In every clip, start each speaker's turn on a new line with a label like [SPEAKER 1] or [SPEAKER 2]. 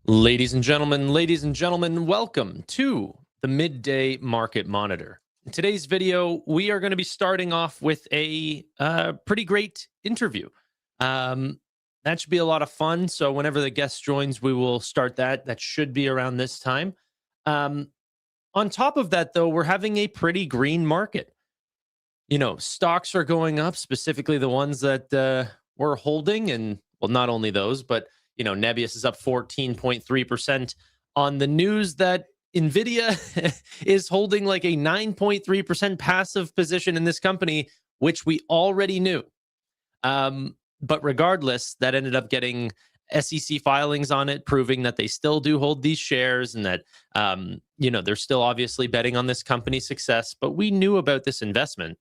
[SPEAKER 1] Ladies and gentlemen, welcome to the Midday Market Monitor. In today's video, we are going to be starting off with a pretty great interview. That should be a lot of fun. So whenever the guest joins, we will start that. That should be around this time. On top of that, though, we're having a pretty green market. You know, stocks are going up, specifically the ones that we're holding. And, well, not only those, but you know, Nebius is up 14.3% on the news that Nvidia is holding like a 9.3% passive position in this company, which we already knew. But regardless, that ended up getting SEC filings on it, proving that they still do hold these shares and that, you know, they're still obviously betting on this company's success. But we knew about this investment.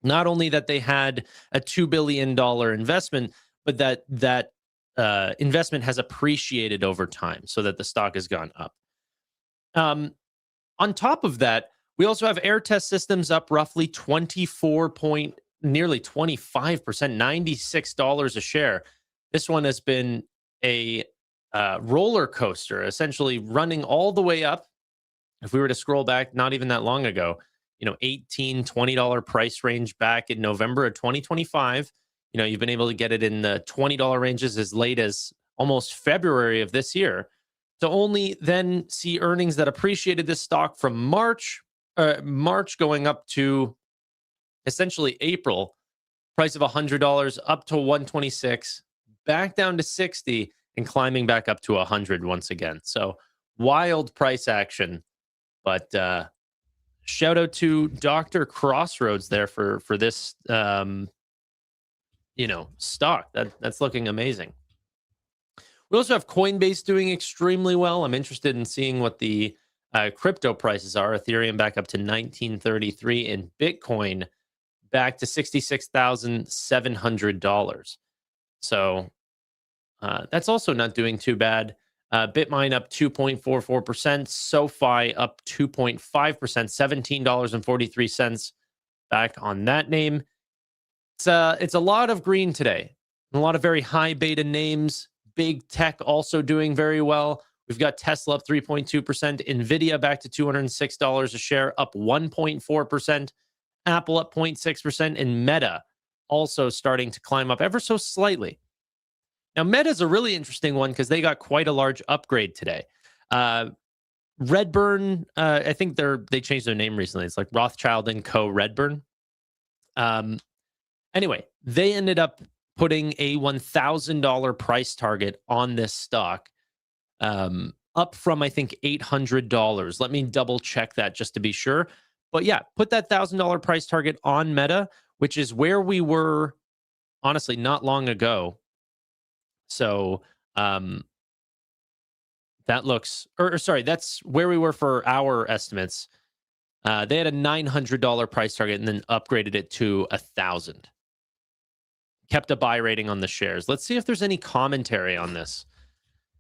[SPEAKER 1] Not only that they had a $2 billion investment, but that investment has appreciated over time so that the stock has gone up. On top of that, we also have Air Test Systems up roughly 24 nearly 25%, $96 a share. This one has been a roller coaster, essentially running all the way up. If we were to scroll back, not even that long ago, you know, $18, $20 price range back in November of 2025. You know, you've been able to get it in the $20 ranges as late as almost February of this year. To only then see earnings that appreciated this stock from March going up to essentially April, price of $100 up to $126, back down to $60, and climbing back up to $100 once again. So wild price action. But shout out to Dr. Crossroads there for this you know, stock. That's looking amazing. We also have Coinbase doing extremely well. I'm interested in seeing what the crypto prices are. Ethereum back up to $1933 and Bitcoin back to $66,700. So that's also not doing too bad. Bitmine up 2.44%. SoFi up 2.5%, $17.43 back on that name. It's a lot of green today. A lot of very high beta names. Big tech also doing very well. We've got Tesla up 3.2%. Nvidia back to $206 a share, up 1.4%. Apple up 0.6%. And Meta also starting to climb up ever so slightly. Now, Meta is a really interesting one because they got quite a large upgrade today. Redburn, I think they changed their name recently. It's like Rothschild & Co. Redburn. Anyway, they ended up putting a $1,000 price target on this stock, up from, I think, $800. Let me double check that just to be sure. But yeah, put that $1,000 price target on Meta, which is where we were, honestly, not long ago. So that looks, sorry, that's where we were for our estimates. They had a $900 price target and then upgraded it to $1,000. Kept a buy rating on the shares. Let's see if there's any commentary on this.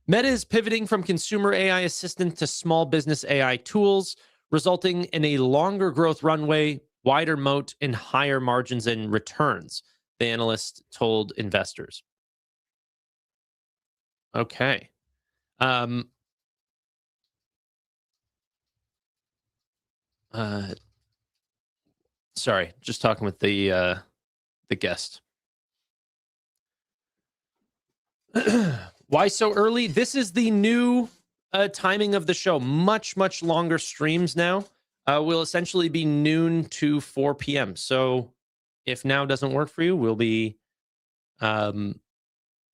[SPEAKER 1] Meta is pivoting from consumer AI assistant to small business AI tools, resulting in a longer growth runway, wider moat, and higher margins and returns, the analyst told investors. Okay. Sorry, just talking with the guest. Why so early? This is the new timing of the show. Much, much longer streams now. Will essentially be noon to 4 p.m. So if now doesn't work for you, we'll be running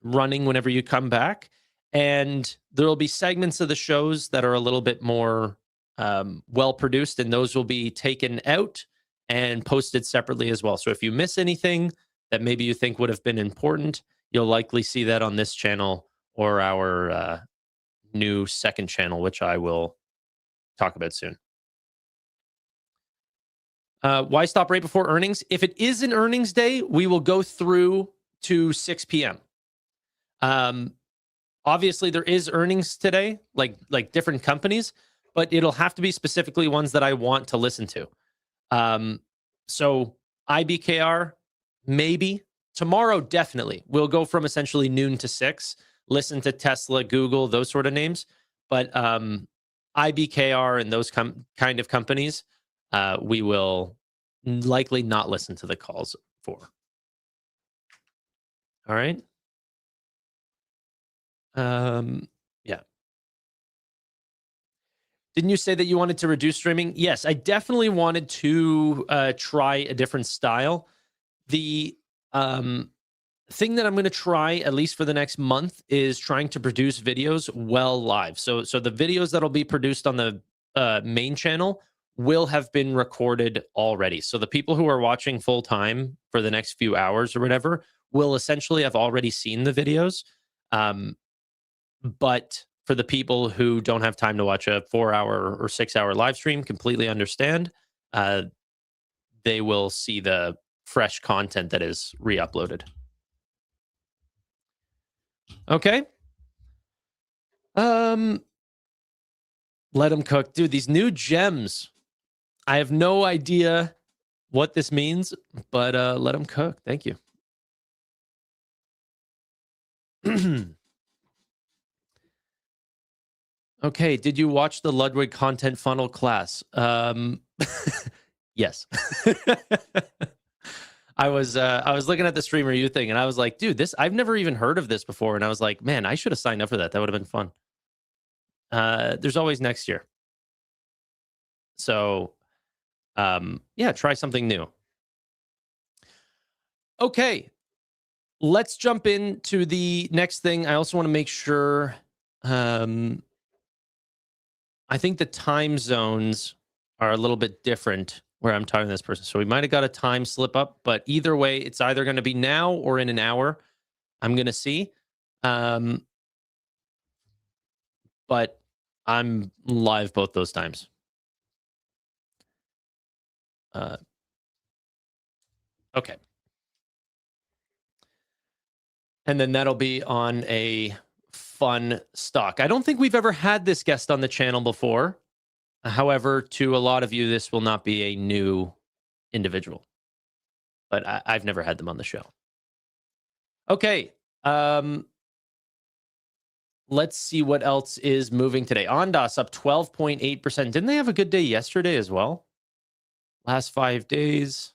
[SPEAKER 1] whenever you come back. And there will be segments of the shows that are a little bit more well-produced, and those will be taken out and posted separately as well. So if you miss anything that maybe you think would have been important, you'll likely see that on this channel or our new second channel, which I will talk about soon. Why stop right before earnings? If it is an earnings day, we will go through to 6 p.m. Obviously, there is earnings today, like different companies, but it'll have to be specifically ones that I want to listen to. So IBKR, maybe. Tomorrow, definitely. We'll go from essentially noon to 6. listen to Tesla, Google, those sort of names. But IBKR and those kind of companies, we will likely not listen to the calls for. All right. Yeah. Didn't you say that you wanted to reduce streaming? Yes, I definitely wanted to try a different style. The thing that I'm going to try, at least for the next month, is trying to produce videos well live. So the videos that'll be produced on the main channel will have been recorded already. So the people who are watching full time for the next few hours or whatever will essentially have already seen the videos. But for the people who don't have time to watch a 4-hour or 6-hour live stream, completely understand. They will see the fresh content that is re-uploaded. Okay. Let them cook. Dude, these new gems. I have no idea what this means, but let them cook. Thank you. Okay, did you watch the Ludwig content funnel class? Yes. I was looking at the Streamer U thing and I was like, dude, I've never even heard of this before. And I was like, man, I should have signed up for that. That would have been fun. There's always next year. So yeah, try something new. Okay. Let's jump into the next thing. I also want to make sure I think the time zones are a little bit different where I'm talking to this person. So we might have got a time slip up, but either way, it's either going to be now or in an hour. I'm going to see. But I'm live both those times. Okay. And then that'll be on a fun stock. I don't think we've ever had this guest on the channel before. However, to a lot of you, this will not be a new individual. But I've never had them on the show. Okay. Let's see what else is moving today. Ondas up 12.8%. Didn't they have a good day yesterday as well? Last 5 days.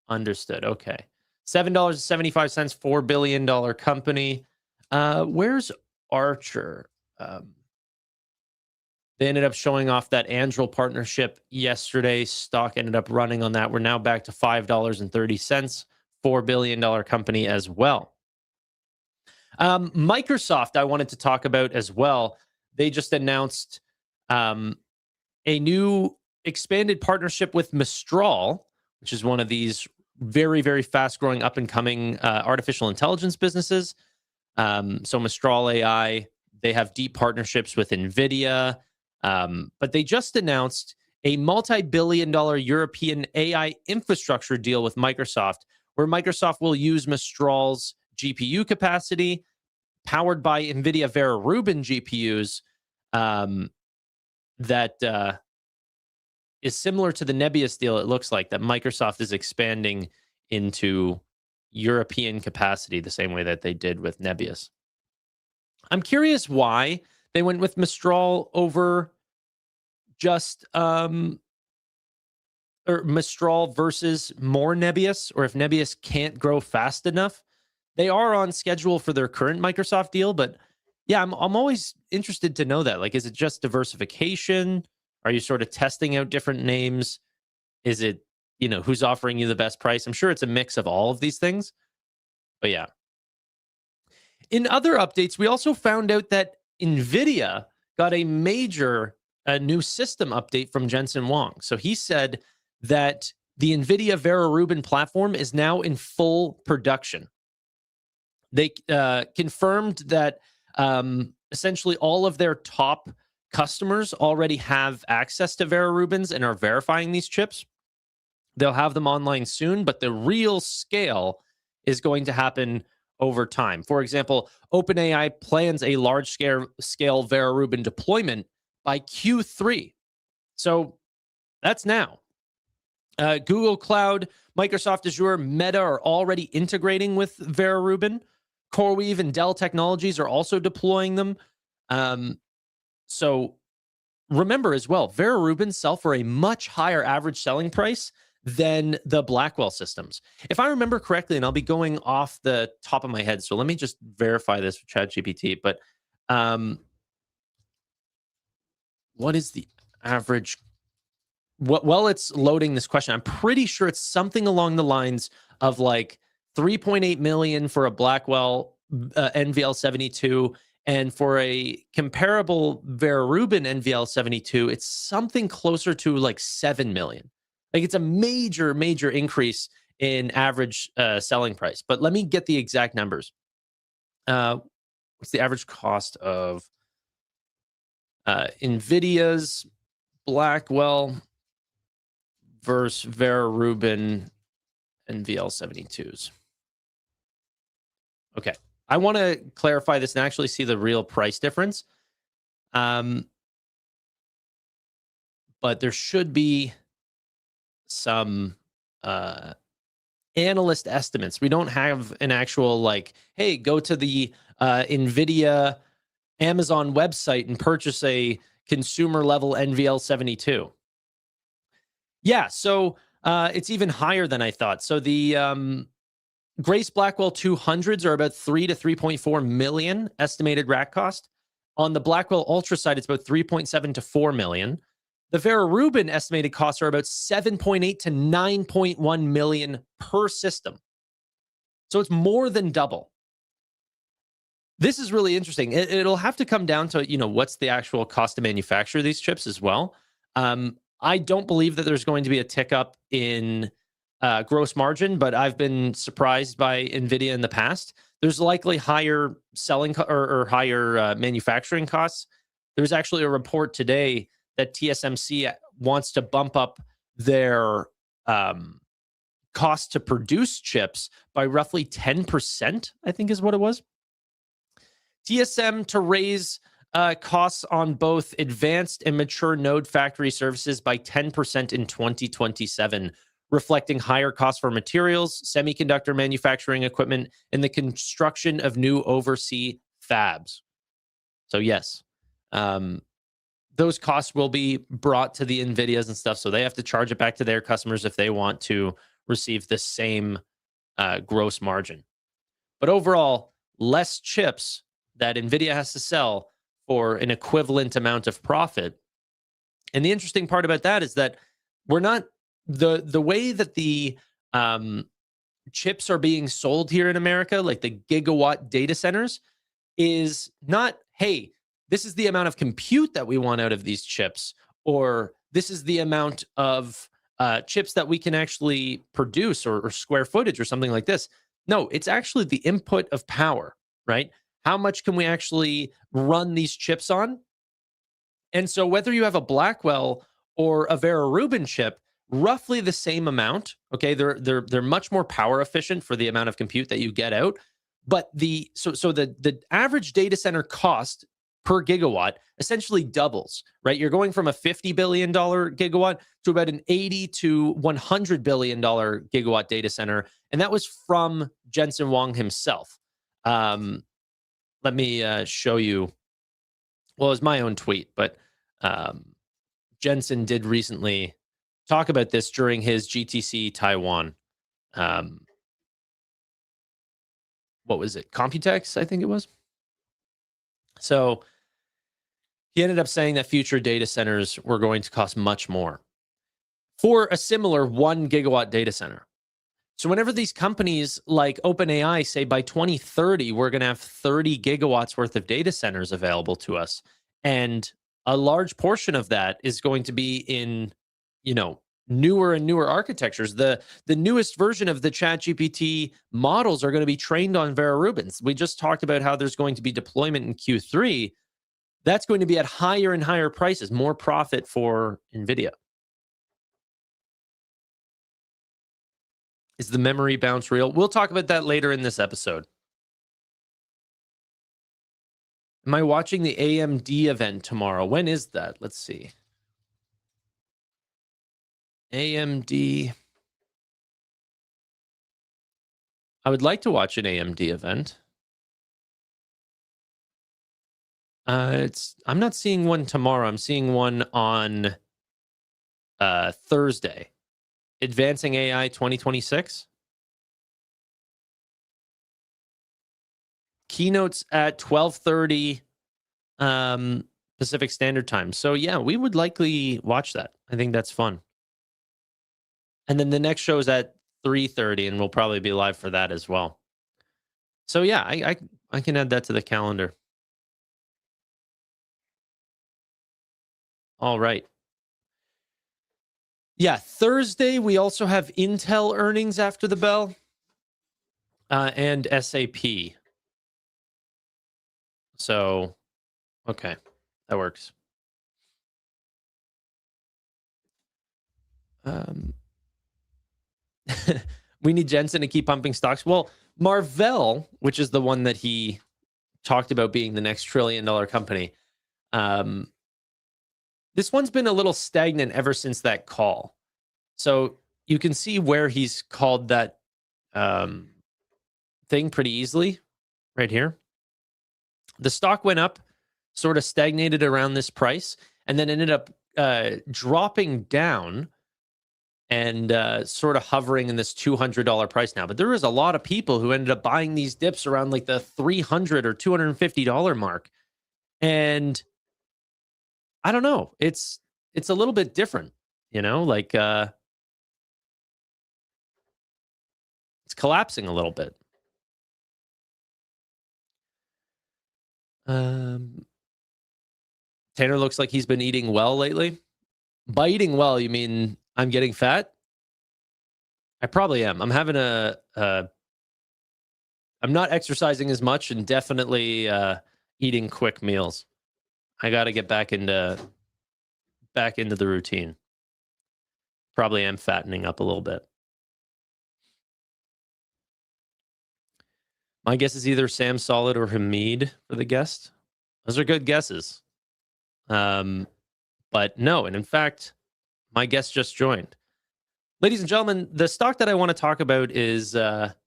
[SPEAKER 1] Understood. Okay. $7.75, $4 billion company. Where's Archer? They ended up showing off that Anduril partnership yesterday. Stock ended up running on that. We're now back to $5.30. $4 billion company as well. Microsoft, I wanted to talk about as well. They just announced a new expanded partnership with Mistral, which is one of these very, very fast-growing, up-and-coming artificial intelligence businesses. So Mistral AI, they have deep partnerships with Nvidia, but they just announced a multi-billion-dollar European AI infrastructure deal with Microsoft, where Microsoft will use Mistral's GPU capacity, powered by Nvidia Vera Rubin GPUs, that is similar to the NBIS deal. It looks like that Microsoft is expanding into European capacity the same way that they did with NBIS. I'm curious why they went with Mistral over just or Mistral versus more NBIS, or if NBIS can't grow fast enough. They are on schedule for their current Microsoft deal, but yeah, I'm always interested to know that. Like, is it just diversification? Are you sort of testing out different names? Is it, who's offering you the best price? I'm sure it's a mix of all of these things. But yeah. In other updates, we also found out that Nvidia got a major new system update from Jensen Huang. So he said that the Nvidia Vera Rubin platform is now in full production. They confirmed that essentially all of their top customers already have access to Vera Rubins and are verifying these chips. They'll have them online soon, but the real scale is going to happen over time. For example, OpenAI plans a large-scale Vera Rubin deployment by Q3. So that's now. Google Cloud, Microsoft Azure, Meta are already integrating with Vera Rubin. CoreWeave and Dell Technologies are also deploying them. So remember as well, Vera Rubin sell for a much higher average selling price than the Blackwell systems. If I remember correctly, and I'll be going off the top of my head, so let me just verify this with ChatGPT, but what is the average? While it's loading this question, I'm pretty sure it's something along the lines of like 3.8 million for a Blackwell NVL72, and for a comparable Vera Rubin NVL72, it's something closer to like 7 million. Like it's a major, major increase in average selling price. But let me get the exact numbers. What's the average cost of Nvidia's Blackwell versus Vera Rubin NVL72s? Okay. I want to clarify this and actually see the real price difference. But there should be some analyst estimates. We don't have an actual like, hey, go to the Nvidia Amazon website and purchase a consumer level NVL72. Yeah, so it's even higher than I thought. So the Grace Blackwell 200s are about 3 to 3.4 million estimated rack cost. On the Blackwell Ultra side, it's about 3.7 to 4 million. The Vera Rubin estimated costs are about 7.8 to 9.1 million per system. So it's more than double. This is really interesting. It'll have to come down to, what's the actual cost to manufacture these chips as well. I don't believe that there's going to be a tick up in gross margin, but I've been surprised by Nvidia in the past. There's likely higher selling or higher manufacturing costs. There's actually a report today that TSMC wants to bump up their cost to produce chips by roughly 10%, I think is what it was. TSM to raise costs on both advanced and mature node factory services by 10% in 2027, reflecting higher costs for materials, semiconductor manufacturing equipment, and the construction of new overseas fabs. So yes, those costs will be brought to the NVIDIAs and stuff, so they have to charge it back to their customers if they want to receive the same gross margin. But overall, less chips that NVIDIA has to sell for an equivalent amount of profit. And the interesting part about that is that we're not, the way that the chips are being sold here in America, like the gigawatt data centers, is not, hey, this is the amount of compute that we want out of these chips, or this is the amount of chips that we can actually produce, or square footage or something like this. No, it's actually the input of power, right? How much can we actually run these chips on? And so whether you have a Blackwell or a Vera Rubin chip, roughly the same amount, okay? They're much more power efficient for the amount of compute that you get out. But the average data center cost per gigawatt essentially doubles, right? You're going from a $50 billion gigawatt to about an $80 to $100 billion gigawatt data center. And that was from Jensen Huang himself. Let me show you. Well, it was my own tweet, but Jensen did recently talk about this during his GTC Taiwan. What was it? Computex, I think it was. So he ended up saying that future data centers were going to cost much more for a similar 1 gigawatt data center. So whenever these companies like OpenAI say by 2030, we're going to have 30 gigawatts worth of data centers available to us, and a large portion of that is going to be in, newer and newer architectures. The newest version of the ChatGPT models are going to be trained on Vera Rubins. We just talked about how there's going to be deployment in Q3. That's going to be at higher and higher prices, more profit for NVIDIA. Is the memory bounce real? We'll talk about that later in this episode. Am I watching the AMD event tomorrow? When is that? Let's see. AMD. I would like to watch an AMD event. I'm not seeing one tomorrow. I'm seeing one on Thursday. Advancing AI 2026. Keynotes at 12:30 Pacific Standard Time. So yeah, we would likely watch that. I think that's fun. And then the next show is at 3:30, and we'll probably be live for that as well. So yeah, I can add that to the calendar. All right. Yeah, Thursday we also have Intel earnings after the bell, and SAP. So, okay, that works. We need Jensen to keep pumping stocks. Well, Marvell, which is the one that he talked about being the next $1 trillion company, this one's been a little stagnant ever since that call. So you can see where he's called that thing pretty easily right here. The stock went up, sort of stagnated around this price, and then ended up dropping down and sort of hovering in this $200 price now. But there was a lot of people who ended up buying these dips around like the $300 or $250 mark. And I don't know, it's a little bit different, like it's collapsing a little bit. Tanner looks like he's been eating well lately. By eating well, you mean I'm getting fat? I probably am. I'm having I'm not exercising as much and definitely eating quick meals. I got to get back into the routine. Probably am fattening up a little bit. My guess is either Sam Solid or Hamid for the guest. Those are good guesses. But no, and in fact, my guest just joined. Ladies and gentlemen, the stock that I want to talk about is not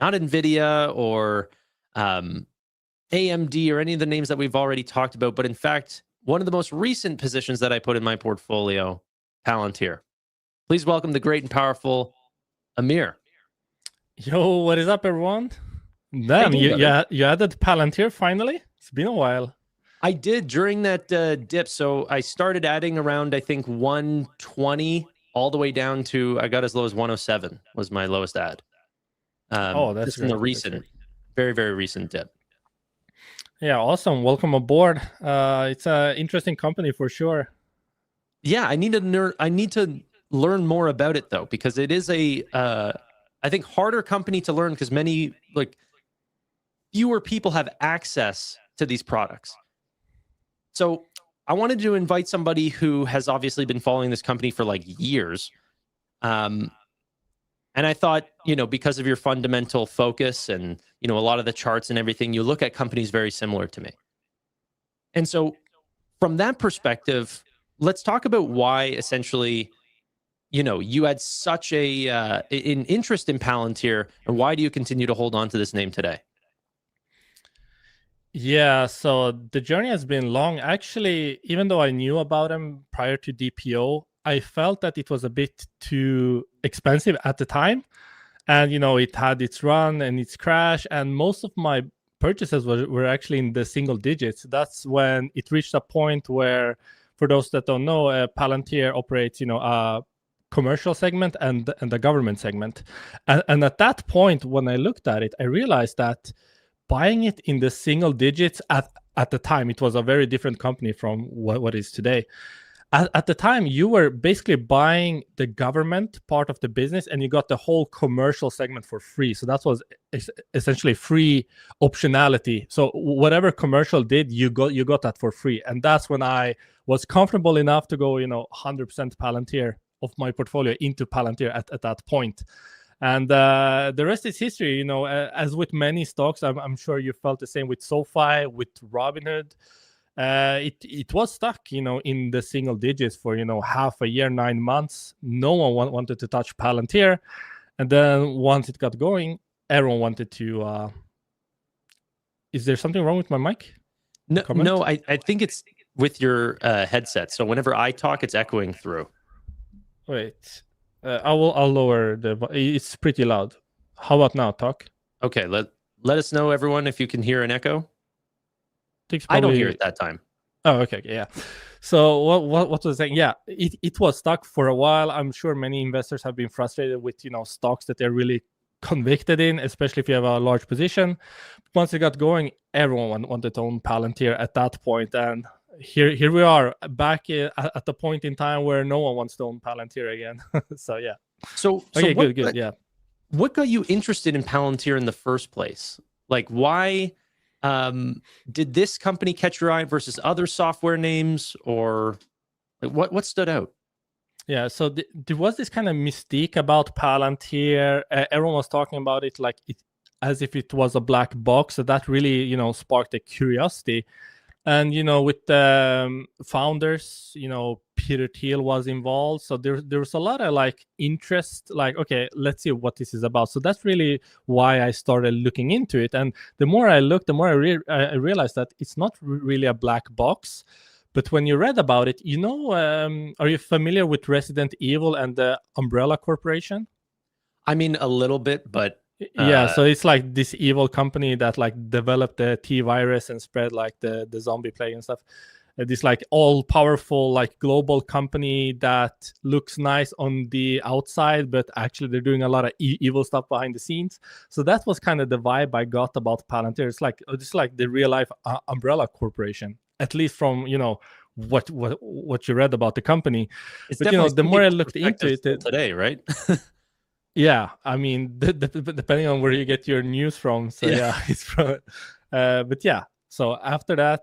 [SPEAKER 1] Nvidia or AMD or any of the names that we've already talked about, but in fact, one of the most recent positions that I put in my portfolio, Palantir. Please welcome the great and powerful Emir.
[SPEAKER 2] Yo, what is up, everyone? Damn, you added Palantir finally? It's been a while.
[SPEAKER 1] I did during that dip. So I started adding around, I think, 120 all the way down to, I got as low as 107 was my lowest add.
[SPEAKER 2] That's
[SPEAKER 1] in the recent, very, very recent dip.
[SPEAKER 2] Yeah, awesome. Welcome aboard. It's an interesting company for sure.
[SPEAKER 1] Yeah, I need to learn more about it though, because it is I think harder company to learn because fewer people have access to these products. So I wanted to invite somebody who has obviously been following this company for like years. And I thought, because of your fundamental focus and, a lot of the charts and everything, you look at companies very similar to me. And so from that perspective, let's talk about why essentially, you had such an interest in Palantir, and why do you continue to hold on to this name today?
[SPEAKER 2] Yeah, so the journey has been long. Actually, even though I knew about them prior to DPO, I felt that it was a bit too expensive at the time. And, it had its run and its crash. And most of my purchases were actually in the single digits. That's when it reached a point where, for those that don't know, Palantir operates, a commercial segment and the government segment. And at that point, when I looked at it, I realized that buying it in the single digits at the time, it was a very different company from what is today. At the time, you were basically buying the government part of the business, and you got the whole commercial segment for free. So that was essentially free optionality. So whatever commercial did, you got that for free. And that's when I was comfortable enough to go, 100% Palantir of my portfolio into Palantir at that point. And the rest is history. As with many stocks, I'm sure you felt the same with SoFi, with Robinhood. It was stuck, in the single digits for, half a year, 9 months. No one wanted to touch Palantir. And then once it got going, everyone wanted to... Is there something wrong with my mic?
[SPEAKER 1] No, I think it's with your headset. So whenever I talk, it's echoing through.
[SPEAKER 2] Wait, I'll lower it's pretty loud. How about now? Talk.
[SPEAKER 1] Okay, let us know, everyone, if you can hear an echo.
[SPEAKER 2] Probably...
[SPEAKER 1] I don't hear it that time.
[SPEAKER 2] Oh, okay, yeah. So what was I saying? Yeah, it was stuck for a while. I'm sure many investors have been frustrated with stocks that they're really convicted in, especially if you have a large position. Once it got going, everyone wanted to own Palantir at that point, and here we are back at the point in time where no one wants to own Palantir again. So yeah.
[SPEAKER 1] So
[SPEAKER 2] good. Yeah.
[SPEAKER 1] What got you interested in Palantir in the first place? Like, why did this company catch your eye versus other software names, or like what stood out?
[SPEAKER 2] Yeah, so there was this kind of mystique about Palantir. Everyone was talking about it like as if it was a black box. So that really, sparked a curiosity. And, with the founders, Peter Thiel was involved. So there was a lot of like interest, like, okay, let's see what this is about. So that's really why I started looking into it. And the more I looked, the more I realized that it's not really a black box. But when you read about it, are you familiar with Resident Evil and the Umbrella Corporation?
[SPEAKER 1] I mean, a little bit, but
[SPEAKER 2] yeah, so it's like this evil company that like developed the T virus and spread like the zombie plague and stuff. This like all powerful like global company that looks nice on the outside, but actually they're doing a lot of evil stuff behind the scenes. So that was kind of the vibe I got about Palantir. It's like the real life Umbrella Corporation, at least from what you read about the company.
[SPEAKER 1] It's
[SPEAKER 2] but the more I looked into it
[SPEAKER 1] today, right?
[SPEAKER 2] Yeah, I mean, depending on where you get your news from. So yeah it's from. But yeah, so after that,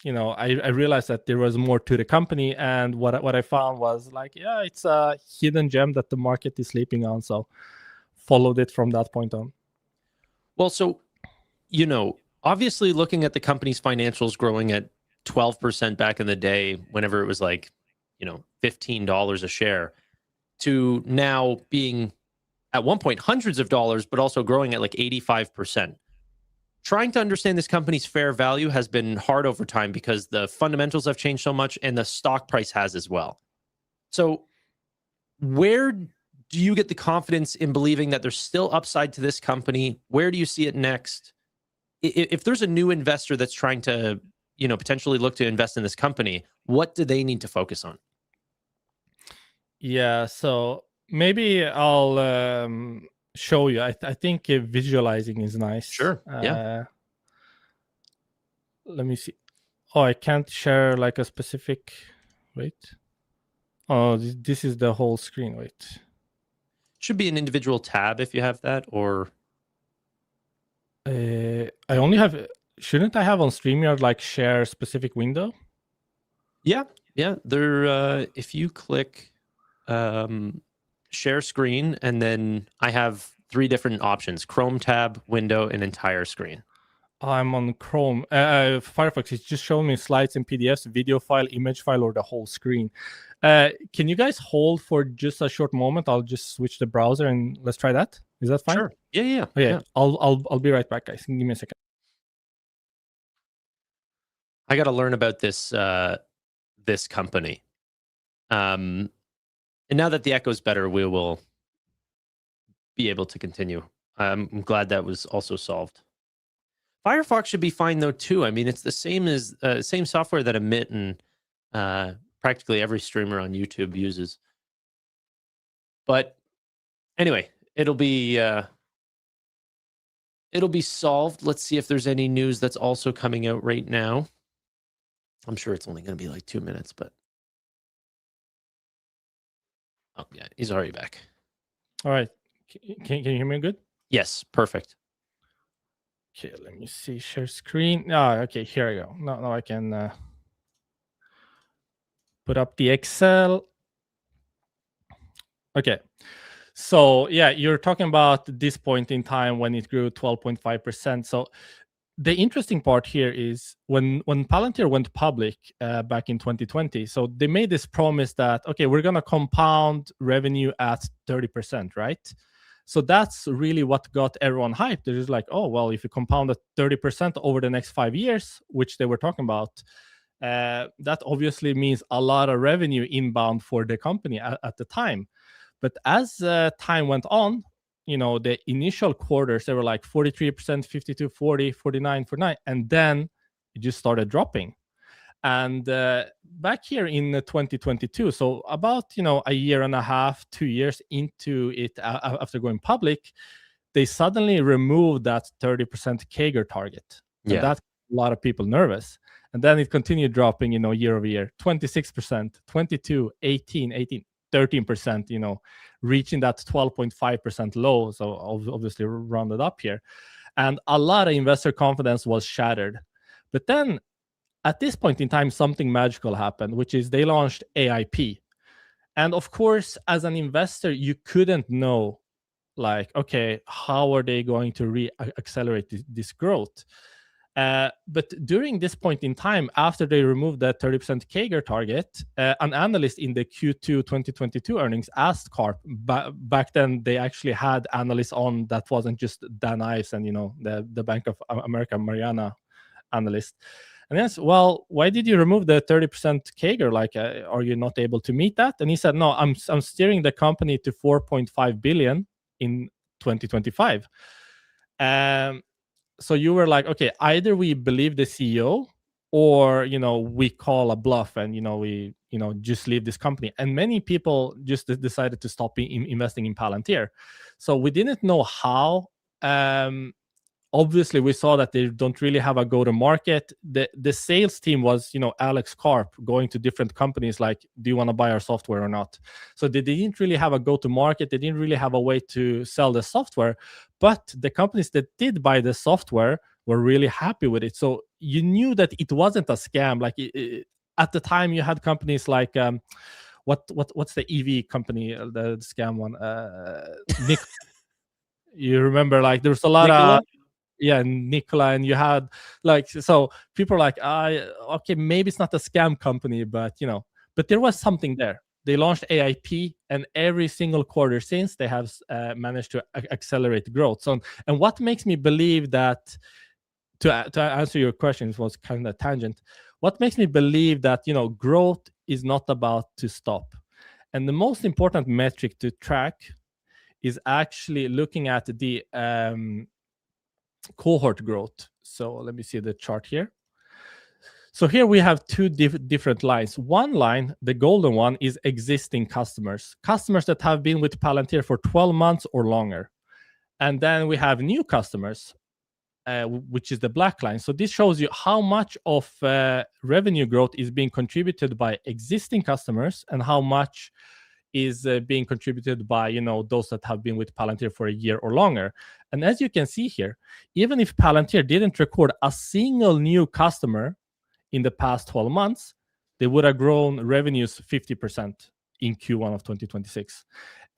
[SPEAKER 2] I realized that there was more to the company, and what I found was like, yeah, it's a hidden gem that the market is sleeping on. So followed it from that point on.
[SPEAKER 1] Well, so obviously, looking at the company's financials growing at 12% back in the day, whenever it was like $15 a share, to now being at one point hundreds of dollars, but also growing at like 85%. Trying to understand this company's fair value has been hard over time because the fundamentals have changed so much and the stock price has as well. So where do you get the confidence in believing that there's still upside to this company? Where do you see it next? If there's a new investor that's trying to, potentially look to invest in this company, what do they need to focus on?
[SPEAKER 2] Yeah, so maybe I'll show you. I think visualizing is nice.
[SPEAKER 1] Sure. Yeah.
[SPEAKER 2] Let me see. Oh, I can't share like a specific. Wait. Oh, this is the whole screen. Wait.
[SPEAKER 1] Should be an individual tab if you have that, or.
[SPEAKER 2] I only have. Shouldn't I have on StreamYard like share specific window?
[SPEAKER 1] Yeah. There. If you click. Share screen, and then I have 3 different options: Chrome tab, window, and entire screen.
[SPEAKER 2] I'm on Chrome. Firefox is just showing me slides and PDFs, video file, image file, or the whole screen. Can you guys hold for just a short moment? I'll just switch the browser and let's try that. Is that fine?
[SPEAKER 1] Sure. Yeah.
[SPEAKER 2] Okay, yeah. I'll be right back, guys. Give me a second.
[SPEAKER 1] I got to learn about this this company. And now that the echo's better, we will be able to continue. I'm glad that was also solved. Firefox should be fine though too. I mean, it's the same software that Emit and practically every streamer on YouTube uses. But anyway, it'll be solved. Let's see if there's any news that's also coming out right now. I'm sure it's only going to be like 2 minutes, but. Oh, yeah, he's already back.
[SPEAKER 2] All right. Can you hear me good?
[SPEAKER 1] Yes, perfect.
[SPEAKER 2] Okay, let me see. Share screen. Okay, here I go. Now I can put up the Excel. Okay. So, yeah, you're talking about this point in time when it grew 12.5%. So the interesting part here is when Palantir went public back in 2020, so they made this promise that, okay, we're going to compound revenue at 30%, right? So that's really what got everyone hyped. They're just like, oh, well, if you compound at 30% over the next 5 years, which they were talking about, that obviously means a lot of revenue inbound for the company at the time. But as time went on, the initial quarters, they were like 43%, 52, 40, 49, 49, and then it just started dropping. And back here in 2022, so about a year and a half, 2 years into it after going public, they suddenly removed that 30% CAGR target. And that a lot of people nervous. And then it continued dropping, year over year, 26%, 22, 18, 13%, reaching that 12.5% low. So obviously rounded up here. And a lot of investor confidence was shattered. But then at this point in time, something magical happened, which is they launched AIP. And of course, as an investor, you couldn't know, like, okay, how are they going to accelerate this growth? But during this point in time, after they removed that 30% CAGR target, an analyst in the Q2 2022 earnings asked Carp. Back then, they actually had analysts on that wasn't just Dan Ives and the Bank of America Mariana analyst. And yes, well, why did you remove the 30% CAGR? Like, are you not able to meet that? And he said, no, I'm steering the company to 4.5 billion in 2025. So you were like, okay, either we believe the CEO or, we call a bluff and, we, just leave this company. And many people just decided to stop investing in Palantir. So we didn't know how. Obviously, we saw that they don't really have a go-to-market. The sales team was, Alex Karp going to different companies like, do you want to buy our software or not? So they didn't really have a go-to-market. They didn't really have a way to sell the software. But the companies that did buy the software were really happy with it. So you knew that it wasn't a scam. Like at the time, you had companies like what's the EV company, the scam one? You remember, like there was a lot of Nikola, and you had so people are like, okay, maybe it's not a scam company, but but there was something there. They launched AIP, and every single quarter since they have managed to accelerate growth. So, and what makes me believe that, to answer your questions, was kind of a tangent. What makes me believe that growth is not about to stop, and the most important metric to track is actually looking at the cohort growth. So let me see the chart here. So here we have two different lines. One line, the golden one, is existing customers that have been with Palantir for 12 months or longer. And then we have new customers, which is the black line. So this shows you how much of revenue growth is being contributed by existing customers and how much is being contributed by those that have been with Palantir for a year or longer. And as you can see here, even if Palantir didn't record a single new customer in the past 12 months, they would have grown revenues 50% in Q1 of 2026.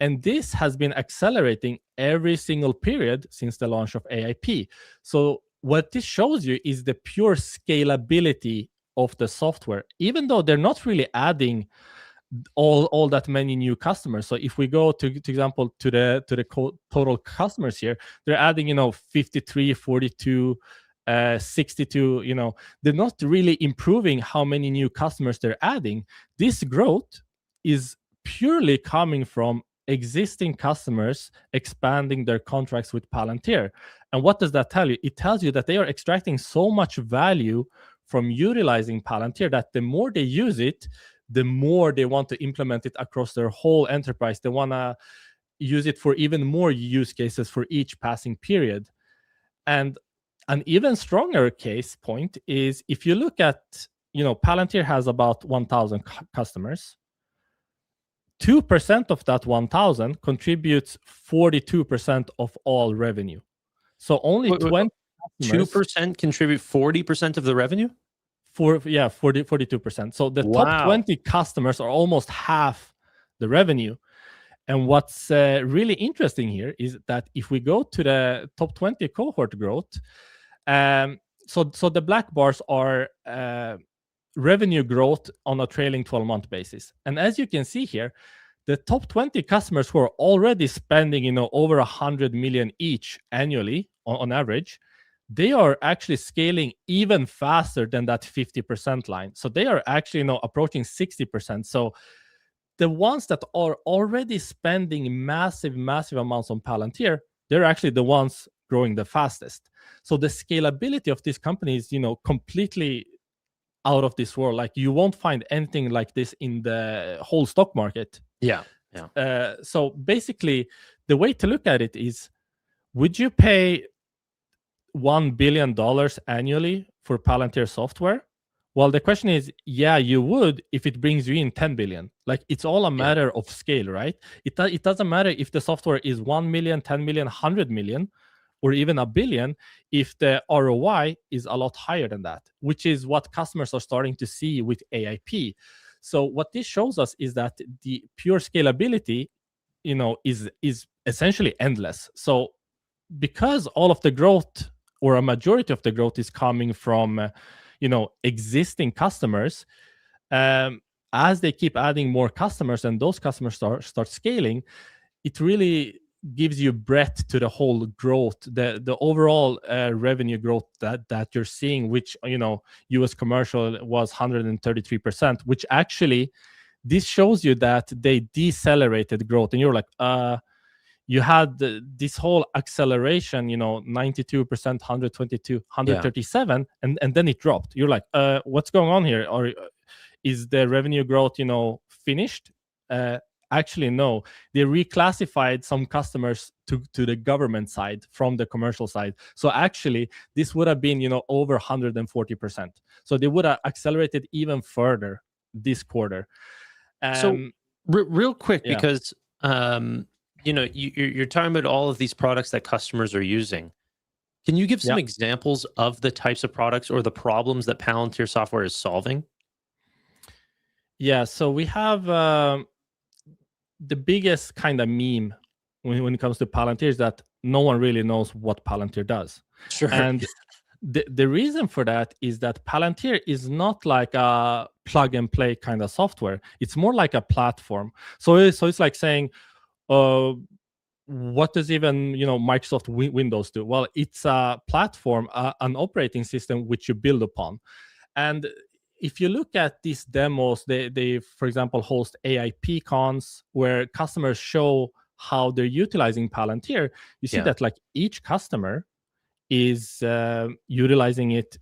[SPEAKER 2] And this has been accelerating every single period since the launch of AIP. So what this shows you is the pure scalability of the software, even though they're not really adding all that many new customers. So if we go to example to the total customers here, they're adding 53, 42, 62. They're not really improving how many new customers they're adding. This growth is purely coming from existing customers expanding their contracts with Palantir. And what does that tell you? It tells you that they are extracting so much value from utilizing Palantir that the more they use it, the more they want to implement it across their whole enterprise. They want to use it for even more use cases for each passing period. And an even stronger case point is if you look at, Palantir has about 1,000 customers. 2% of that 1,000 contributes 42% of all revenue. So only
[SPEAKER 1] 2% contribute 40% of the revenue?
[SPEAKER 2] 42%. So the top 20 customers are almost half the revenue. And what's really interesting here is that if we go to the top 20 cohort growth, so the black bars are revenue growth on a trailing 12-month basis. And as you can see here, The top 20 customers who are already spending, over 100 million each annually on average, they are actually scaling even faster than that 50% line. So they are actually, approaching 60%. So the ones that are already spending massive amounts on Palantir, they're actually the ones growing the fastest. So the scalability of this company is, completely out of this world. Like, you won't find anything like this in the whole stock market.
[SPEAKER 1] Yeah.
[SPEAKER 2] So basically, the way to look at it is, would you pay $1 billion annually for Palantir software? Well, the question is, yeah, you would if it brings you in 10 billion. Like, it's all a matter of scale, right? It doesn't matter if the software is 1 million, 10 million, 100 million, or even a billion, if the ROI is a lot higher than that, which is what customers are starting to see with AIP. So what this shows us is that the pure scalability, is essentially endless. So because all of the growth, or a majority of the growth, is coming from existing customers, as they keep adding more customers and those customers start scaling, it really gives you breadth to the whole growth, the overall revenue growth that you're seeing, which US commercial was 133%, which actually, this shows you that they decelerated growth, and you're like, you had this whole acceleration, 92%, 122, 137, and then it dropped. You're like, what's going on here? Or is the revenue growth, finished? Actually, no. They reclassified some customers to the government side from the commercial side. So actually, this would have been, over 140%. So they would have accelerated even further this quarter.
[SPEAKER 1] So real quick, because you're talking about all of these products that customers are using. Can you give some examples of the types of products or the problems that Palantir software is solving?
[SPEAKER 2] Yeah, so we have the biggest kind of meme when it comes to Palantir is that no one really knows what Palantir does.
[SPEAKER 1] Sure.
[SPEAKER 2] And the reason for that is that Palantir is not like a plug and play kind of software. It's more like a platform. So it's like saying, what does even Microsoft Windows do? Well, it's a platform, an operating system which you build upon. And if you look at these demos, they for example host AIP cons where customers show how they're utilizing Palantir. You see that like each customer is utilizing it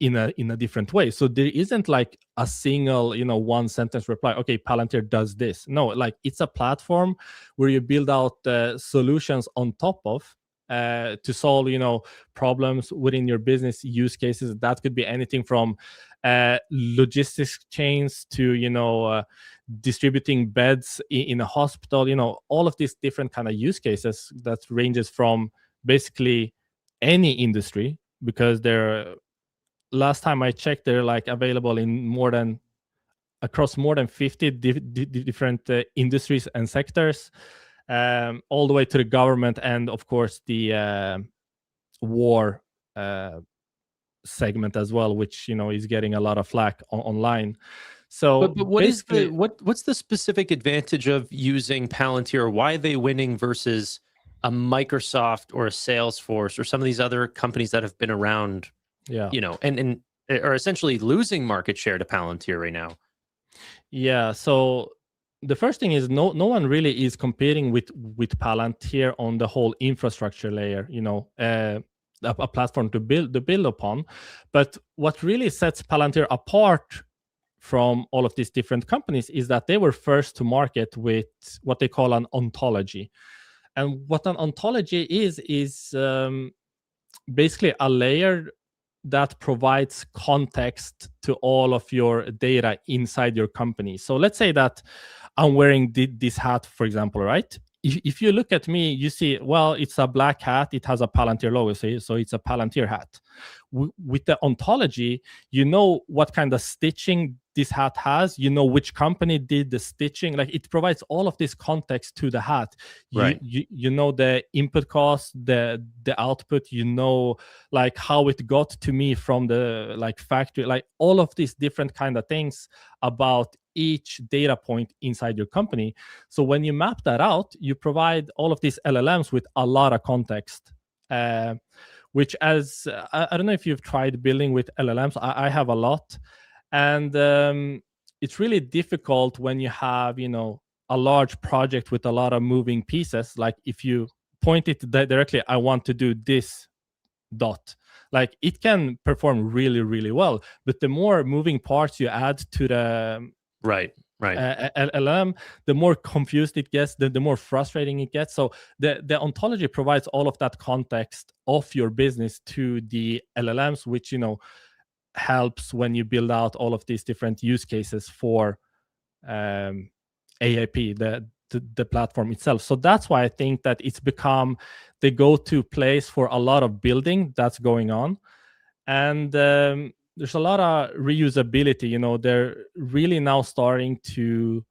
[SPEAKER 2] in a different way. So there isn't like a single one sentence reply, okay, Palantir does this. No, like it's a platform where you build out solutions on top of to solve problems within your business use cases. That could be anything from logistics chains to distributing beds in a hospital, all of these different kind of use cases that ranges from basically any industry, because they're, last time I checked, they're like available in across more than 50 different industries and sectors, all the way to the government and of course the war segment as well, which is getting a lot of flack online. So
[SPEAKER 1] but what's the specific advantage of using Palantir? Why are they winning versus a Microsoft or a Salesforce or some of these other companies that have been around, and are essentially losing market share to Palantir right now? Yeah.
[SPEAKER 2] So the first thing is no one really is competing with Palantir on the whole infrastructure layer, a platform to build upon. But what really sets Palantir apart from all of these different companies is that they were first to market with what they call an ontology. And what an ontology is basically a layer that provides context to all of your data inside your company. So let's say that I'm wearing this hat, for example, right? If you look at me, you see, well, it's a black hat. It has a Palantir logo, so it's a Palantir hat. With the ontology, you know what kind of stitching this hat has. You know which company did the stitching. Like, it provides all of this context to the hat.
[SPEAKER 1] Right.
[SPEAKER 2] You know the input cost, the output. You know like how it got to me from the factory. Like all of these different kind of things about each data point inside your company. So when you map that out, you provide all of these LLMs with a lot of context. Which, as I don't know if you've tried building with LLMs. I have a lot, and it's really difficult when you have, a large project with a lot of moving pieces. Like if you point it directly, I want to do this dot. Like it can perform really, really well, but the more moving parts you add to the
[SPEAKER 1] right
[SPEAKER 2] LLM, the more confused it gets, the more frustrating it gets. So the ontology provides all of that context of your business to the LLMs, which helps when you build out all of these different use cases for AIP, the platform itself. So that's why I think that it's become the go-to place for a lot of building that's going on. And there's a lot of reusability. They're really now starting to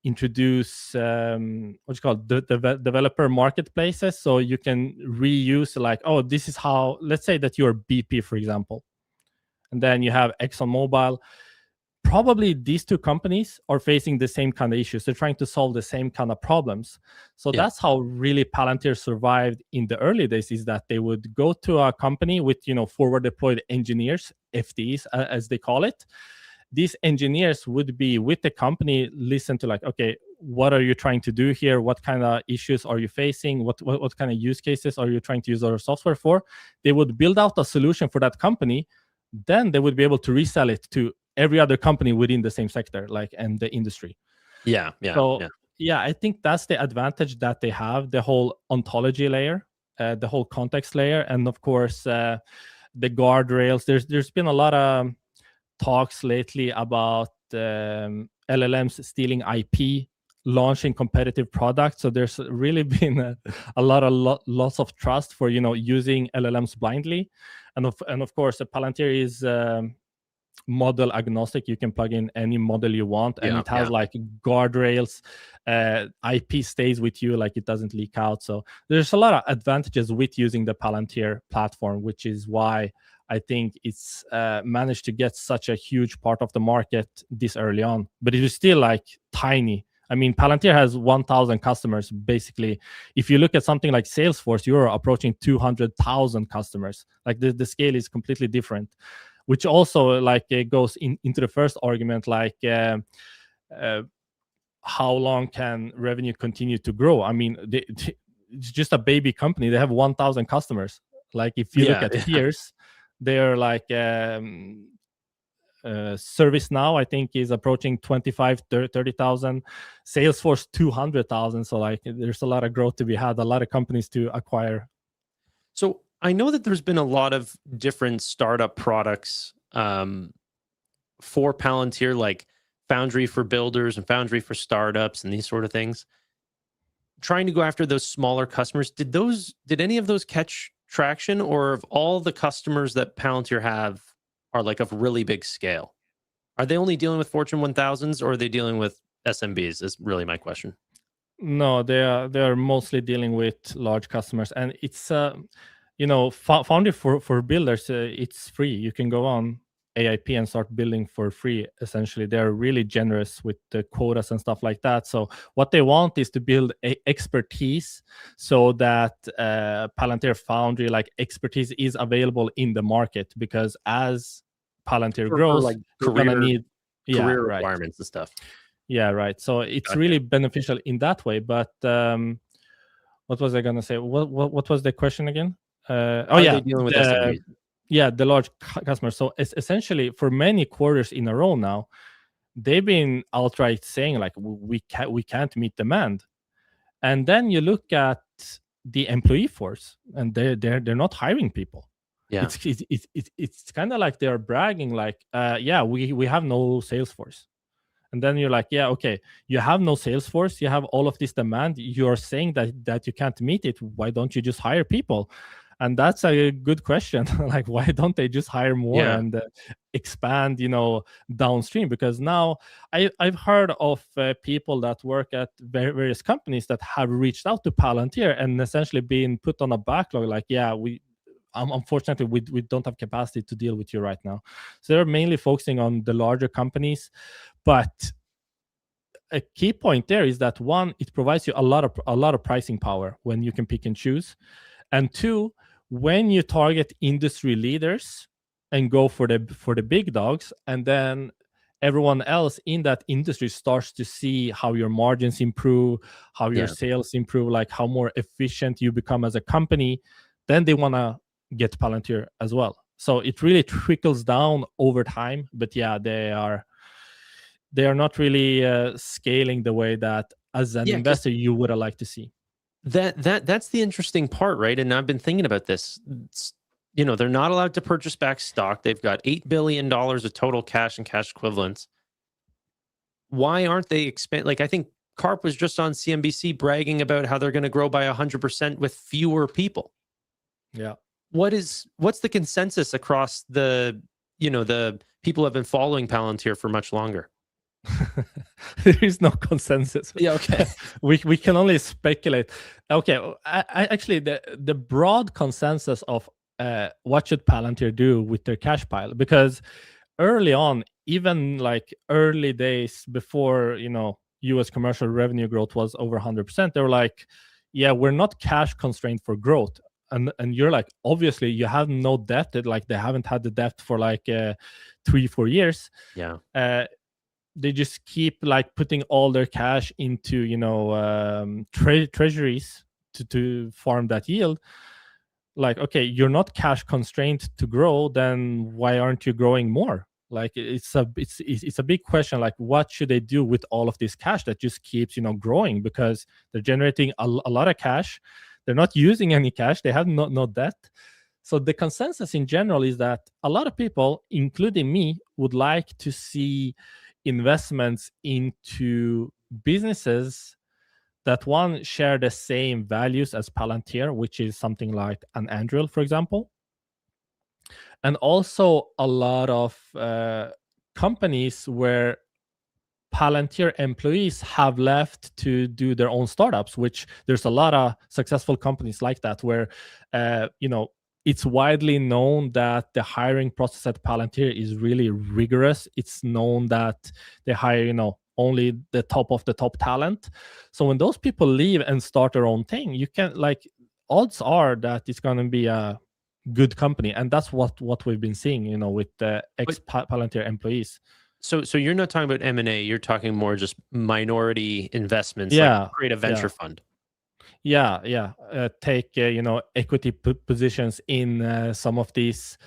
[SPEAKER 2] introduce the developer marketplaces, so you can reuse, like, oh, this is how, let's say that you're BP, for example, and then you have ExxonMobil. Probably these two companies are facing the same kind of issues. They're trying to solve the same kind of problems. So that's how really Palantir survived in the early days, is that they would go to a company with, forward deployed engineers, FDs, as they call it. These engineers would be with the company, listen to like, okay, what are you trying to do here? What kind of issues are you facing? What kind of use cases are you trying to use our software for? They would build out a solution for that company. Then they would be able to resell it to every other company within the same sector, like, and the industry.
[SPEAKER 1] Yeah.
[SPEAKER 2] I think that's the advantage that they have, the whole ontology layer, the whole context layer, and of course the guardrails. There's been a lot of talks lately about LLMs stealing IP, launching competitive products. So there's really been lots of trust for using LLMs blindly, and of course Palantir is model agnostic. You can plug in any model you want, and it has like guardrails. IP stays with you, like it doesn't leak out. So there's a lot of advantages with using the Palantir platform, which is why I think it's managed to get such a huge part of the market this early on. But it is still like tiny. I mean, Palantir has 1,000 customers. Basically, if you look at something like Salesforce, you're approaching 200,000 customers. Like the scale is completely different, which also like goes into the first argument, like how long can revenue continue to grow? I mean, it's just a baby company. They have 1,000 customers. Like if you look at peers, they're like ServiceNow, I think, is approaching 25, 30,000. Salesforce, 200,000. So like there's a lot of growth to be had, a lot of companies to acquire.
[SPEAKER 1] So I know that there's been a lot of different startup products for Palantir, like Foundry for builders and Foundry for startups and these sort of things, trying to go after those smaller customers. Did any of those catch traction, or of all the customers that Palantir have are like of really big scale? Are they only dealing with Fortune 1000s, or are they dealing with SMBs? Is really my question.
[SPEAKER 2] No, they are mostly dealing with large customers, and it's Foundry for builders. It's free. You can go on AIP and start building for free. Essentially, they're really generous with the quotas and stuff like that. So what they want is to build expertise, so that Palantir Foundry, like, expertise is available in the market, because as Palantir grows,
[SPEAKER 1] like
[SPEAKER 2] you're gonna need
[SPEAKER 1] career requirements and stuff.
[SPEAKER 2] Yeah, right. So it's really beneficial in that way. But what was I gonna say? What was the question again?
[SPEAKER 1] Are they dealing with SMBs?
[SPEAKER 2] Yeah, the large customers. So it's essentially, for many quarters in a row now, they've been outright saying like, we can't meet demand. And then you look at the employee force, and they're not hiring people.
[SPEAKER 1] Yeah,
[SPEAKER 2] it's kind of like they're bragging, like, we have no sales force. And then you're like, yeah, okay, you have no sales force, you have all of this demand, you're saying that you can't meet it. Why don't you just hire people? And that's a good question. Like, why don't they just hire more and expand, downstream? Because now I've heard of people that work at various companies that have reached out to Palantir and essentially been put on a backlog. Like, unfortunately, we don't have capacity to deal with you right now. So they're mainly focusing on the larger companies. But a key point there is that one, it provides you a lot of pricing power when you can pick and choose, and two, when you target industry leaders and go for the big dogs, and then everyone else in that industry starts to see how your margins improve, how your sales improve, like how more efficient you become as a company, then they want to get Palantir as well. So it really trickles down over time. But yeah, they are not really scaling the way that as an investor you would have liked to see.
[SPEAKER 1] That's the interesting part, right? And I've been thinking about this. They're not allowed to purchase back stock. They've got $8 billion of total cash and cash equivalents. Why aren't they expand? Like, I think Karp was just on CNBC bragging about how they're going to grow by 100% with fewer people.
[SPEAKER 2] Yeah.
[SPEAKER 1] What's the consensus across the people who have been following Palantir for much longer?
[SPEAKER 2] There is no consensus.
[SPEAKER 1] Yeah, okay.
[SPEAKER 2] we can only speculate. Okay, I actually the broad consensus of what should Palantir do with their cash pile, because early on, even like early days before US commercial revenue growth was over 100%, they were like, yeah, we're not cash constrained for growth. And you're like, obviously you have no debt. Like they haven't had the debt for like 3-4 years.
[SPEAKER 1] Yeah.
[SPEAKER 2] They just keep like putting all their cash into treasuries to farm that yield. Like, okay, you're not cash constrained to grow, then why aren't you growing more? Like it's a big question. Like, what should they do with all of this cash that just keeps growing, because they're generating a lot of cash, they're not using any cash, they have no debt. So the consensus in general is that a lot of people, including me, would like to see investments into businesses that one share the same values as Palantir, which is something like an Anduril, for example, and also a lot of companies where Palantir employees have left to do their own startups, which there's a lot of successful companies like that where it's widely known that the hiring process at Palantir is really rigorous. It's known that they hire, only the top of the top talent. So when those people leave and start their own thing, you can odds are that it's going to be a good company. And that's what we've been seeing, with the ex-Palantir employees.
[SPEAKER 1] So you're not talking about M&A, you're talking more just minority investments, like create a venture fund.
[SPEAKER 2] Take equity positions in some of these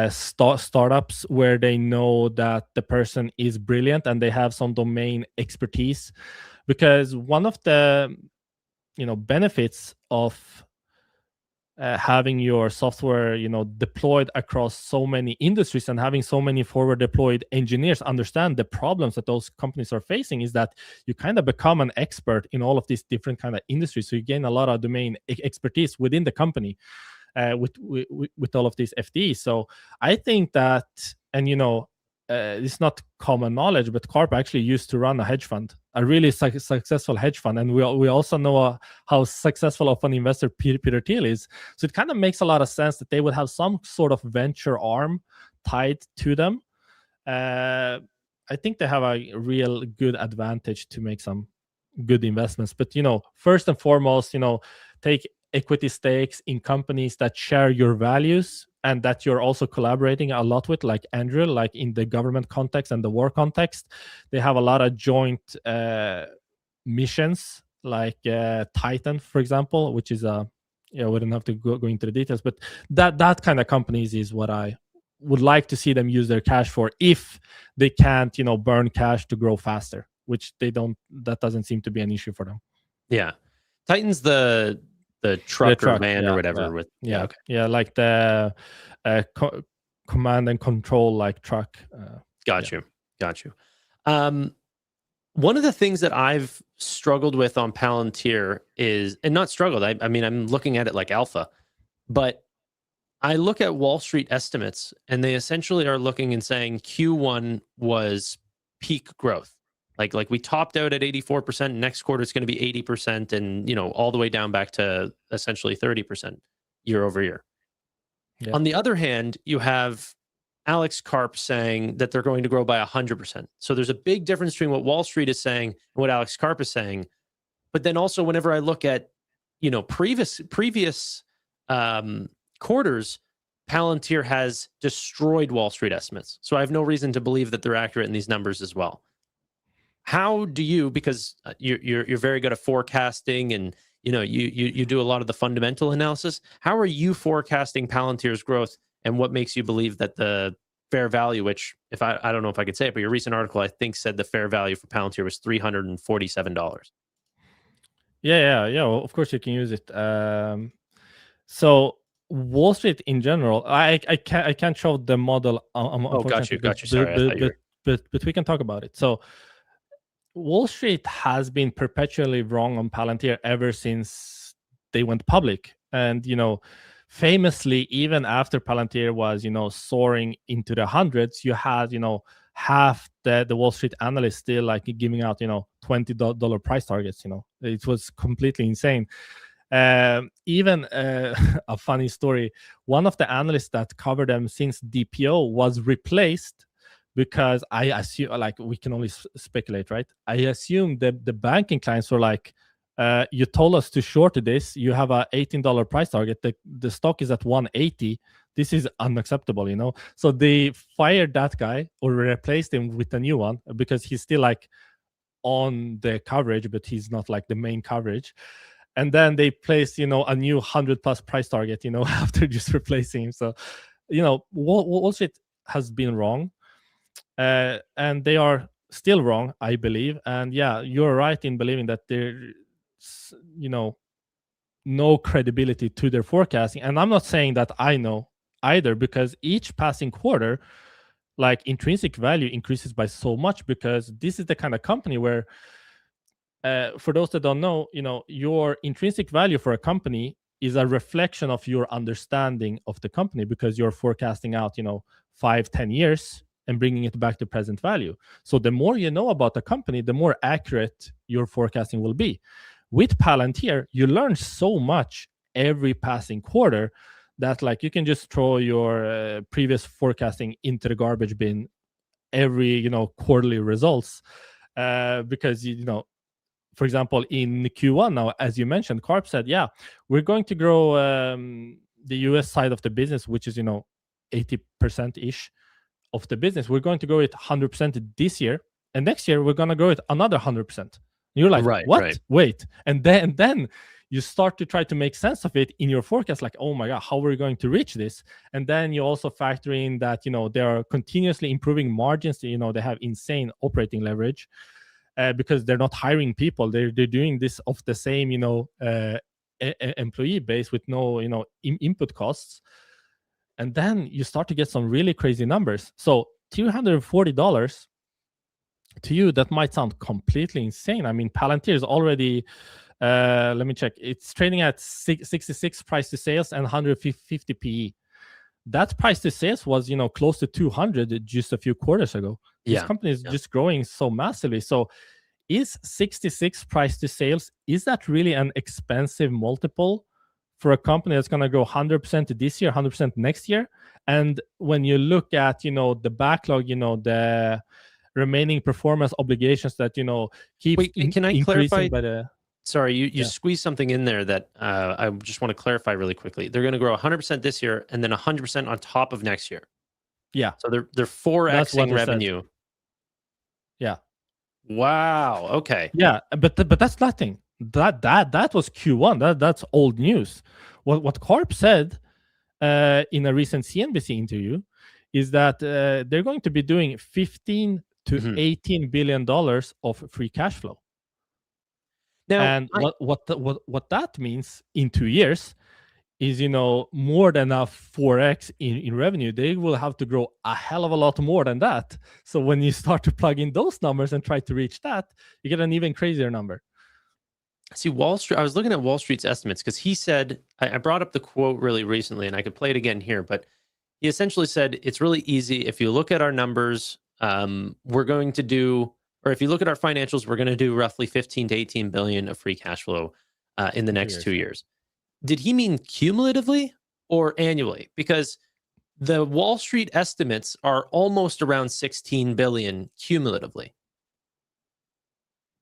[SPEAKER 2] startups where they know that the person is brilliant and they have some domain expertise, because one of the benefits of having your software deployed across so many industries and having so many forward deployed engineers understand the problems that those companies are facing is that you kind of become an expert in all of these different kind of industries. So you gain a lot of domain expertise within the company with all of these FDs. So I think that, and it's not common knowledge, but Karp actually used to run a hedge fund, a really successful hedge fund, and we also know how successful of an investor Peter Thiel is. So it kind of makes a lot of sense that they would have some sort of venture arm tied to them. I think they have a real good advantage to make some good investments. But first and foremost, take equity stakes in companies that share your values and that you're also collaborating a lot with, like Anduril, like in the government context and the war context. They have a lot of joint missions, like Titan, for example, which is we don't have to go into the details, but that kind of companies is what I would like to see them use their cash for, if they can't, burn cash to grow faster, which they don't. That doesn't seem to be an issue for them.
[SPEAKER 1] Yeah, Titan's the truck or van or whatever.
[SPEAKER 2] Like the command and control like truck.
[SPEAKER 1] Got you. One of the things that I've struggled with on Palantir is, and not struggled, I mean, I'm looking at it like alpha, but I look at Wall Street estimates and they essentially are looking and saying Q1 was peak growth. Like we topped out at 84%, next quarter it's going to be 80%, and all the way down back to essentially 30% year over year. Yeah. On the other hand, you have Alex Karp saying that they're going to grow by 100%. So there's a big difference between what Wall Street is saying and what Alex Karp is saying. But then also, whenever I look at, previous quarters, Palantir has destroyed Wall Street estimates. So I have no reason to believe that they're accurate in these numbers as well. How do you, because you're very good at forecasting and you do a lot of the fundamental analysis, how are you forecasting Palantir's growth, and what makes you believe that the fair value, which if I don't know if I could say it, but your recent article I think said the fair value for Palantir was $347?
[SPEAKER 2] Yeah. Well, of course you can use it. So Wall Street in general, I can't show the model.
[SPEAKER 1] Got you. Sorry,
[SPEAKER 2] but we can talk about it. So Wall Street has been perpetually wrong on Palantir ever since they went public, and famously, even after Palantir was soaring into the hundreds, you had half the Wall Street analysts still like giving out $20 price targets. It was completely insane. Even a funny story, one of the analysts that covered them since DPO was replaced because I assume, like, we can only speculate, right? I assume that the banking clients were like, you told us to short this, you have a $18 price target, the stock is at 180, this is unacceptable. So they fired that guy or replaced him with a new one because he's still like on the coverage, but he's not like the main coverage. And then they placed a new 100+ price target after just replacing him. So Wall Street has been wrong, and they are still wrong, I believe. And yeah, you're right in believing that there's no credibility to their forecasting. And I'm not saying that I know either, because each passing quarter, like, intrinsic value increases by so much, because this is the kind of company where, for those that don't know, your intrinsic value for a company is a reflection of your understanding of the company, because you're forecasting out 5-10 years and bringing it back to present value. So the more you know about the company, the more accurate your forecasting will be. With Palantir, you learn so much every passing quarter that, like, you can just throw your previous forecasting into the garbage bin every quarterly results, because for example, in Q1 now, as you mentioned, Karp said, yeah, we're going to grow the US side of the business, which is 80%-ish of the business. We're going to grow it 100% this year, and next year we're going to grow it another 100%. You're like,
[SPEAKER 1] right,
[SPEAKER 2] what?
[SPEAKER 1] Right.
[SPEAKER 2] Wait. And then you start to try to make sense of it in your forecast, like, oh my God, how are we going to reach this? And then you also factor in that, they are continuously improving margins. They have insane operating leverage because they're not hiring people. They're doing this off the same, employee base with no, input costs. And then you start to get some really crazy numbers. So $240, to you, that might sound completely insane. I mean, Palantir is already, let me check, it's trading at 66 price to sales and 150 PE. That price to sales was, close to 200 just a few quarters ago. This company is just growing so massively. So is 66 price to sales, is that really an expensive multiple for a company that's going to grow 100% this year, 100% next year? And when you look at, the backlog, the remaining performance obligations that keep
[SPEAKER 1] can I
[SPEAKER 2] increasing
[SPEAKER 1] clarify?
[SPEAKER 2] by the...
[SPEAKER 1] Sorry, you squeezed something in there that I just want to clarify really quickly. They're going to grow 100% this year and then 100% on top of next year.
[SPEAKER 2] Yeah.
[SPEAKER 1] So they're 4xing revenue.
[SPEAKER 2] Said. Yeah.
[SPEAKER 1] Wow. Okay.
[SPEAKER 2] Yeah, but that's nothing. That was Q1. That's old news. What Karp said in a recent CNBC interview is that they're going to be doing $15 to $18 billion of free cash flow. Now, and what that means in 2 years is, more than a 4x in revenue. They will have to grow a hell of a lot more than that. So when you start to plug in those numbers and try to reach that, you get an even crazier number.
[SPEAKER 1] See, Wall Street, I was looking at Wall Street's estimates because he said, I brought up the quote really recently and I could play it again here, but he essentially said, it's really easy. If you look at our numbers, we're going to do, or if you look at our financials, we're going to do roughly 15 to 18 billion of free cash flow in the next 2 years. Did he mean cumulatively or annually? Because the Wall Street estimates are almost around 16 billion cumulatively.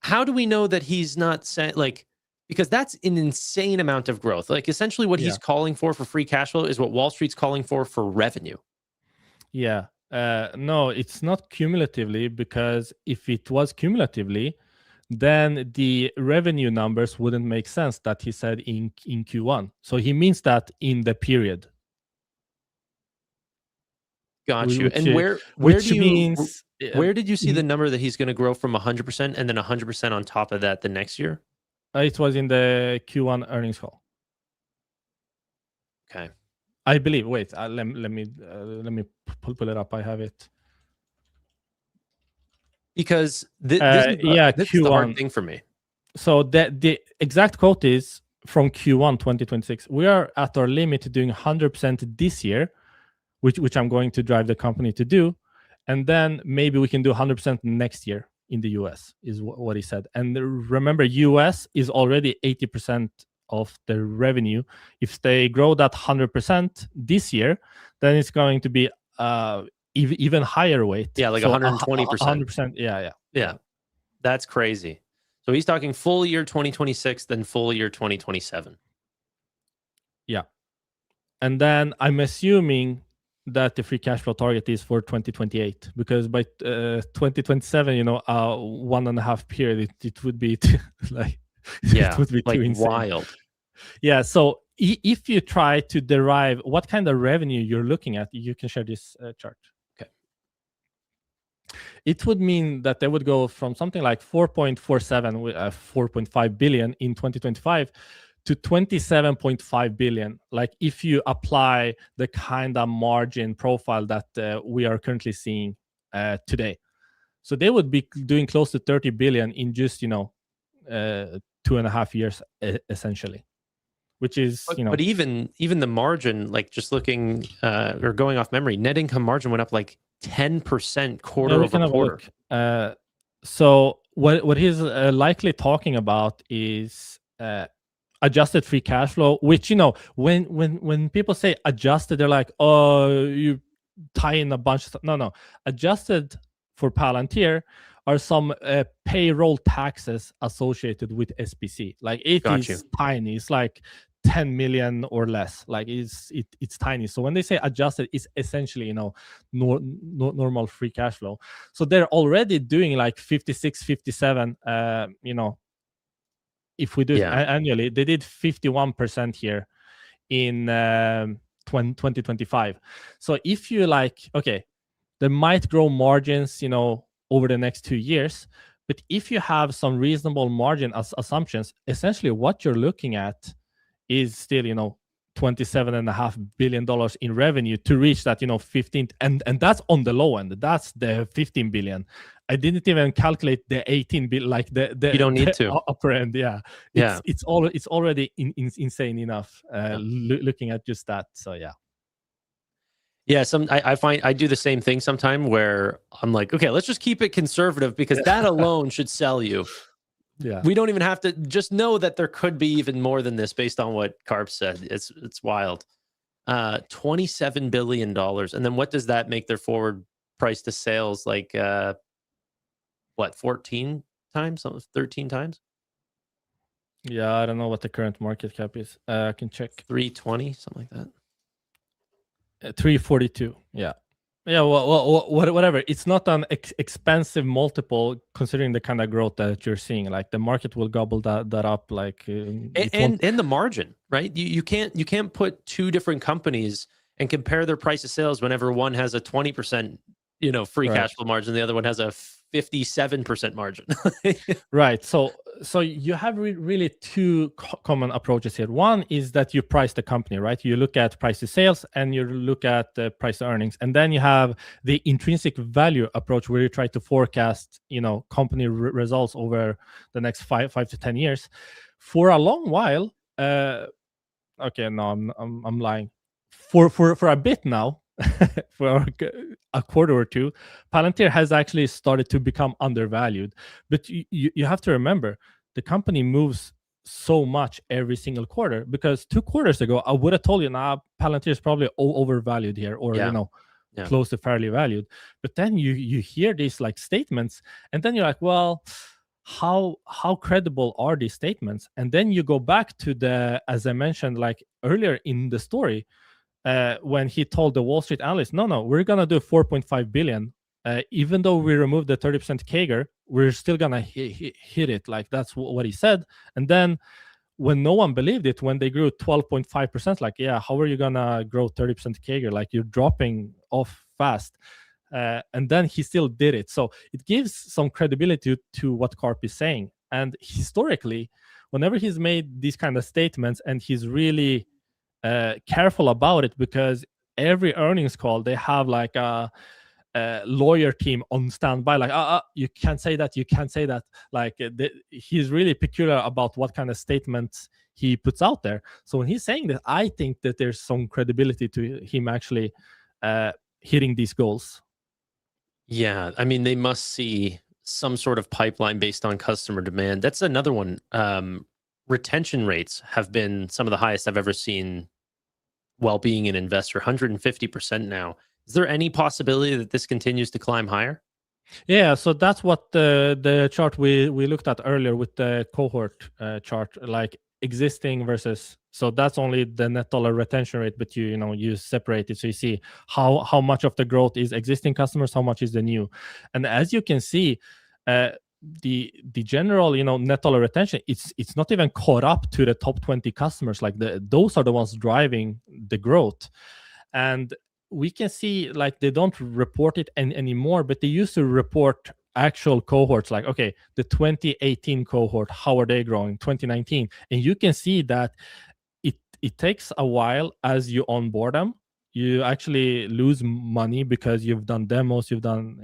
[SPEAKER 1] How do we know that he's not saying, like, because that's an insane amount of growth. Like, essentially what he's calling for free cash flow is what Wall Street's calling for revenue.
[SPEAKER 2] Yeah. No, it's not cumulatively, because if it was cumulatively, then the revenue numbers wouldn't make sense that he said in Q1. So he means that in the period.
[SPEAKER 1] Got you. And where did you see the number that he's going to grow from 100% and then 100% on top of that the next year?
[SPEAKER 2] It was in the Q1 earnings call.
[SPEAKER 1] Okay.
[SPEAKER 2] I believe. Wait, let me pull it up. I have it.
[SPEAKER 1] Because this is the hard thing for me.
[SPEAKER 2] So the exact quote is from Q1 2026. We are at our limit to doing 100% this year, which I'm going to drive the company to do, and then maybe we can do 100% next year in the US, is what he said. And remember, US is already 80% of the revenue. If they grow that 100% this year, then it's going to be even higher weight.
[SPEAKER 1] Yeah, like 120%.
[SPEAKER 2] 100%. Yeah.
[SPEAKER 1] That's crazy. So he's talking full year 2026, then full year 2027.
[SPEAKER 2] Yeah. And then I'm assuming that the free cash flow target is for 2028, because by 2027, 1.5 period, it would be it would be too insane.
[SPEAKER 1] Wild.
[SPEAKER 2] Yeah. So if you try to derive what kind of revenue you're looking at, you can share this chart.
[SPEAKER 1] Okay.
[SPEAKER 2] It would mean that they would go from something like 4.47, 4.5 billion in 2025 to 27.5 billion. Like, if you apply the kind of margin profile that we are currently seeing today. So they would be doing close to 30 billion in just 2.5 years, essentially, which is
[SPEAKER 1] but even the margin, like, just looking or going off memory, net income margin went up like 10% quarter over quarter.
[SPEAKER 2] So what he's likely talking about is adjusted free cash flow, which when people say adjusted, they're like, oh, you tie in a bunch of stuff. No, adjusted for Palantir are some payroll taxes associated with SBC. Like, it is tiny. It's like 10 million or less. Like, it's tiny. So when they say adjusted, it's essentially normal free cash flow. So they're already doing like 56, 57. If we do it annually, they did 51% here in 2025. So if you they might grow margins, over the next 2 years, but if you have some reasonable margin assumptions, essentially what you're looking at is still, $27.5 billion in revenue to reach that, 15, and that's on the low end. That's the 15 billion. I didn't even calculate the 18 billion, like the
[SPEAKER 1] you don't need to
[SPEAKER 2] upper end. It's already insane enough looking at just that. So
[SPEAKER 1] I find I do the same thing sometime, where I'm like, okay, let's just keep it conservative, because that alone should sell you.
[SPEAKER 2] Yeah,
[SPEAKER 1] we don't even have to, just know that there could be even more than this based on what Carp said. It's wild. $27 billion. And then what does that make their forward price to sales? Like, 14 times, 13 times?
[SPEAKER 2] Yeah, I don't know what the current market cap is. I can check.
[SPEAKER 1] 320, something like that.
[SPEAKER 2] 342. Yeah. Well, whatever. It's not an expensive multiple considering the kind of growth that you're seeing. Like, the market will gobble that up. Like,
[SPEAKER 1] and the margin, right? You can't put two different companies and compare their price of sales whenever one has a 20% free cash flow margin, the other one has a 57% margin.
[SPEAKER 2] Right. So you have really two common approaches here. One is that you price the company, right? You look at price to sales and you look at the price to earnings. And then you have the intrinsic value approach, where you try to forecast, company results over the next 5 to 10 years. For a long while, okay, no, I'm lying. For a bit now, for a quarter or two, Palantir has actually started to become undervalued. But you have to remember, the company moves so much every single quarter, because 2 quarters ago I would have told you, nah, Palantir is probably overvalued here, or close to fairly valued. But then you hear these like statements, and then you're like, well, how credible are these statements? And then you go back to the, as I mentioned like earlier in the story, when he told the Wall Street analyst, no, we're gonna do 4.5 billion. Even though we removed the 30% CAGR, we're still gonna hit it. Like that's what he said. And then when no one believed it, when they grew 12.5%, like, yeah, how are you gonna grow 30% CAGR? Like you're dropping off fast. And then he still did it. So it gives some credibility to what Karp is saying. And historically, whenever he's made these kind of statements, and he's really careful about it, because every earnings call they have like a lawyer team on standby, like you can't say that, like he's really peculiar about what kind of statements he puts out there. So when he's saying that, I think that there's some credibility to him actually hitting these goals.
[SPEAKER 1] Yeah, I mean, they must see some sort of pipeline based on customer demand. That's another one. Retention rates have been some of the highest I've ever seen while being an investor, 150% now. Is there any possibility that this continues to climb higher?
[SPEAKER 2] Yeah, so that's what the chart we looked at earlier with the cohort chart, like existing versus, so that's only the net dollar retention rate, but you separate it, so you see how much of the growth is existing customers, how much is the new. And as you can see, the general net dollar retention, it's not even caught up to the top 20 customers. Like those are the ones driving the growth. And we can see like they don't report it anymore, but they used to report actual cohorts, like, okay, the 2018 cohort, how are they growing, 2019, and you can see that it takes a while. As you onboard them, you actually lose money because you've done demos, you've done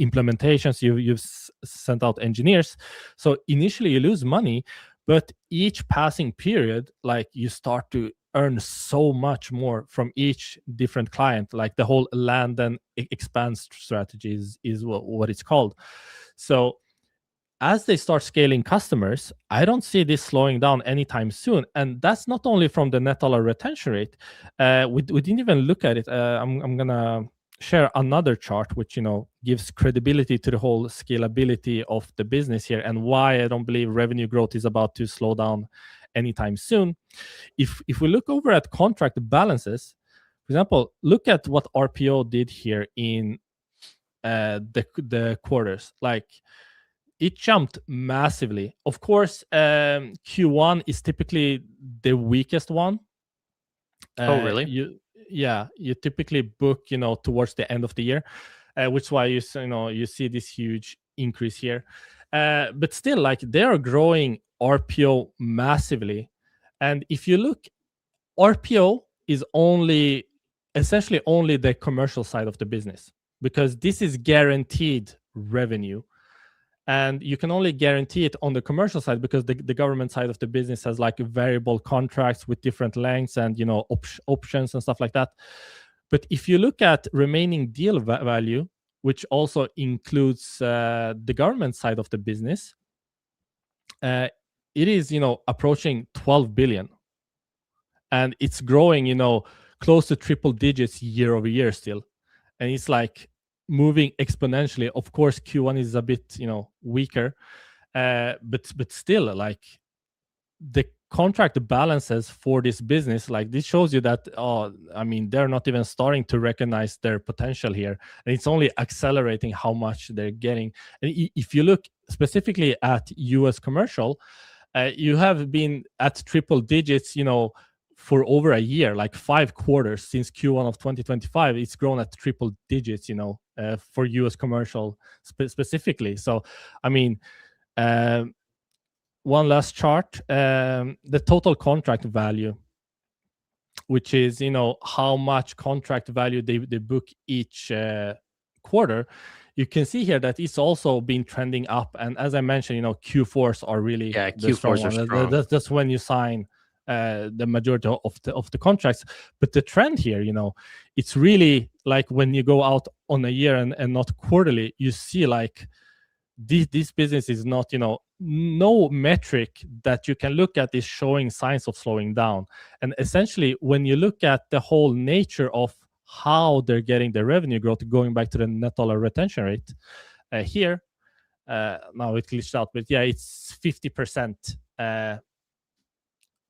[SPEAKER 2] implementations, you've sent out engineers. So initially you lose money, but each passing period, like, you start to earn so much more from each different client. Like the whole land and expand strategy is what it's called. So as they start scaling customers, I don't see this slowing down anytime soon. And that's not only from the net dollar retention rate. We didn't even look at it. I'm gonna share another chart which gives credibility to the whole scalability of the business here, and why I don't believe revenue growth is about to slow down anytime soon. If we look over at contract balances, for example, look at what RPO did here in the quarters. Like, it jumped massively. Of course, Q1 is typically the weakest one.
[SPEAKER 1] Oh, really?
[SPEAKER 2] You typically book towards the end of the year, which is why you see this huge increase here. But still, like, they are growing RPO massively. And if you look, RPO is essentially only the commercial side of the business, because this is guaranteed revenue. And you can only guarantee it on the commercial side because the government side of the business has like variable contracts with different lengths and options and stuff like that. But if you look at remaining deal value, which also includes the government side of the business, it is approaching 12 billion, and it's growing close to triple digits year over year still, and it's like moving exponentially. Of course, Q1 is a bit weaker, but still, like, the contract balances for this business, like, this shows you that they're not even starting to recognize their potential here, and it's only accelerating how much they're getting. And if you look specifically at US commercial, you have been at triple digits for over a year, like 5 quarters since Q1 of 2025. It's grown at triple digits for US commercial specifically. So one last chart, the total contract value, which is how much contract value they book each quarter. You can see here that it's also been trending up, and as I mentioned, Q4s are really
[SPEAKER 1] Q4s are strong.
[SPEAKER 2] That's when you sign the majority of the contracts. But the trend here, it's really like when you go out on a year and not quarterly, you see like this business is not, no metric that you can look at is showing signs of slowing down. And essentially, when you look at the whole nature of how they're getting their revenue growth, going back to the net dollar retention rate here, now it glitched out, but yeah, it's 50%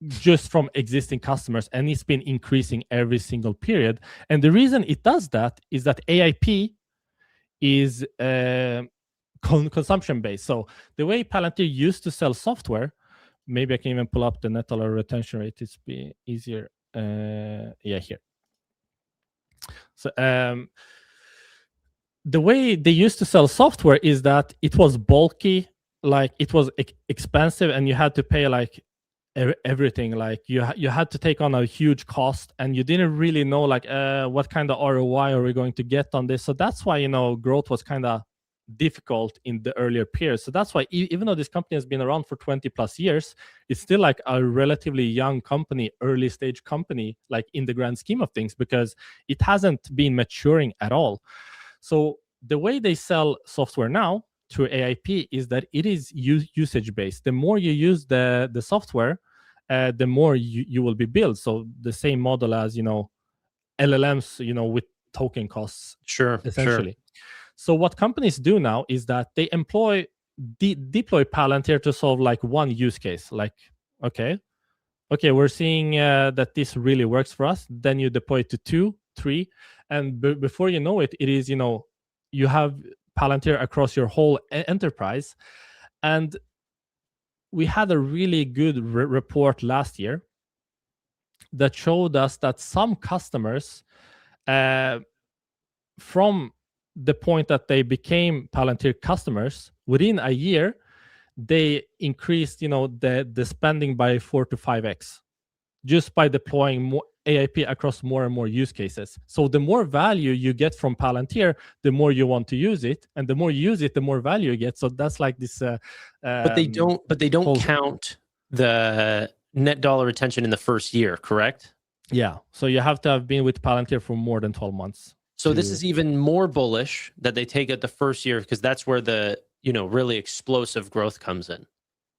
[SPEAKER 2] just from existing customers, and it's been increasing every single period. And the reason it does that is that AIP is consumption based. So the way Palantir used to sell software, maybe I can even pull up the net dollar retention rate. It's be easier. Yeah, here. So the way they used to sell software is that it was bulky, like it was expensive, and you had to pay like everything. Like you had to take on a huge cost, and you didn't really know like what kind of ROI are we going to get on this. So that's why growth was kind of difficult in the earlier periods. So that's why even though this company has been around for 20 plus years, it's still like a relatively young company, early stage company, like in the grand scheme of things, because it hasn't been maturing at all. So the way they sell software now through AIP is that it is usage based. The more you use the software, the more you will be billed. So the same model as LLMs, with token costs.
[SPEAKER 1] Sure,
[SPEAKER 2] essentially.
[SPEAKER 1] Sure.
[SPEAKER 2] So what companies do now is that they deploy Palantir to solve like one use case. Like, okay, we're seeing that this really works for us. Then you deploy it to 2, 3, and before you know it, it is you have Palantir across your whole enterprise. And we had a really good report last year that showed us that some customers, from the point that they became Palantir customers, within a year, they increased, the spending by 4 to 5x, just by deploying more AIP across more and more use cases. So the more value you get from Palantir, the more you want to use it, and the more you use it, the more value you get. So that's like this.
[SPEAKER 1] But they don't count the net dollar retention in the first year, correct?
[SPEAKER 2] Yeah. So you have to have been with Palantir for more than 12 months.
[SPEAKER 1] So this is even more bullish that they take it the first year, because that's where the really explosive growth comes in,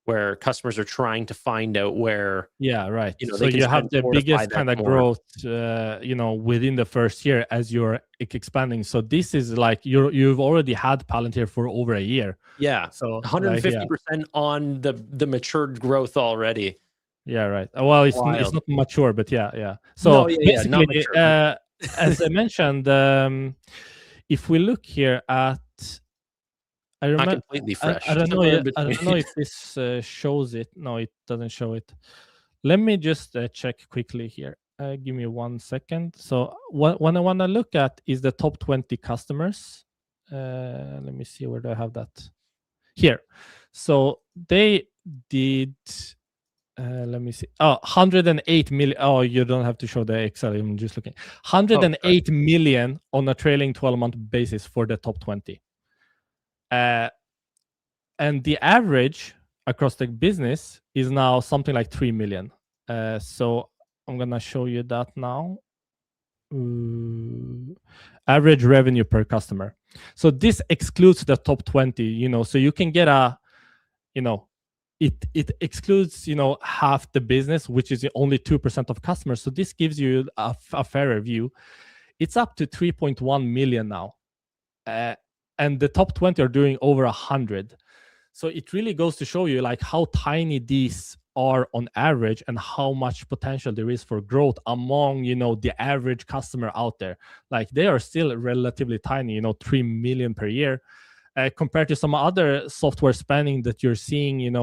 [SPEAKER 1] where customers are trying to find out where.
[SPEAKER 2] Yeah, right. So you have the biggest kind of growth, within the first year as you're expanding. So this is like you've already had Palantir for over a year.
[SPEAKER 1] Yeah. So 150% on the matured growth already.
[SPEAKER 2] Yeah, right. Well, it's not mature, but yeah. So basically, not mature. As I mentioned, if we look here at, I remember,
[SPEAKER 1] not completely fresh.
[SPEAKER 2] I don't know if this shows it. No, it doesn't show it. Let me just check quickly here. Give me 1 second. So what I want to look at is the top 20 customers. Let me see, where do I have that? Here. So they did. Let me see. 108 million. Oh, you don't have to show the Excel. I'm just looking. 108 million on a trailing 12-month basis for the top 20. And the average across the business is now something like 3 million. So I'm going to show you that now. Average revenue per customer. So this excludes the top 20, so you can get a, it excludes, half the business, which is only 2% of customers. So this gives you a fairer view. It's up to 3.1 million now. And the top 20 are doing over 100. So it really goes to show you like how tiny these are on average and how much potential there is for growth among, the average customer out there. Like they are still relatively tiny, 3 million per year. Compared to some other software spending that you're seeing,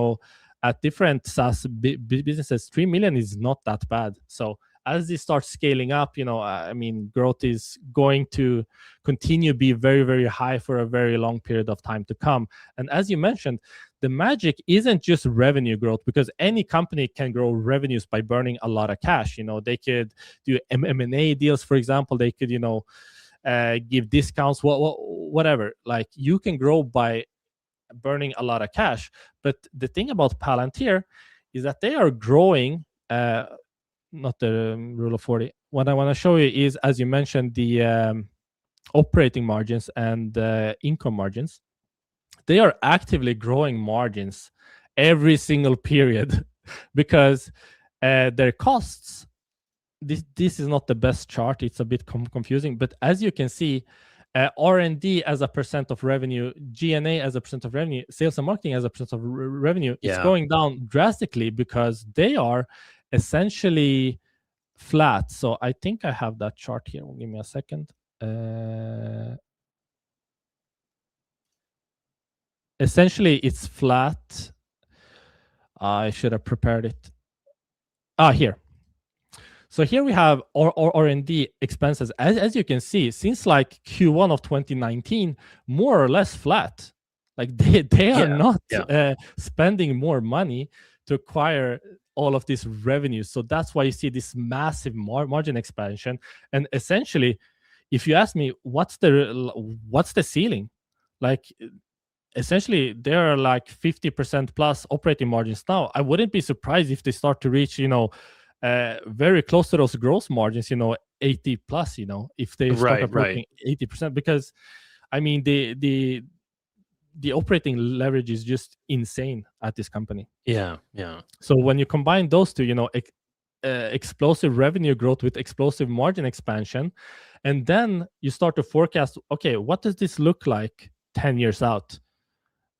[SPEAKER 2] at different SaaS businesses, 3 million is not that bad. So as this starts scaling up, growth is going to continue to be very, very high for a very long period of time to come. And as you mentioned, the magic isn't just revenue growth, because any company can grow revenues by burning a lot of cash. They could do M&A deals, for example. They could, give discounts, whatever. Like you can grow by burning a lot of cash. But the thing about Palantir is that they are growing, not the rule of 40. What I want to show you is, as you mentioned, the operating margins and income margins. they are actively growing margins every single period because their costs, this is not the best chart. It's a bit confusing, but as you can see, R&D as a percent of revenue, G&A as a percent of revenue, sales and marketing as a percent of revenue, is going down drastically because they are essentially flat. So I think I have that chart here. Give me a second. Essentially, it's flat. I should have prepared it. Here. So here we have R&D expenses. As you can see, since like Q1 of 2019, more or less flat. Like they are not spending more money to acquire all of this revenue. So that's why you see this massive margin expansion. And essentially, if you ask me, what's the ceiling? Like, essentially, there are like 50% plus operating margins now. I wouldn't be surprised if they start to reach, very close to those gross margins, 80 plus, if they start approaching 80%, because I mean, the operating leverage is just insane at this company.
[SPEAKER 1] Yeah.
[SPEAKER 2] So when you combine those two, explosive revenue growth with explosive margin expansion, and then you start to forecast, okay, what does this look like 10 years out?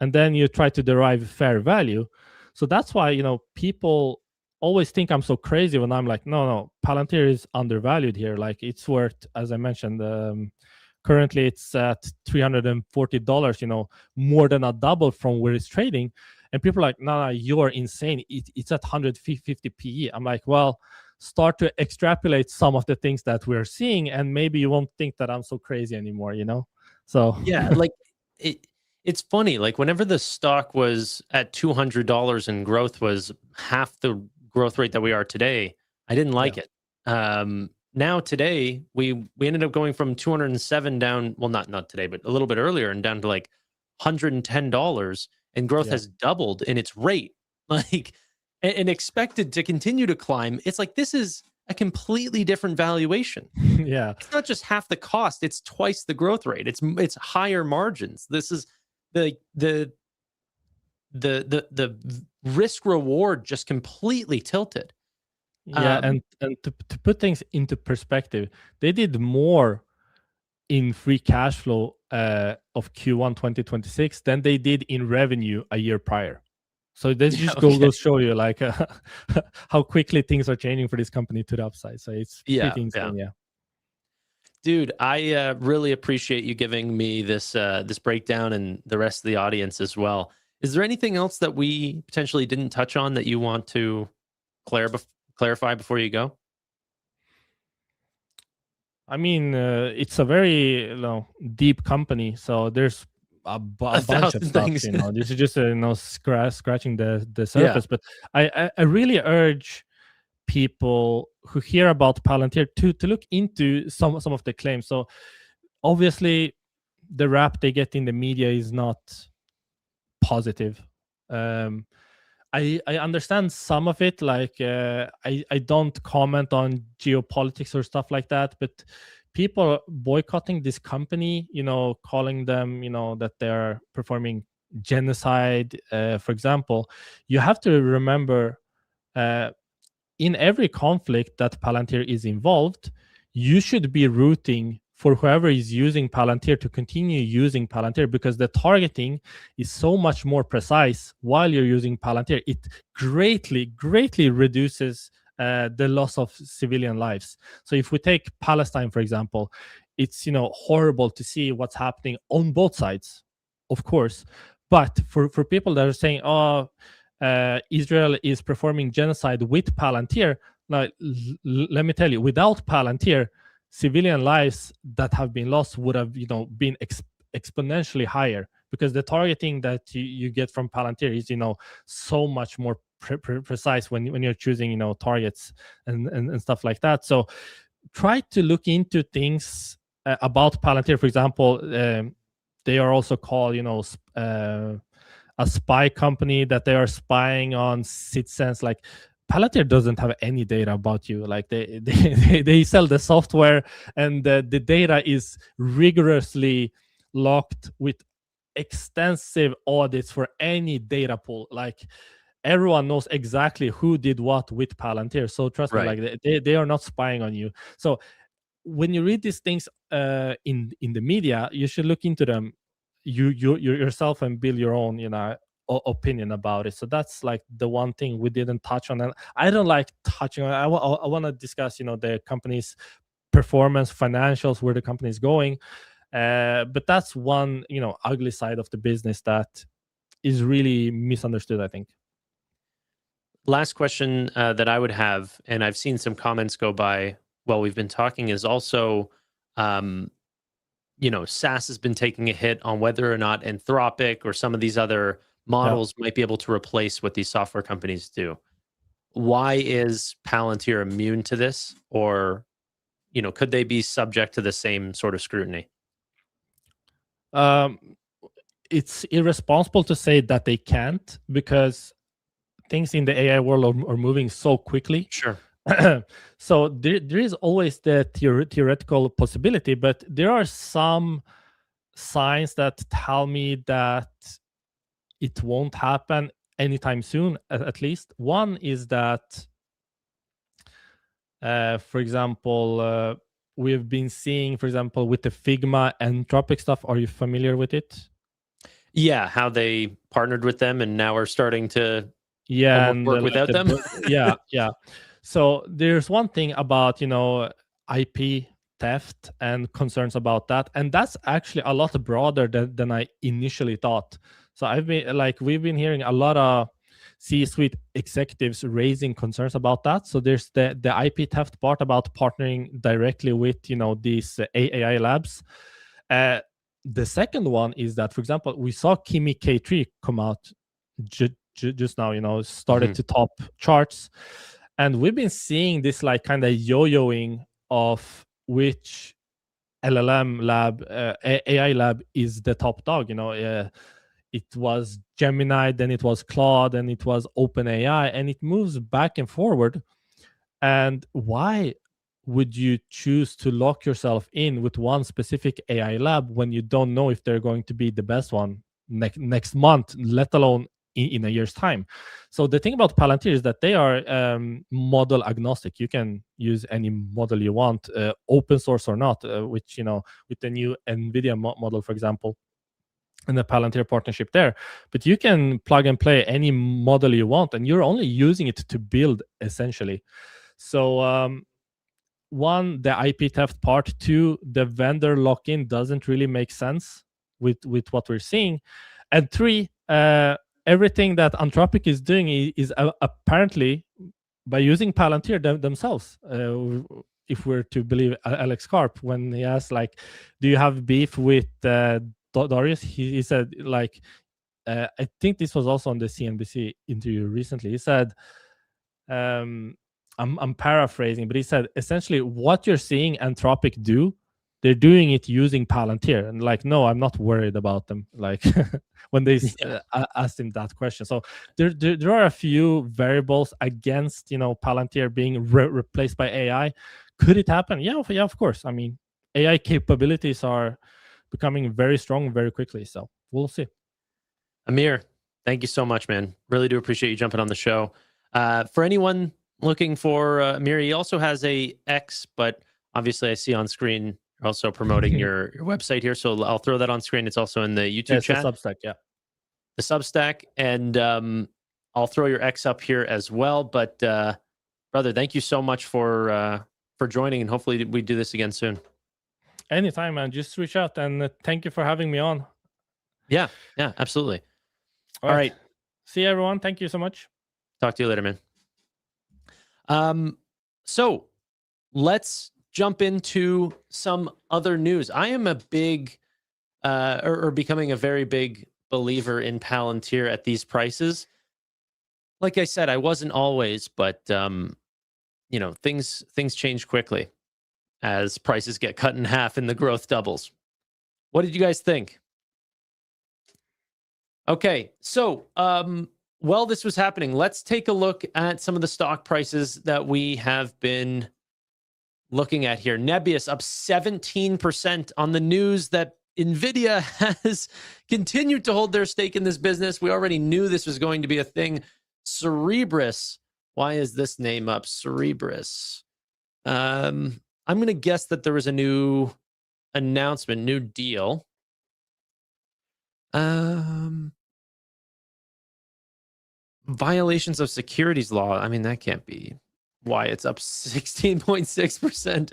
[SPEAKER 2] And then you try to derive fair value. So that's why, people always think I'm so crazy when I'm like, no, Palantir is undervalued here. Like, it's worth, as I mentioned, currently it's at $340, more than a double from where it's trading. And people are like, no, you're insane. It's at 150 PE. I'm like, well, start to extrapolate some of the things that we're seeing, and maybe you won't think that I'm so crazy anymore, So
[SPEAKER 1] yeah, like it's funny. Like, whenever the stock was at $200 and growth was half the growth rate that we are today, I didn't like it. Now today we ended up going from 207 down, well, not today, but a little bit earlier, and down to like $110, and growth has doubled in its rate, like, and expected to continue to climb. It's like, this is a completely different valuation. It's not just half the cost, it's twice the growth rate. It's higher margins. This is the risk reward just completely tilted.
[SPEAKER 2] And to put things into perspective, they did more in free cash flow of Q1 2026 than they did in revenue a year prior. So this just goes show you like how quickly things are changing for this company to the upside. So it's pretty insane.
[SPEAKER 1] Dude, I really appreciate you giving me this breakdown, and the rest of the audience as well. Is there anything else that we potentially didn't touch on that you want to clarify before you go?
[SPEAKER 2] I mean, it's a very deep company, so there's a bunch of stuff. Things. This is just scratching the surface. But I really urge people who hear about Palantir to look into some of the claims. So obviously, the rap they get in the media is not positive. I understand some of it, like I don't comment on geopolitics or stuff like that, but people boycotting this company, calling them, that they're performing genocide, for example, you have to remember in every conflict that Palantir is involved, you should be rooting for whoever is using Palantir to continue using Palantir, because the targeting is so much more precise while you're using Palantir. It greatly reduces the loss of civilian lives. So if we take Palestine, for example, it's horrible to see what's happening on both sides, of course. But for people that are saying, Israel is performing genocide with Palantir, let me tell you, without Palantir, civilian lives that have been lost would have been exponentially higher, because the targeting that you get from Palantir is so much more precise when you're choosing targets and stuff like that. So try to look into things about Palantir. For example, they are also called a spy company, that they are spying on citizens. Like, Palantir doesn't have any data about you. Like, they sell the software, and the data is rigorously locked with extensive audits for any data pool. Like everyone knows exactly who did what with Palantir. So trust me,
[SPEAKER 1] Right.
[SPEAKER 2] like they are not spying on you. So when you read these things in the media, you should look into them you yourself and build your own, opinion about it. So that's like the one thing we didn't touch on, and I don't like touching on. I want to discuss, the company's performance, financials, where the company is going. But that's one, ugly side of the business that is really misunderstood, I think.
[SPEAKER 1] Last question that I would have, and I've seen some comments go by while we've been talking, is also, SaaS has been taking a hit on whether or not Anthropic or some of these other models might be able to replace what these software companies do. Why is Palantir immune to this? Or, could they be subject to the same sort of scrutiny?
[SPEAKER 2] It's irresponsible to say that they can't, because things in the AI world are moving so quickly.
[SPEAKER 1] Sure.
[SPEAKER 2] So there is always the theoretical possibility, but there are some signs that tell me that it won't happen anytime soon, at least. One is that, for example, we've been seeing, for example, with the Figma Anthropic stuff. Are you familiar with it?
[SPEAKER 1] Yeah, how they partnered with them and now are starting to
[SPEAKER 2] and
[SPEAKER 1] work without them.
[SPEAKER 2] Yeah. So there's one thing about, IP theft and concerns about that, and that's actually a lot broader than I initially thought. So we've been hearing a lot of C-suite executives raising concerns about that. So there's the IP theft part about partnering directly with, these AI labs. The second one is that, for example, we saw Kimi K3 come out just now, started to top charts. And we've been seeing this like kind of yo-yoing of which LLM lab, AI lab is the top dog. It was Gemini, then it was Claude, and it was OpenAI, and it moves back and forward. And why would you choose to lock yourself in with one specific AI lab when you don't know if they're going to be the best one next month, let alone in a year's time? So the thing about Palantir is that they are model agnostic. You can use any model you want, open source or not, which, with the new Nvidia model, for example, and the Palantir partnership there. But you can plug and play any model you want, and you're only using it to build, essentially. So one, the IP theft part. Two, the vendor lock-in doesn't really make sense with what we're seeing. And three, everything that Anthropic is doing is apparently by using Palantir themselves. If we're to believe Alex Karp, when he asked, like, do you have beef with Darius? He said, like, I think this was also on the CNBC interview recently. He said, I'm paraphrasing, but he said, essentially, what you're seeing Anthropic do, they're doing it using Palantir. And like, no, I'm not worried about them. Like when they asked him that question. So there are a few variables against, Palantir being replaced by AI. Could it happen? Yeah, of course. I mean, AI capabilities are becoming very strong very quickly. So we'll see.
[SPEAKER 1] Emir, thank you so much, man. Really do appreciate you jumping on the show. For anyone looking for Emir, he also has a X, but obviously I see on screen you're also promoting your website here. So I'll throw that on screen. It's also in the YouTube chat.
[SPEAKER 2] The Substack, yeah.
[SPEAKER 1] The Substack. And I'll throw your X up here as well. But brother, thank you so much for joining, and hopefully we do this again soon.
[SPEAKER 2] Anytime, man. Just reach out, and thank you for having me on.
[SPEAKER 1] Yeah, absolutely. All right.
[SPEAKER 2] See you, everyone. Thank you so much.
[SPEAKER 1] Talk to you later, man. So let's jump into some other news. I am a big, or becoming a very big believer in Palantir at these prices. Like I said, I wasn't always, but things change quickly as prices get cut in half and the growth doubles. What did you guys think? Okay, so while this was happening, let's take a look at some of the stock prices that we have been looking at here. NBIS up 17% on the news that Nvidia has continued to hold their stake in this business. We already knew this was going to be a thing. Cerebras. Why is this name up? Cerebras. I'm going to guess that there was a new announcement, new deal. Violations of securities law. I mean, that can't be why it's up 16.6%.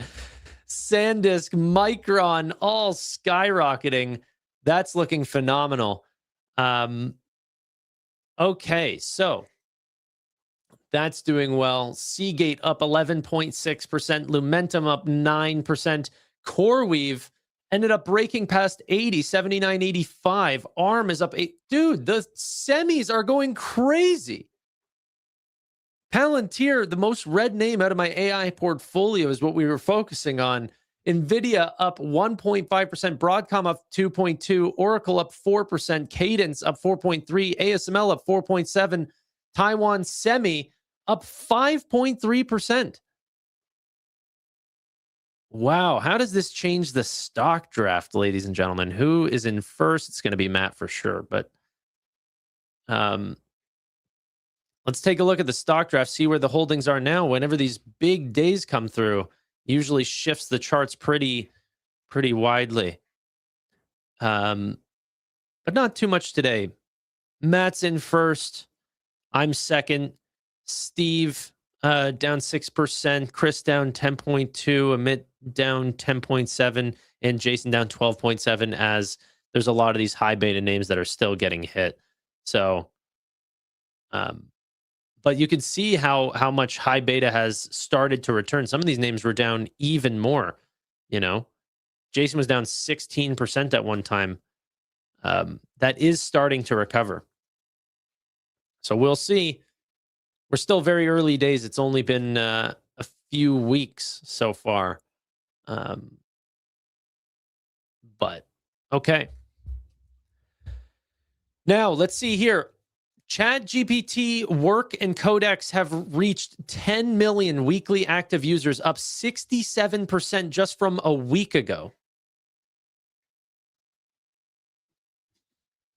[SPEAKER 1] SanDisk, Micron, all skyrocketing. That's looking phenomenal. Okay, so that's doing well. Seagate up 11.6%. Lumentum up 9%. CoreWeave ended up breaking past 80, 79, 85. ARM is up 8. Dude, the semis are going crazy. Palantir, the most read name out of my AI portfolio, is what we were focusing on. Nvidia up 1.5%, Broadcom up 2.2%, Oracle up 4%, Cadence up 4.3%, ASML up 4.7%, Taiwan Semi up 5.3%. Wow, how does this change the stock draft, ladies and gentlemen? Who is in first? It's going to be Matt for sure, but let's take a look at the stock draft, see where the holdings are now. Whenever these big days come through, usually shifts the charts pretty widely. But not too much today. Matt's in first. I'm second. Steve down 6%. Chris down 10.2%. Amit down 10.7%. And Jason down 12.7%, as there's a lot of these high beta names that are still getting hit. So, but you can see how much high beta has started to return. Some of these names were down even more. You know, Jason was down 16% at one time. That is starting to recover. So we'll see. We're still very early days. It's only been a few weeks so far. But okay. Now let's see here. ChatGPT, Work, and Codex have reached 10 million weekly active users, up 67% just from a week ago.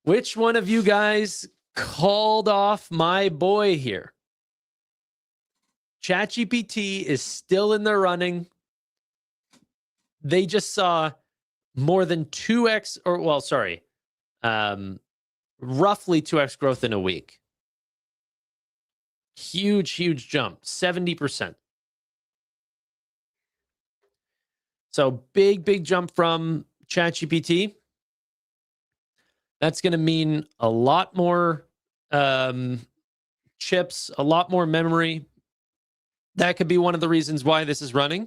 [SPEAKER 1] Which one of you guys called off my boy here? ChatGPT is still in the running. They just saw more than 2x, or well, sorry, roughly 2x growth in a week. Huge jump, 70%. So big jump from ChatGPT. That's going to mean a lot more chips, a lot more memory. That could be one of the reasons why this is running.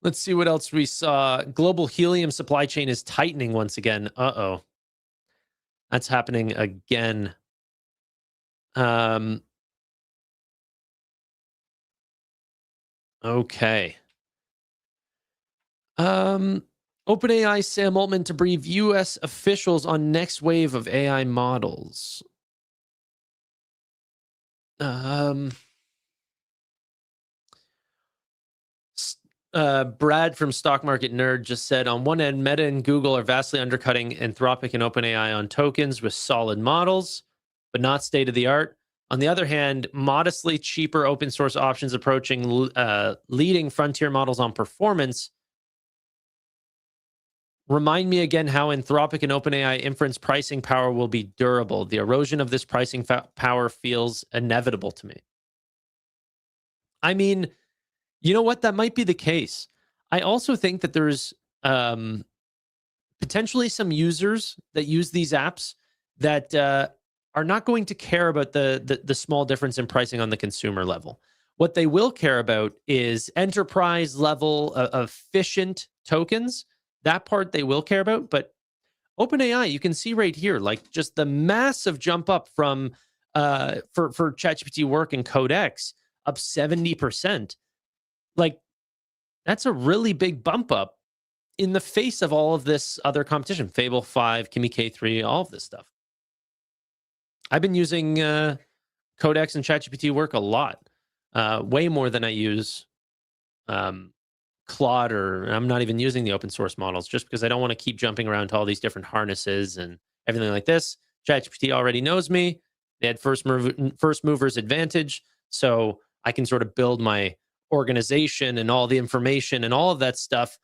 [SPEAKER 1] Let's see what else we saw. Global helium supply chain is tightening once again. Uh-oh. That's happening again. Okay. OpenAI Sam Altman to brief U.S. officials on next wave of AI models. Brad from Stock Market Nerd just said, on one end, Meta and Google are vastly undercutting Anthropic and OpenAI on tokens with solid models, but not state of the art. On the other hand, modestly cheaper open source options approaching leading frontier models on performance. Remind me again how Anthropic and OpenAI inference pricing power will be durable. The erosion of this pricing power feels inevitable to me. I mean, you know what? That might be the case. I also think that there's potentially some users that use these apps that are not going to care about the small difference in pricing on the consumer level. What they will care about is enterprise level efficient tokens. That part they will care about. But OpenAI, you can see right here, like just the massive jump up from for ChatGPT Work and Codex up 70%. Like, that's a really big bump up in the face of all of this other competition. Fable 5, Kimi K3, all of this stuff. I've been using Codex and ChatGPT Work a lot, way more than I use Claude, or I'm not even using the open source models just because I don't want to keep jumping around to all these different harnesses and everything like this. ChatGPT already knows me. They had first movers advantage. So I can sort of build my organization and all the information and all of that stuff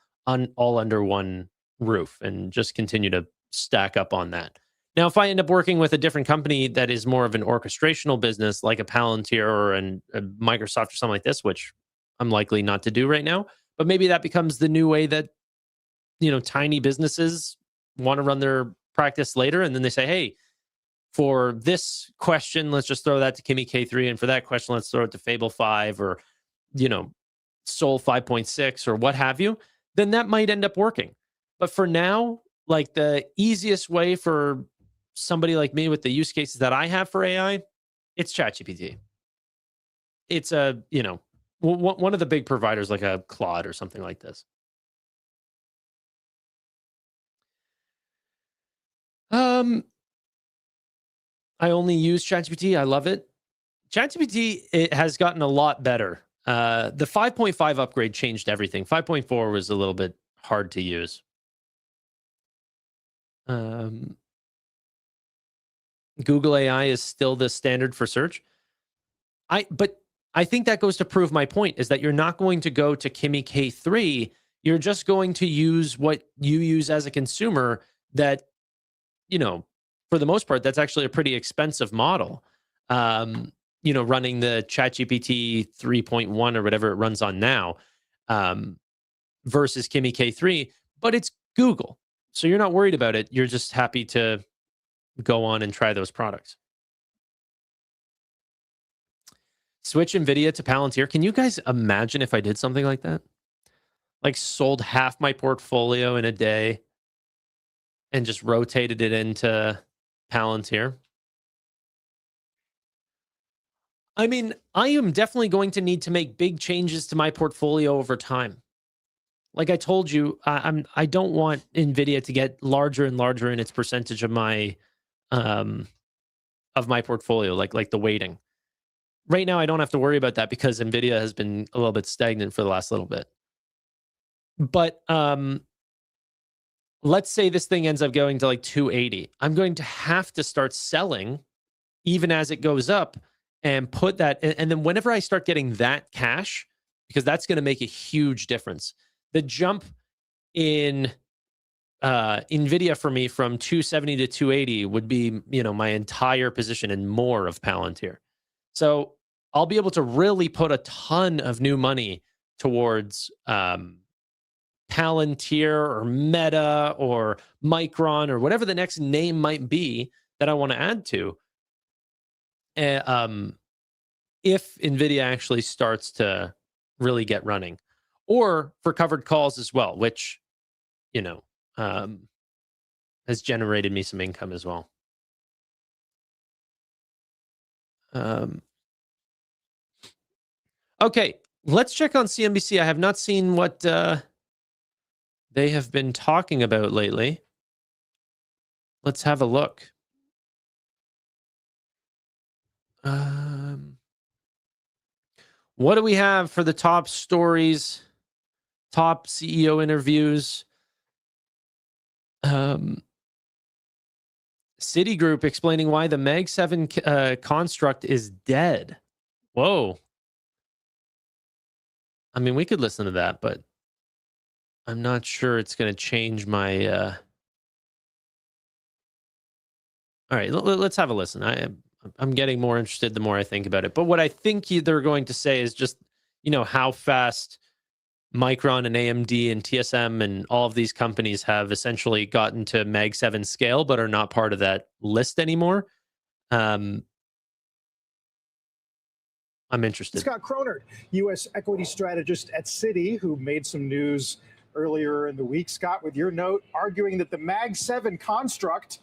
[SPEAKER 1] all under one roof and just continue to stack up on that. Now, if I end up working with a different company that is more of an orchestrational business, like a Palantir or a Microsoft or something like this, which I'm likely not to do right now, but maybe that becomes the new way that, tiny businesses want to run their practice later. And then they say, hey, for this question, let's just throw that to Kimi K3. And for that question, let's throw it to Fable 5 or, Sol 5.6 or what have you. Then that might end up working. But for now, like the easiest way for somebody like me with the use cases that I have for AI, it's ChatGPT. It's one of the big providers like a Claude or something like this. I only use ChatGPT. I love it. ChatGPT, it has gotten a lot better. The 5.5 upgrade changed everything. 5.4 was a little bit hard to use. Google AI is still the standard for search. But I think that goes to prove my point, is that you're not going to go to Kimi K3. You're just going to use what you use as a consumer that, for the most part, that's actually a pretty expensive model. Running the ChatGPT 3.1 or whatever it runs on now versus Kimi K3, but it's Google. So you're not worried about it. You're just happy to go on and try those products. Switch Nvidia to Palantir. Can you guys imagine if I did something like that? Like sold half my portfolio in a day and just rotated it into Palantir. I mean, I am definitely going to need to make big changes to my portfolio over time. Like I told you, I don't want Nvidia to get larger and larger in its percentage of my portfolio, like the weighting. Right now, I don't have to worry about that because Nvidia has been a little bit stagnant for the last little bit. But let's say this thing ends up going to like 280. I'm going to have to start selling even as it goes up and put that. And then whenever I start getting that cash, because that's going to make a huge difference. The jump in Nvidia for me from 270 to 280 would be, my entire position and more of Palantir. So I'll be able to really put a ton of new money towards Palantir or Meta or Micron or whatever the next name might be that I want to add to. If Nvidia actually starts to really get running, or for covered calls as well, which, has generated me some income as well. Okay, let's check on CNBC. I have not seen what they have been talking about lately. Let's have a look. What do we have for the top stories, top CEO interviews? Citigroup explaining why the Mag 7 construct is dead. Whoa. I mean, we could listen to that, but I'm not sure it's going to change my... All right, let's have a listen. I'm getting more interested the more I think about it. But what I think they're going to say is just, how fast Micron and AMD and TSM and all of these companies have essentially gotten to Mag 7 scale, but are not part of that list anymore. I'm interested.
[SPEAKER 3] Scott Cronert, U.S. equity strategist at Citi, who made some news earlier in the week. Scott, with your note arguing that the Mag 7 construct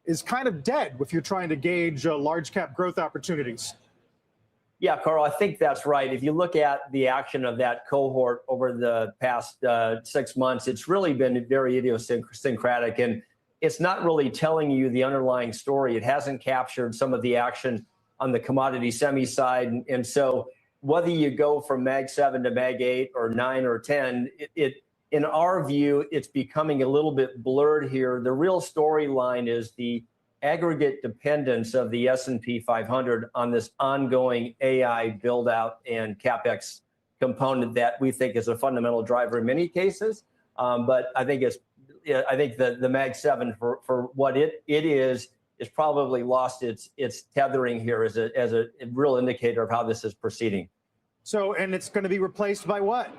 [SPEAKER 3] is kind of dead if you're trying to gauge large cap growth opportunities.
[SPEAKER 4] Yeah, Carl, I think that's right. If you look at the action of that cohort over the past 6 months, it's really been very idiosyncratic, and it's not really telling you the underlying story. It hasn't captured some of the action on the commodity semi side. And so whether you go from Mag 7 to Mag 8 or 9 or 10, in our view, it's becoming a little bit blurred here. The real storyline is the aggregate dependence of the S&P 500 on this ongoing AI build out and CapEx component that we think is a fundamental driver in many cases. But I think the Mag 7 for what it is probably lost its tethering here as a real indicator of how this is proceeding. So, and it's going to be replaced by what?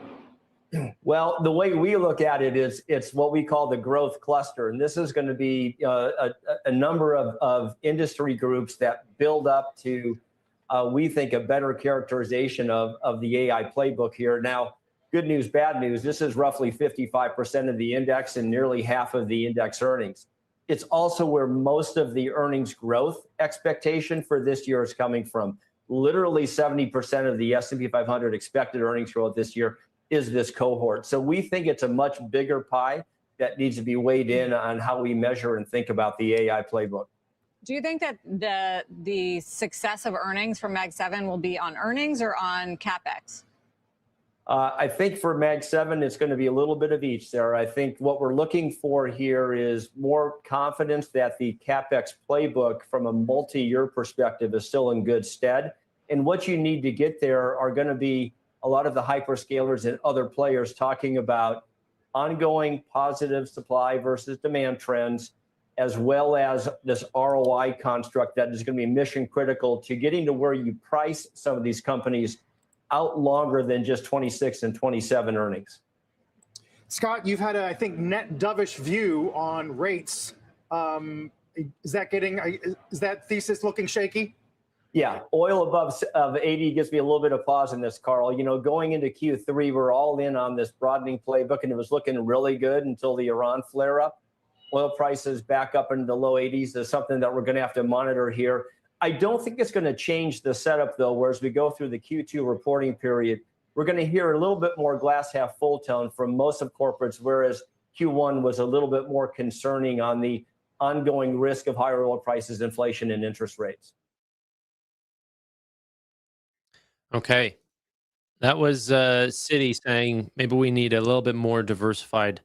[SPEAKER 4] Well, the way we look at it is it's what we call the growth cluster. And this is going to be a number of industry groups that build up to, we think, a better characterization of the AI playbook here. Now, good news, bad news, this is roughly 55% of the index and nearly half of the index earnings. It's also where most of the earnings growth expectation for this year is coming from. Literally 70% of the S&P 500 expected earnings growth this year is this cohort. So we think it's a much bigger pie that needs to be weighed in on how we measure and think about the AI playbook.
[SPEAKER 5] Do you think that the success of earnings for Mag 7 will be on earnings or on CapEx?
[SPEAKER 4] I think for Mag 7, it's going to be a little bit of each, Sarah. I think what we're looking for here is more confidence that the CapEx playbook from a multi-year perspective is still in good stead. And what you need to get there are going to be a lot of the hyperscalers and other players talking about ongoing positive supply versus demand trends, as well as this ROI construct that is going to be mission critical to getting to where you price some of these companies out longer than just 26 and 27 earnings.
[SPEAKER 3] Scott, you've had I think, net dovish view on rates. Is that thesis looking shaky?
[SPEAKER 4] Yeah, oil above 80 gives me a little bit of pause in this, Carl. You know, going into Q3, we're all in on this broadening playbook, and it was looking really good until the Iran flare-up. Oil prices back up into the low 80s is something that we're going to have to monitor here. I don't think it's going to change the setup, though, where as we go through the Q2 reporting period, we're going to hear a little bit more glass half full tone from most of corporates, whereas Q1 was a little bit more concerning on the ongoing risk of higher oil prices, inflation, and interest rates.
[SPEAKER 1] Okay. That was Citi saying maybe we need a little bit more diversified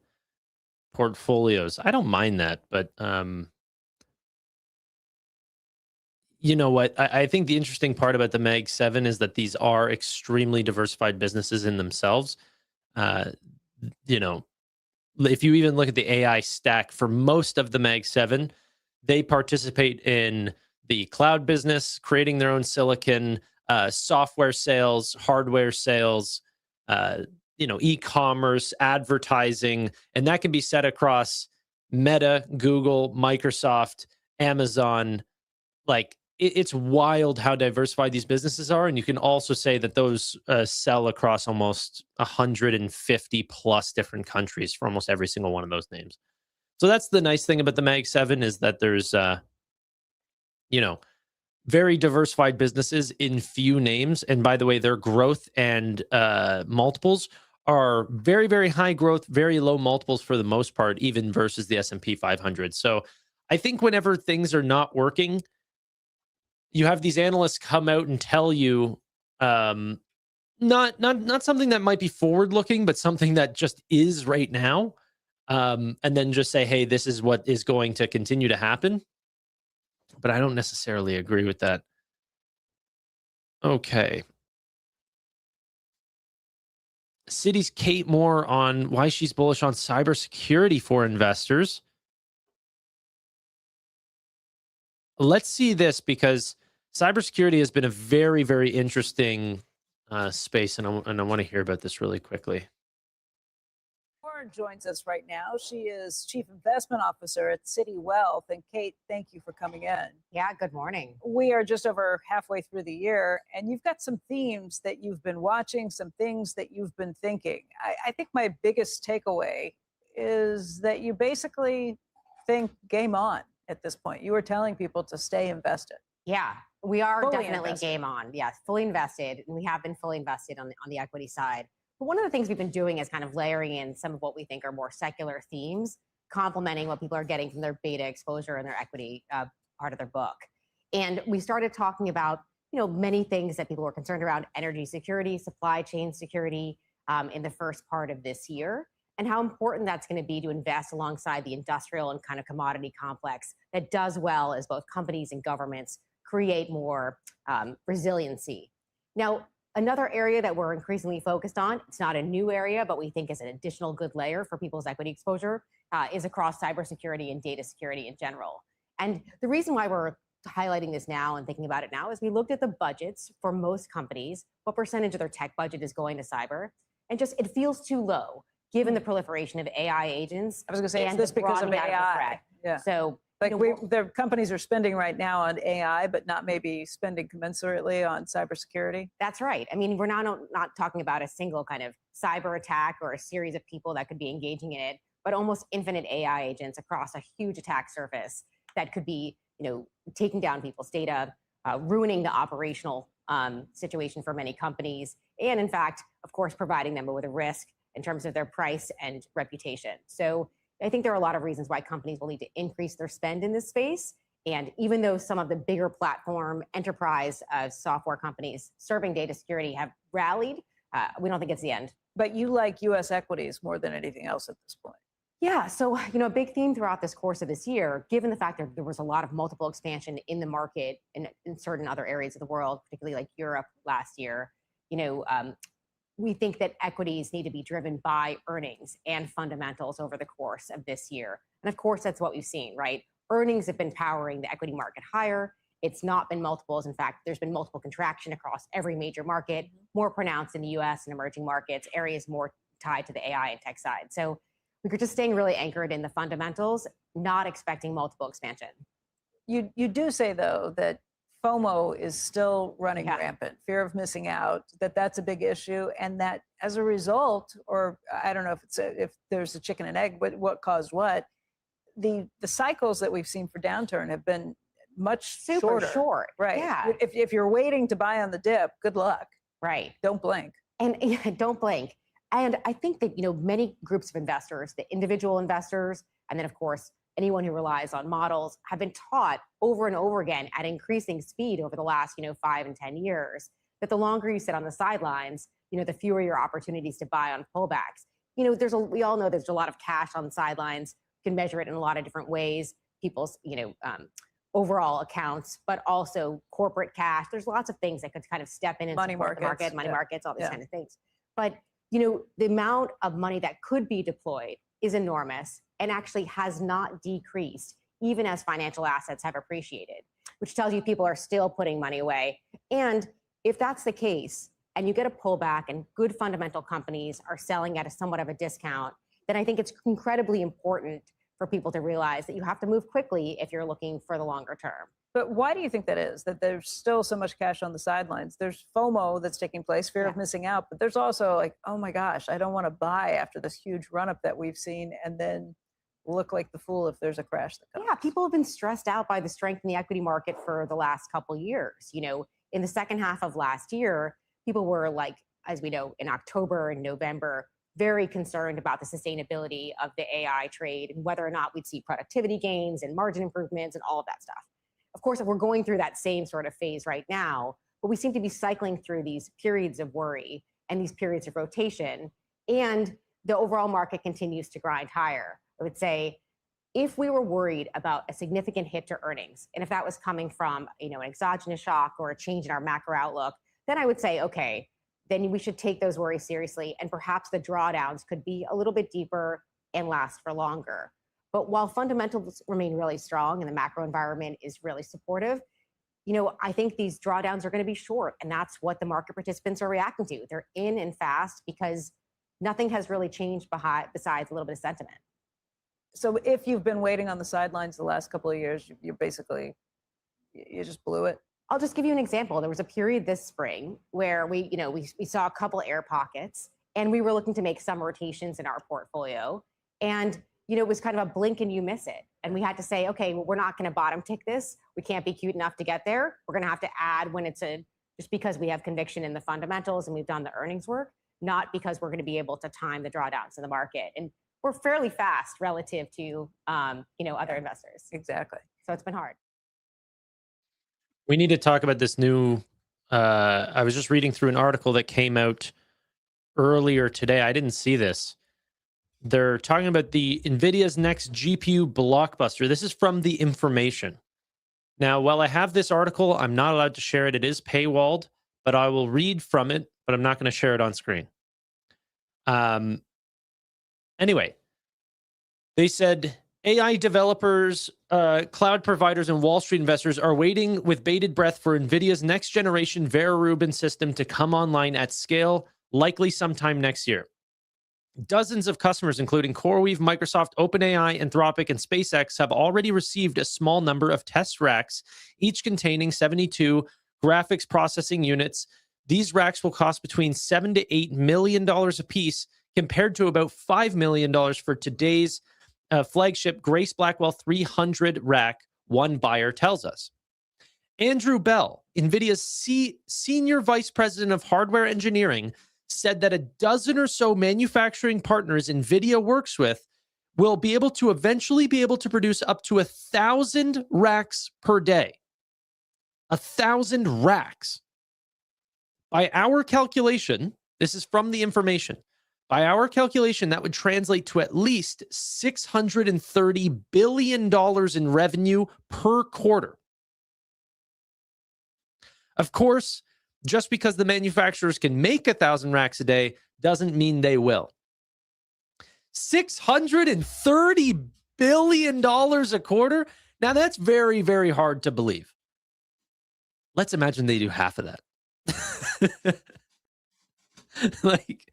[SPEAKER 1] portfolios. I don't mind that, but you know what? I think the interesting part about the Mag 7 is that these are extremely diversified businesses in themselves. You know, if you even look at the AI stack for most of the Mag 7, they participate in the cloud business, creating their own silicon, software sales, hardware sales, you know, e-commerce, advertising, and that can be set across Meta, Google, Microsoft, Amazon. Like, it's wild how diversified these businesses are. And you can also say that those sell across almost 150 plus different countries for almost every single one of those names. So that's the nice thing about the Mag 7 is that there's, you know, very diversified businesses in few names. And by the way, their growth and multiples are very, very high growth, very low multiples for the most part, even versus the S&P 500. So I think whenever things are not working, you have these analysts come out and tell you not something that might be forward looking, but something that just is right now. And then just say, hey, this is what is going to continue to happen. But I don't necessarily agree with that. Okay. Citi's Kate Moore on why she's bullish on cybersecurity for investors. Let's see this, because cybersecurity has been a very, very interesting space, and I want to hear about this really quickly.
[SPEAKER 6] Joins us right now. She is Chief Investment Officer at Citi Wealth. And Kate, thank you for coming in.
[SPEAKER 7] Yeah, good morning.
[SPEAKER 6] We are just over halfway through the year, and you've got some themes that you've been watching, some things that you've been thinking. I think my biggest takeaway is that you basically think game on at this point. You were telling people to stay invested.
[SPEAKER 7] Yeah, we are
[SPEAKER 6] Fully
[SPEAKER 7] definitely
[SPEAKER 6] invested.
[SPEAKER 7] game on. Yes, fully invested. And we have been fully invested on the equity side. But one of the things we've been doing is kind of layering in some of what we think are more secular themes, complementing what people are getting from their beta exposure and their equity part of their book. And we started talking about many things that people were concerned around energy security, supply chain security in the first part of this year, and how important that's going to be to invest alongside the industrial and kind of commodity complex that does well as both companies and governments create more resiliency. Now, another area that we're increasingly focused on, it's not a new area, but we think is an additional good layer for people's equity exposure, is across cybersecurity and data security in general. And the reason why we're highlighting this now and thinking about it now is we looked at the budgets for most companies, what percentage of their tech budget is going to cyber, and just it feels too low given the proliferation of AI agents.
[SPEAKER 6] I was going to say, is this because of AI?
[SPEAKER 7] Yeah. So
[SPEAKER 6] like the companies are spending right now on AI, but not maybe spending commensurately on cybersecurity.
[SPEAKER 7] That's right. I mean, we're not talking about a single kind of cyber attack or a series of people that could be engaging in it, but almost infinite AI agents across a huge attack surface that could be, taking down people's data, ruining the operational situation for many companies, and in fact, of course, providing them with a risk in terms of their price and reputation. So I think there are a lot of reasons why companies will need to increase their spend in this space. And even though some of the bigger platform enterprise software companies serving data security have rallied, we don't think it's the end.
[SPEAKER 6] But you like US equities more than anything else at this point.
[SPEAKER 7] Yeah, so a big theme throughout this course of this year, given the fact that there was a lot of multiple expansion in the market in certain other areas of the world, particularly like Europe last year, we think that equities need to be driven by earnings and fundamentals over the course of this year. And of course, that's what we've seen, right? Earnings have been powering the equity market higher. It's not been multiples. In fact, there's been multiple contraction across every major market, more pronounced in the US and emerging markets, areas more tied to the AI and tech side. So we're just staying really anchored in the fundamentals, not expecting multiple expansion.
[SPEAKER 6] You do say, though, that FOMO is still running rampant, fear of missing out, that's a big issue, and that as a result, or I don't know if there's a chicken and egg, but what caused what, the cycles that we've seen for downturn have been much short. Right.
[SPEAKER 7] Yeah.
[SPEAKER 6] If you're waiting to buy on the dip, good luck.
[SPEAKER 7] Right.
[SPEAKER 6] Don't blink.
[SPEAKER 7] And don't blink. And I think that, many groups of investors, the individual investors, and then of course, anyone who relies on models have been taught over and over again at increasing speed over the last, 5 and 10 years, that the longer you sit on the sidelines, the fewer your opportunities to buy on pullbacks. We all know there's a lot of cash on the sidelines. You can measure it in a lot of different ways. People's, overall accounts, but also corporate cash. There's lots of things that could kind of step in and support the market, money markets, all these kind of things. But the amount of money that could be deployed is enormous and actually has not decreased, even as financial assets have appreciated, which tells you people are still putting money away. And if that's the case, and you get a pullback and good fundamental companies are selling at somewhat of a discount, then I think it's incredibly important for people to realize that you have to move quickly if you're looking for the longer term.
[SPEAKER 6] But why do you think that is, that there's still so much cash on the sidelines? There's FOMO that's taking place, fear of missing out, but there's also like, oh my gosh, I don't want to buy after this huge run-up that we've seen and then look like the fool if there's a crash that comes.
[SPEAKER 7] Yeah, people have been stressed out by the strength in the equity market for the last couple of years. In the second half of last year, people were like, as we know, in October and November, very concerned about the sustainability of the AI trade and whether or not we'd see productivity gains and margin improvements and all of that stuff. Of course, we're going through that same sort of phase right now, but we seem to be cycling through these periods of worry and these periods of rotation, and the overall market continues to grind higher. I would say if we were worried about a significant hit to earnings, and if that was coming from an exogenous shock or a change in our macro outlook, then I would say, okay, then we should take those worries seriously, and perhaps the drawdowns could be a little bit deeper and last for longer. But while fundamentals remain really strong and the macro environment is really supportive, I think these drawdowns are going to be short, and that's what the market participants are reacting to. They're in and fast because nothing has really changed besides a little bit of sentiment.
[SPEAKER 6] So if you've been waiting on the sidelines the last couple of years, you just blew it.
[SPEAKER 7] I'll just give you an example. There was a period this spring where we saw a couple air pockets, and we were looking to make some rotations in our portfolio, and it was kind of a blink and you miss it. And we had to say, okay, well, we're not going to bottom tick this. We can't be cute enough to get there. We're going to have to add when it's just because we have conviction in the fundamentals and we've done the earnings work, not because we're going to be able to time the drawdowns in the market. And we're fairly fast relative to, other investors.
[SPEAKER 6] Exactly.
[SPEAKER 7] So it's been hard.
[SPEAKER 1] We need to talk about this new I was just reading through an article that came out earlier today. I didn't see this. They're talking about the NVIDIA's next GPU blockbuster. This is from The Information. Now, while I have this article, I'm not allowed to share it. It is paywalled, but I will read from it, but I'm not going to share it on screen. Anyway, they said AI developers, cloud providers, and Wall Street investors are waiting with bated breath for NVIDIA's next generation Vera Rubin system to come online at scale, likely sometime next year. Dozens of customers, including CoreWeave, Microsoft, OpenAI, Anthropic, and SpaceX, have already received a small number of test racks, each containing 72 graphics processing units. These racks will cost between $7 to $8 million a piece, compared to about $5 million for today's flagship Grace Blackwell 300 rack, one buyer tells us. Andrew Bell, NVIDIA's Senior Vice President of Hardware Engineering, said that a dozen or so manufacturing partners NVIDIA works with will be able to eventually be able to produce up to 1,000 racks per day. 1,000 racks. By our calculation, this is from The Information. By our calculation, that would translate to at least $630 billion in revenue per quarter. Of course, just because the manufacturers can make 1,000 racks a day doesn't mean they will. $630 billion a quarter? Now, that's very, very hard to believe. Let's imagine they do half of that. Like,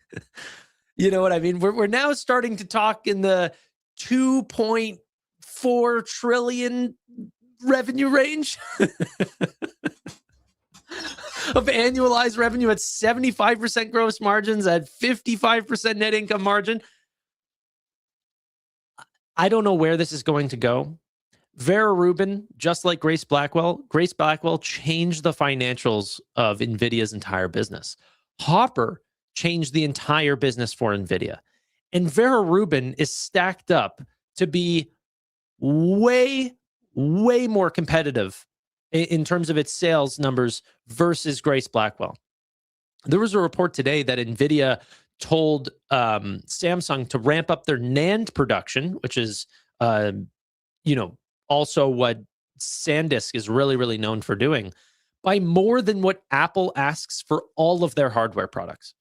[SPEAKER 1] you know what I mean? We're now starting to talk in the 2.4 trillion revenue range. Of annualized revenue at 75% gross margins, at 55% net income margin. I don't know where this is going to go. Vera Rubin, just like Grace Blackwell changed the financials of NVIDIA's entire business. Hopper changed the entire business for NVIDIA. And Vera Rubin is stacked up to be way, way more competitive in terms of its sales numbers versus Grace Blackwell. There was a report today that NVIDIA told Samsung to ramp up their NAND production, which is, also what SanDisk is really, really known for doing, by more than what Apple asks for all of their hardware products.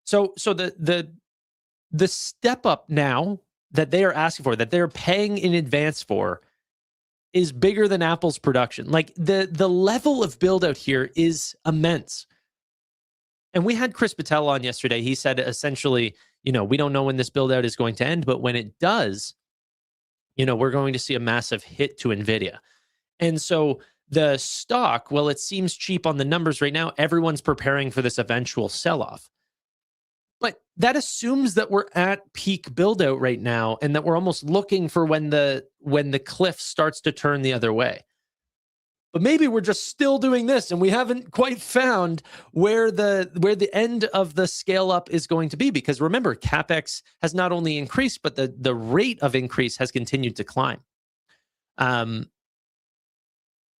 [SPEAKER 1] So the step up now that they are asking for, that they're paying in advance for, is bigger than Apple's production. Like the level of build out here is immense. And we had Chris Patel on yesterday. He said essentially, we don't know when this build out is going to end, but when it does, we're going to see a massive hit to NVIDIA. And so the stock, well, it seems cheap on the numbers right now. Everyone's preparing for this eventual sell-off. But that assumes that we're at peak build out right now and that we're almost looking for when the cliff starts to turn the other way. But maybe we're just still doing this and we haven't quite found where the end of the scale up is going to be, because remember, CapEx has not only increased, but the rate of increase has continued to climb.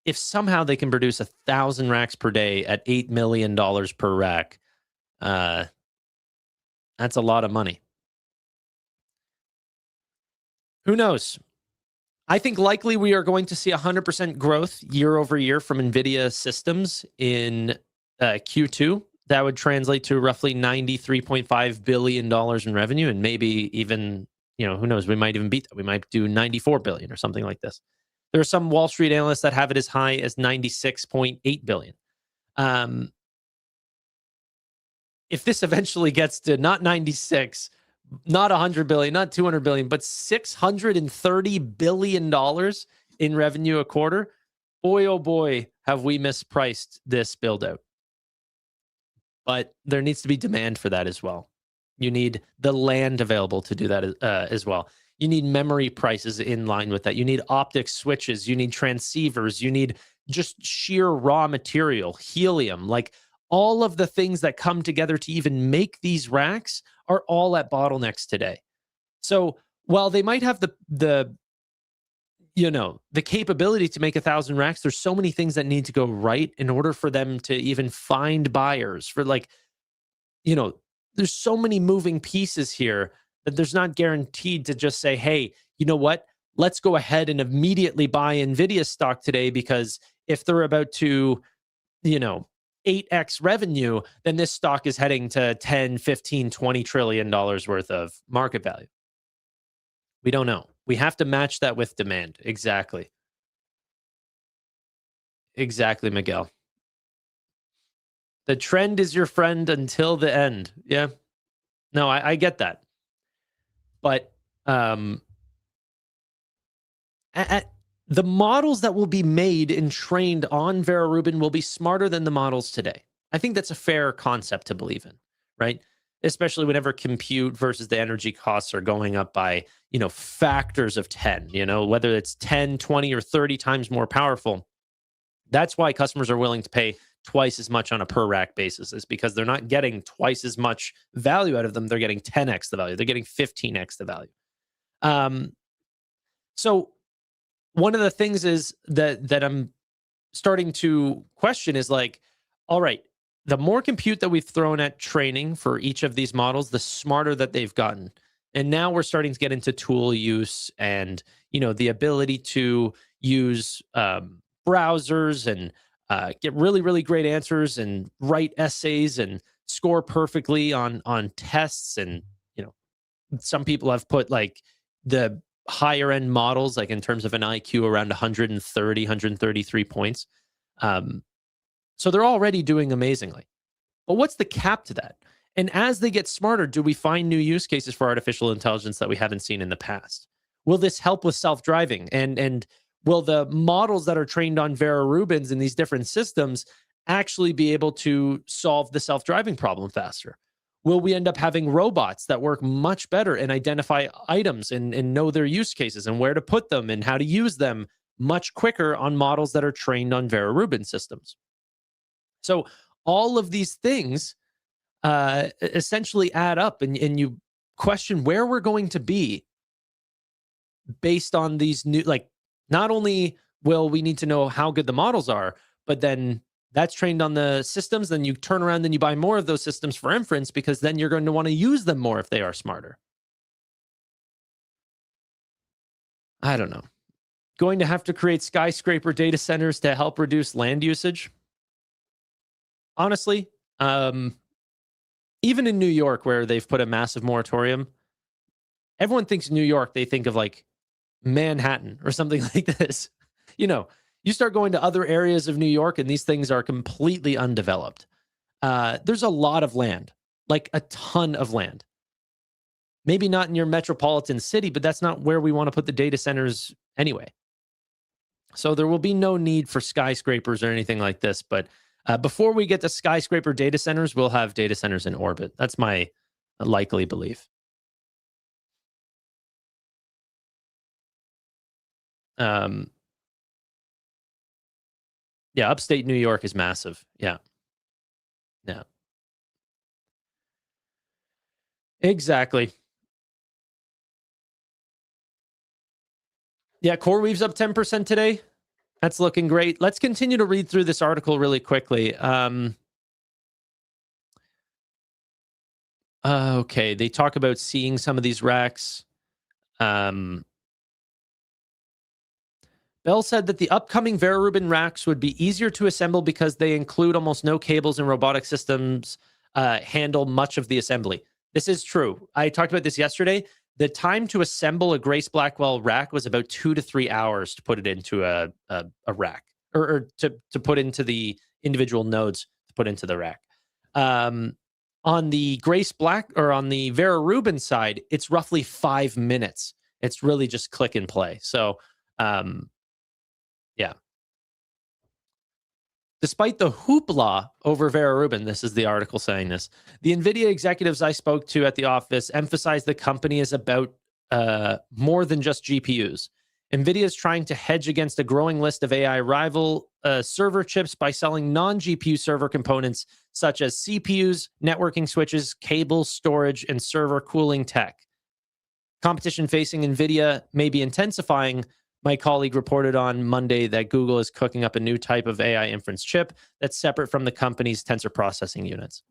[SPEAKER 1] If somehow they can produce 1,000 racks per day at $8 million per rack, that's a lot of money. Who knows? I think likely we are going to see 100% growth year over year from NVIDIA systems in Q2. That would translate to roughly $93.5 billion in revenue, and maybe even, who knows, we might even beat that. We might do 94 billion or something like this. There are some Wall Street analysts that have it as high as 96.8 billion. If this eventually gets to not 96, not 100 billion, not 200 billion, but $630 billion in revenue a quarter, boy, oh boy, have we mispriced this build out. But there needs to be demand for that as well. You need the land available to do that as well. You need memory prices in line with that. You need optics switches. You need transceivers. You need just sheer raw material, helium, like all of the things that come together to even make these racks are all at bottlenecks today. So while they might have the you know, the capability to make 1,000 racks, there's so many things that need to go right in order for them to even find buyers for, like, you know, there's so many moving pieces here that there's not guaranteed to just say, hey, you know what? Let's go ahead and immediately buy Nvidia stock today, because if they're about to, you know, 8x revenue, then this stock is heading to 10, 15, 20 trillion dollars worth of market value. We don't know. We have to match that with demand. Exactly. Exactly, Miguel. The trend is your friend until the end. Yeah. No, I get that. But the models that will be made and trained on Vera Rubin will be smarter than the models today. I think that's a fair concept to believe in, right? Especially whenever compute versus the energy costs are going up by, you know, factors of 10, you know, whether it's 10, 20, or 30 times more powerful. That's why customers are willing to pay twice as much on a per rack basis, is because they're not getting twice as much value out of them. They're getting 10x the value. They're getting 15x the value. So one of the things is that I'm starting to question is, like, all right, the more compute that we've thrown at training for each of these models, the smarter that they've gotten. And now we're starting to get into tool use and, you know, the ability to use browsers and get really, really great answers and write essays and score perfectly on tests. And, you know, some people have put, like, the higher end models, like in terms of an IQ, around 130, 133 points. So they're already doing amazingly. But what's the cap to that? And as they get smarter, do we find new use cases for artificial intelligence that we haven't seen in the past? Will this help with self-driving? And will the models that are trained on Vera Rubins in these different systems actually be able to solve the self-driving problem faster? Will we end up having robots that work much better and identify items and know their use cases and where to put them and how to use them much quicker on models that are trained on Vera Rubin systems? So all of these things essentially add up, and you question where we're going to be based on these new, like, not only will we need to know how good the models are, but then that's trained on the systems. Then you turn around and you buy more of those systems for inference, because then you're going to want to use them more if they are smarter. I don't know. Going to have to create skyscraper data centers to help reduce land usage. Honestly, even in New York, where they've put a massive moratorium, everyone thinks New York, they think of like Manhattan or something like this. You know, you start going to other areas of New York and these things are completely undeveloped. There's a lot of land, like a ton of land. Maybe not in your metropolitan city, but that's not where we want to put the data centers anyway. So there will be no need for skyscrapers or anything like this. But before we get to skyscraper data centers, we'll have data centers in orbit. That's my likely belief. Yeah, upstate New York is massive. Yeah. Yeah. Exactly. Yeah, CoreWeave's up 10% today. That's looking great. Let's continue to read through this article really quickly. Okay, they talk about seeing some of these racks. Bell said that the upcoming Vera Rubin racks would be easier to assemble because they include almost no cables, and robotic systems handle much of the assembly. This is true. I talked about this yesterday. The time to assemble a Grace Blackwell rack was about 2 to 3 hours to put it into a rack, or to put into the individual nodes to put into the rack. On the on the Vera Rubin side, it's roughly 5 minutes. It's really just click and play. So, yeah. Despite the hoopla over Vera Rubin, this is the article saying this, the Nvidia executives I spoke to at the office emphasized the company is about more than just GPUs. Nvidia is trying to hedge against a growing list of AI rival server chips by selling non-GPU server components such as CPUs, networking switches, cables, storage, and server cooling tech. Competition facing Nvidia may be intensifying, my colleague reported on Monday that Google is cooking up a new type of AI inference chip that's separate from the company's tensor processing units.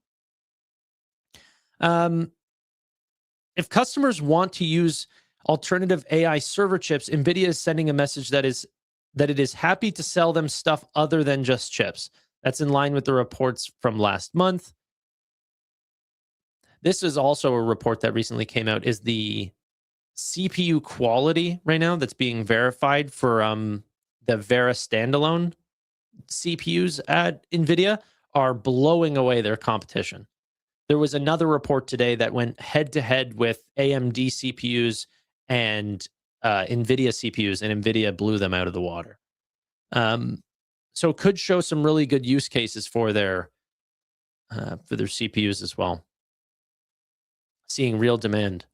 [SPEAKER 1] If customers want to use alternative AI server chips, Nvidia is sending a message that it is happy to sell them stuff other than just chips. That's in line with the reports from last month. This is also a report that recently came out, is the CPU quality right now that's being verified for the Vera standalone CPUs at Nvidia are blowing away their competition. There was another report today that went head-to-head with AMD CPUs and Nvidia CPUs, and Nvidia blew them out of the water. So it could show some really good use cases for their CPUs as well. Seeing real demand.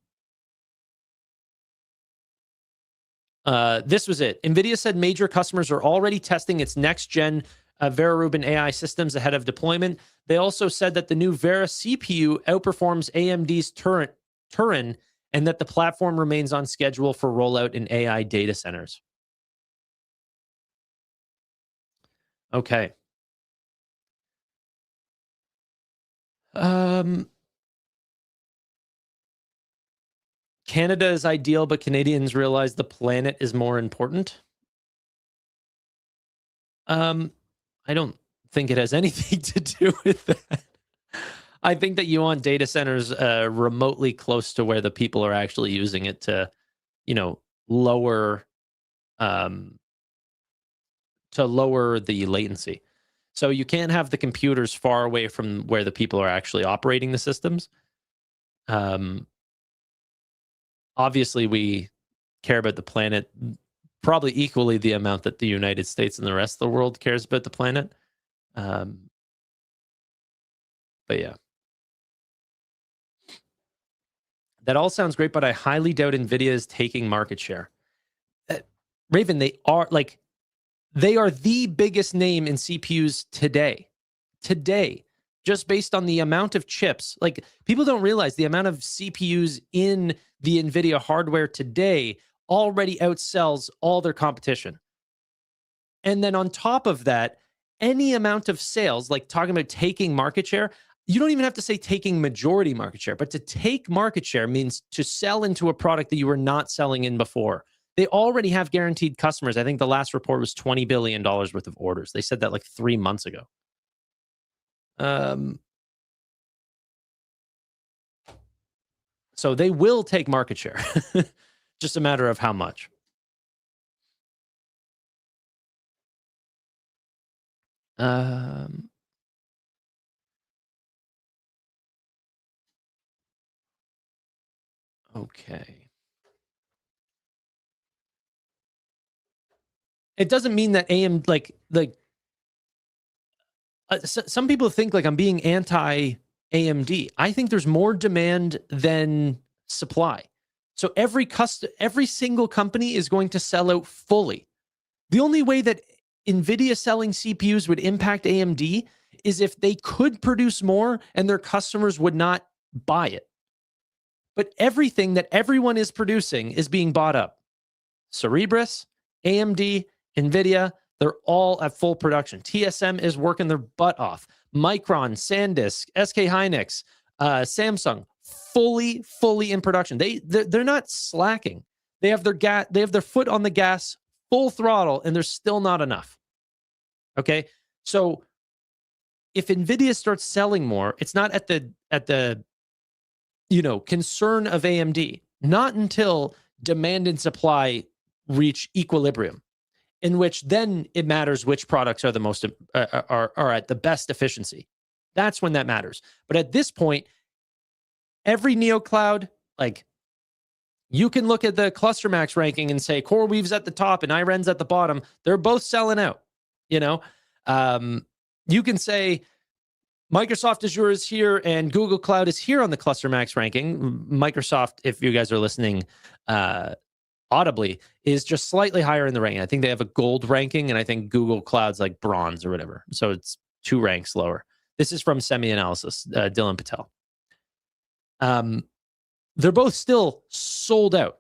[SPEAKER 1] This was it. Nvidia said major customers are already testing its next-gen Vera Rubin AI systems ahead of deployment. They also said that the new Vera CPU outperforms AMD's Turin, and that the platform remains on schedule for rollout in AI data centers. Okay. Canada is ideal, but Canadians realize the planet is more important. I don't think it has anything to do with that. I think that you want data centers remotely close to where the people are actually using it to, lower the latency. So you can't have the computers far away from where the people are actually operating the systems. Obviously, we care about the planet probably equally the amount that the United States and the rest of the world cares about the planet. But yeah. That all sounds great, but I highly doubt Nvidia is taking market share. Raven, they are the biggest name in CPUs today. Just based on the amount of chips. Like, people don't realize the amount of CPUs in the Nvidia hardware today already outsells all their competition. And then on top of that, any amount of sales, like talking about taking market share, you don't even have to say taking majority market share, but to take market share means to sell into a product that you were not selling in before. They already have guaranteed customers. I think the last report was $20 billion worth of orders. They said that like 3 months ago. So they will take market share. Just a matter of how much. Okay. It doesn't mean that some people think like I'm being anti AMD. I think there's more demand than supply. So every single company is going to sell out fully. The only way that Nvidia selling CPUs would impact AMD is if they could produce more and their customers would not buy it. But everything that everyone is producing is being bought up. Cerebras, AMD, Nvidia, they're all at full production. TSM is working their butt off. Micron, SanDisk, SK Hynix, Samsung, fully in production. They're not slacking. They have their foot on the gas, full throttle, and there's still not enough. Okay, so if Nvidia starts selling more, it's not at the concern of AMD. Not until demand and supply reach equilibrium, in which then it matters which products are the most are at the best efficiency. That's when that matters. But at this point, every Neocloud, like, you can look at the ClusterMax ranking and say CoreWeave's at the top and IREN's at the bottom. They're both selling out. You can say Microsoft Azure is here and Google Cloud is here on the ClusterMax ranking. Microsoft, if you guys are listening audibly, is just slightly higher in the ranking. I think they have a gold ranking, and I think Google Cloud's like bronze or whatever. So it's 2 ranks lower. This is from Semi-Analysis, Dylan Patel. They're both still sold out.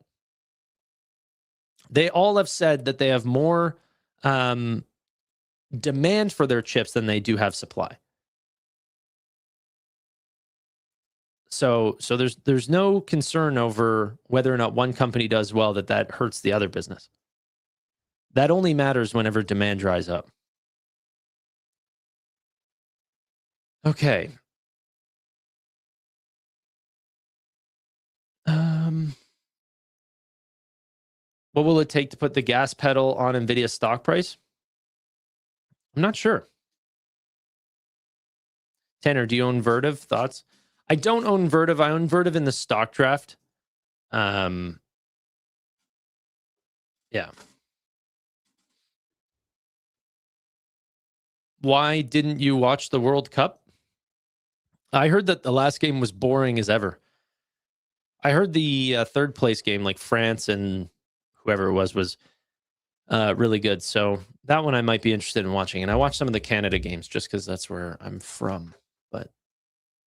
[SPEAKER 1] they all have said that they have more demand for their chips than they do have supply. So there's no concern over whether or not one company does well that hurts the other business. That only matters whenever demand dries up. Okay. What will it take to put the gas pedal on Nvidia's stock price? I'm not sure. Tanner, do you own Vertiv? Thoughts? I don't own Vertiv. I own Vertiv in the stock draft. Yeah. Why didn't you watch the World Cup? I heard that the last game was boring as ever. I heard the third place game, like France and whoever it was really good. So that one I might be interested in watching. And I watched some of the Canada games just because that's where I'm from, but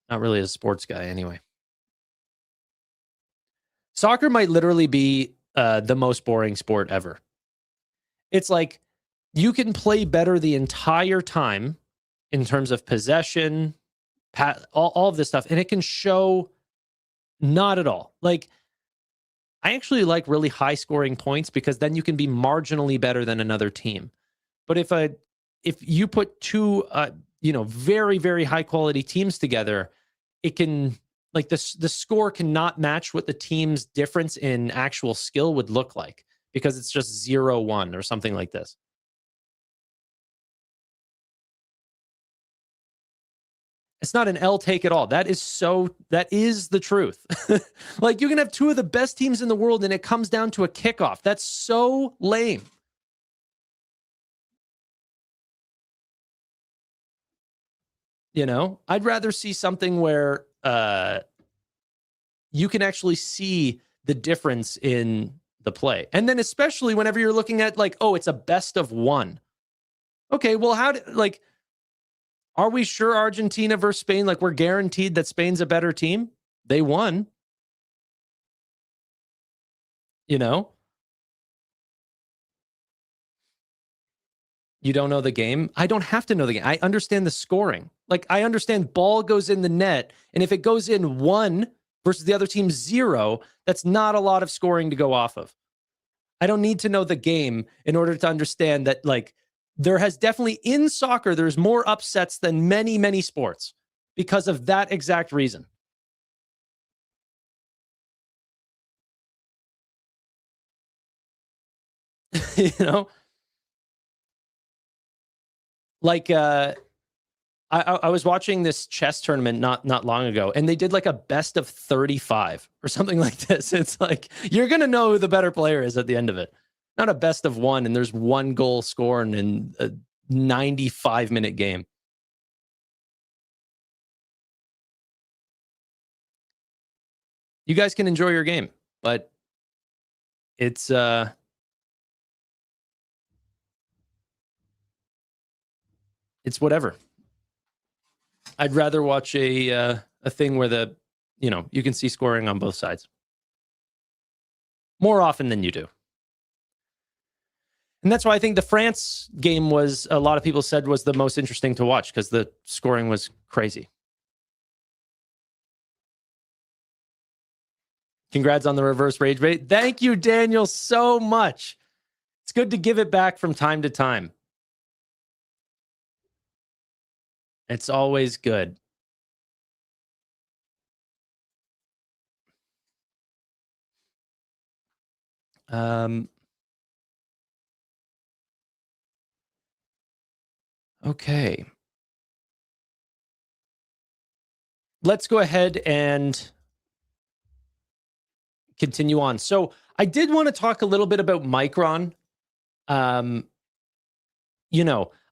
[SPEAKER 1] not really a sports guy anyway. Soccer might literally be the most boring sport ever. It's like you can play better the entire time in terms of possession, all of this stuff, and it can show not at all. Like, I actually like really high scoring points because then you can be marginally better than another team. But if you put two very, very high quality teams together, it can, like, the score cannot match what the team's difference in actual skill would look like because it's just 0-1 or something like this. It's not an L take at all. That is the truth. Like, you can have two of the best teams in the world and it comes down to a kickoff. That's so lame. You know, I'd rather see something where you can actually see the difference in the play. And then especially whenever you're looking at, like, oh, it's a best of one. Okay, well, are we sure Argentina versus Spain, like, we're guaranteed that Spain's a better team? They won. You know? You don't know the game? I don't have to know the game. I understand the scoring. Like, I understand ball goes in the net, and if it goes in 1 versus the other team 0, that's not a lot of scoring to go off of. I don't need to know the game in order to understand that, like, there has definitely, in soccer, there's more upsets than many, many sports because of that exact reason. You know? Like, I was watching this chess tournament not long ago, and they did like a best of 35 or something like this. It's like, you're going to know who the better player is at the end of it. Not a best of 1, and there's 1 goal scored in a 95-minute game. You guys can enjoy your game, but it's whatever. I'd rather watch a thing where you can see scoring on both sides more often than you do. And that's why I think the France game was, a lot of people said, was the most interesting to watch because the scoring was crazy. Congrats on the reverse rage bait. Thank you, Daniel, so much. It's good to give it back from time to time. It's always good. Okay. Let's go ahead and continue on. So I did want to talk a little bit about Micron.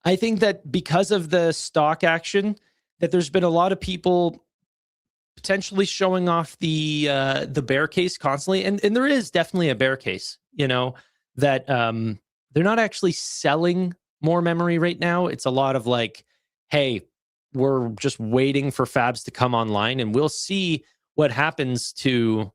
[SPEAKER 1] I think that because of the stock action, that there's been a lot of people potentially showing off the bear case constantly. And there is definitely a bear case, that they're not actually selling more memory right now. It's a lot of like, hey, we're just waiting for fabs to come online, and we'll see what happens to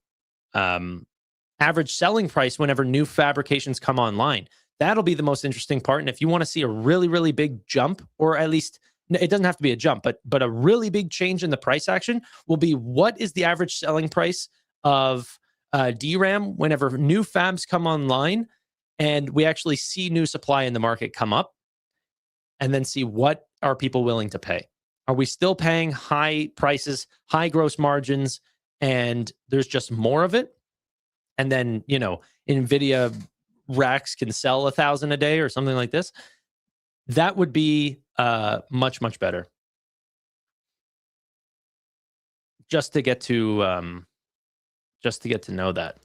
[SPEAKER 1] average selling price whenever new fabrications come online. That'll be the most interesting part. And if you want to see a really, really big jump, or at least it doesn't have to be a jump, but a really big change in the price action will be, what is the average selling price of DRAM whenever new fabs come online and we actually see new supply in the market come up, and then see what are people willing to pay. Are we still paying high prices, high gross margins, and there's just more of it? And then, you know, Nvidia racks can sell 1,000 a day or something like this. That would be much, much better. Just to get to know that.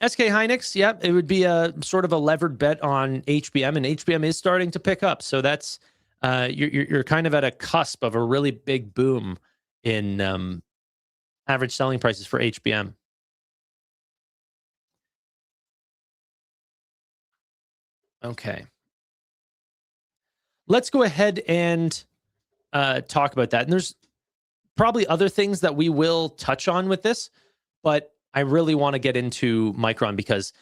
[SPEAKER 1] SK Hynix, yeah, it would be a sort of a levered bet on HBM, and HBM is starting to pick up. So that's you're kind of at a cusp of a really big boom in average selling prices for HBM. Okay, let's go ahead and talk about that. And there's probably other things that we will touch on with this, but I really want to get into Micron because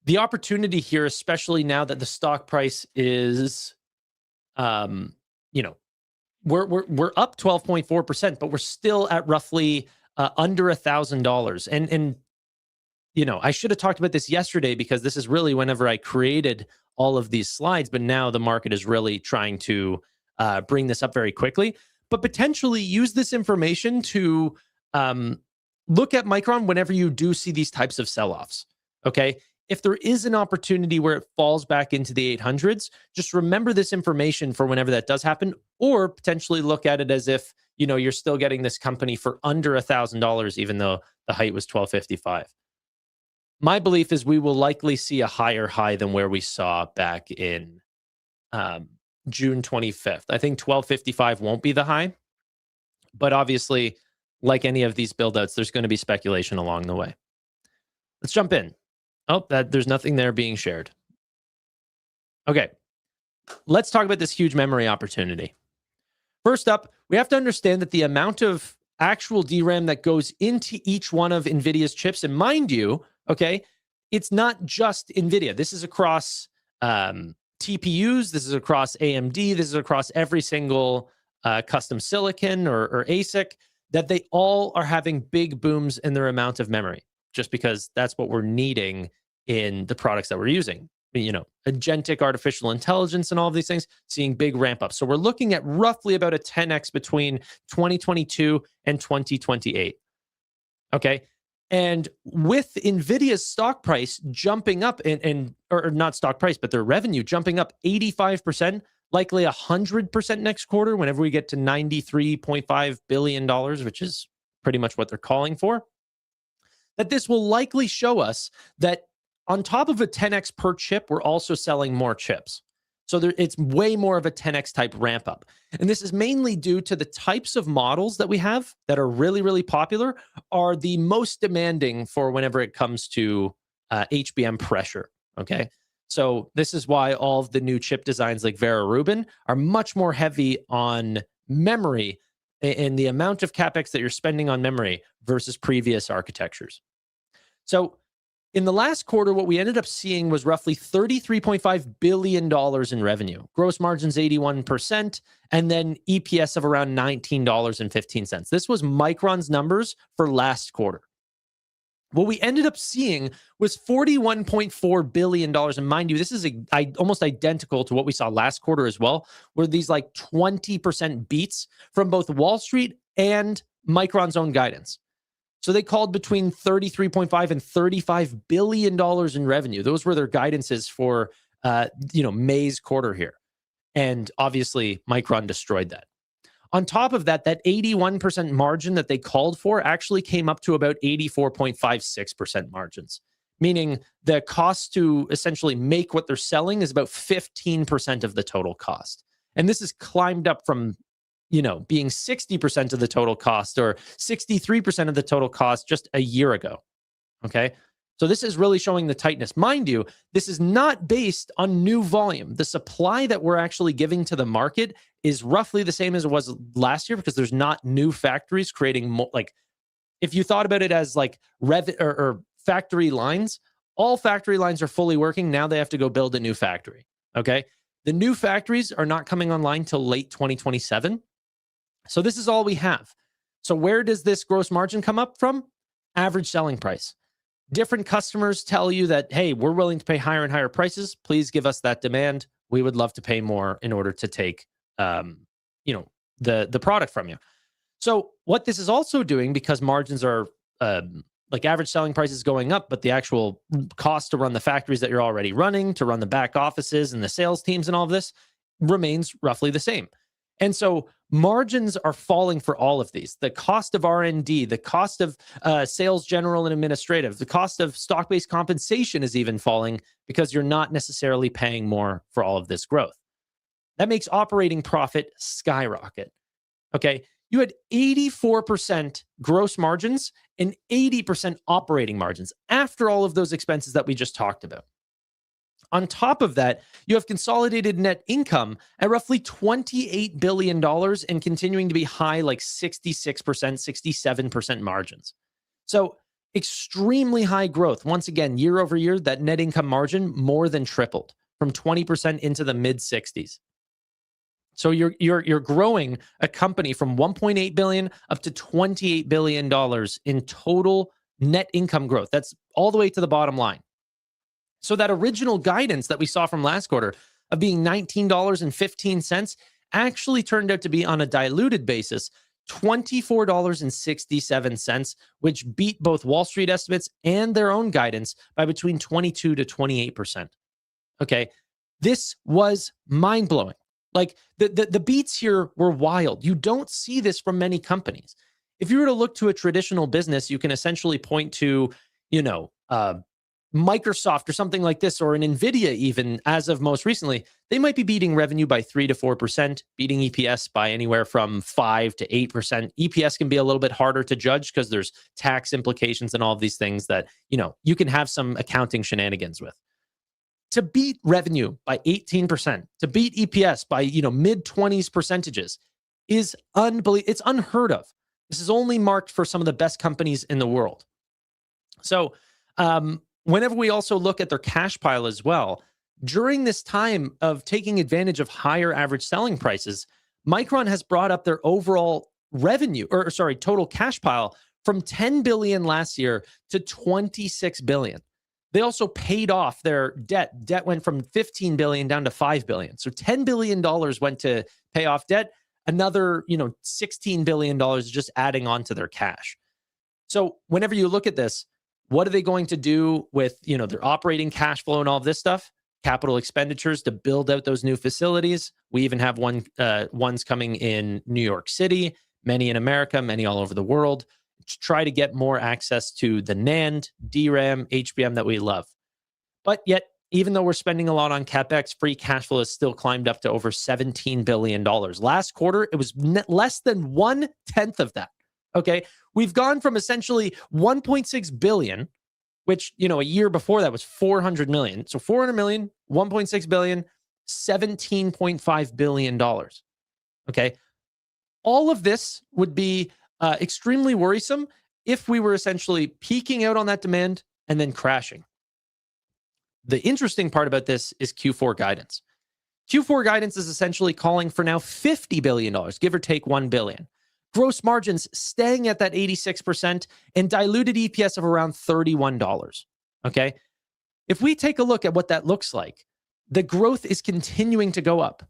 [SPEAKER 1] the opportunity here, especially now that the stock price is, you know, we're up 12.4%, but we're still at roughly under $1,000. And you know, I should have talked about this yesterday because this is really whenever I created all of these slides, but now the market is really trying to bring this up very quickly, but potentially use this information to look at Micron whenever you do see these types of sell-offs, okay? If there is an opportunity where it falls back into the 800s, just remember this information for whenever that does happen, or potentially look at it as if, you know, you're still getting this company for under $1,000, even though the height was 1255. My belief is we will likely see a higher high than where we saw back in June 25th. I think 1255 won't be the high, but obviously, like any of these build-outs, there's going to be speculation along the way. Let's jump in. Oh, there's nothing there being shared. Okay, let's talk about this huge memory opportunity. First up, we have to understand that the amount of actual DRAM that goes into each one of NVIDIA's chips, and mind you, okay, it's not just NVIDIA. This is across TPUs, this is across AMD, this is across every single custom silicon or ASIC, that they all are having big booms in their amount of memory, just because that's what we're needing in the products that we're using. You know, agentic artificial intelligence and all of these things, seeing big ramp ups. So we're looking at roughly about a 10x between 2022 and 2028. Okay. And with NVIDIA's stock price jumping up or not stock price, but their revenue jumping up 85%, likely 100% next quarter, whenever we get to $93.5 billion, which is pretty much what they're calling for, that this will likely show us that on top of a 10x per chip, we're also selling more chips. So it's way more of a 10x type ramp up. And this is mainly due to the types of models that we have that are really, really popular, are the most demanding for whenever it comes to HBM pressure, okay? So this is why all of the new chip designs like Vera, Rubin are much more heavy on memory and the amount of CapEx that you're spending on memory versus previous architectures. So in the last quarter, what we ended up seeing was roughly $33.5 billion in revenue, gross margins 81%, and then EPS of around $19.15. This was Micron's numbers for last quarter. What we ended up seeing was $41.4 billion. And mind you, this is almost identical to what we saw last quarter as well, where these like 20% beats from both Wall Street and Micron's own guidance. So they called between $33.5 and $35 billion in revenue. Those were their guidances for, May's quarter here. And obviously, Micron destroyed that. On top of that, that 81% margin that they called for actually came up to about 84.56% margins, meaning the cost to essentially make what they're selling is about 15% of the total cost. And this has climbed up from being 60% of the total cost or 63% of the total cost just a year ago. Okay. So this is really showing the tightness. Mind you, this is not based on new volume. The supply that we're actually giving to the market is roughly the same as it was last year because there's not new factories creating more, like if you thought about it as like or factory lines, all factory lines are fully working. Now they have to go build a new factory. Okay. The new factories are not coming online till late 2027. So this is all we have. So where does this gross margin come up from? Average selling price. Different customers tell you that, hey, we're willing to pay higher and higher prices. Please give us that demand. We would love to pay more in order to take, the product from you. So what this is also doing, because margins are like average selling prices going up, but the actual cost to run the factories that you're already running, to run the back offices and the sales teams and all of this remains roughly the same. And so margins are falling for all of these. The cost of R&D, the cost of sales general and administrative, the cost of stock-based compensation is even falling because you're not necessarily paying more for all of this growth. That makes operating profit skyrocket. Okay, you had 84% gross margins and 80% operating margins after all of those expenses that we just talked about. On top of that, you have consolidated net income at roughly $28 billion and continuing to be high, like 66%, 67% margins. So extremely high growth. Once again, year over year, that net income margin more than tripled from 20% into the mid 60s. So you're growing a company from 1.8 billion up to $28 billion in total net income growth. That's all the way to the bottom line. So that original guidance that we saw from last quarter of being $19.15 actually turned out to be, on a diluted basis, $24.67, which beat both Wall Street estimates and their own guidance by between 22 to 28%. Okay, this was mind-blowing. Like the beats here were wild. You don't see this from many companies. If you were to look to a traditional business, you can essentially point to, Microsoft or something like this, or an Nvidia even, as of most recently. They might be beating revenue by 3 to 4%, beating EPS by anywhere from 5 to 8%. EPS can be a little bit harder to judge because there's tax implications and all of these things that, you can have some accounting shenanigans with. To beat revenue by 18%, to beat EPS by, mid-20s percentages is unbelievable. It's unheard of. This is only marked for some of the best companies in the world. So, whenever we also look at their cash pile as well, during this time of taking advantage of higher average selling prices, Micron has brought up their overall total cash pile from 10 billion last year to 26 billion. They also paid off their debt. Debt went from 15 billion down to 5 billion. So $10 billion went to pay off debt. Another, $16 billion just adding on to their cash. So whenever you look at this, what are they going to do with, their operating cash flow and all of this stuff? Capital expenditures to build out those new facilities. We even have ones coming in New York City, many in America, many all over the world, to try to get more access to the NAND, DRAM, HBM that we love. But yet, even though we're spending a lot on CapEx, free cash flow has still climbed up to over $17 billion. Last quarter, it was less than 1/10 of that. Okay, we've gone from essentially 1.6 billion, which, a year before that was 400 million. So 400 million, 1.6 billion, $17.5 billion. Okay, all of this would be extremely worrisome if we were essentially peaking out on that demand and then crashing. The interesting part about this is Q4 guidance. Q4 guidance is essentially calling for now $50 billion, give or take 1 billion. Gross margins staying at that 86% and diluted EPS of around $31. Okay. If we take a look at what that looks like, the growth is continuing to go up.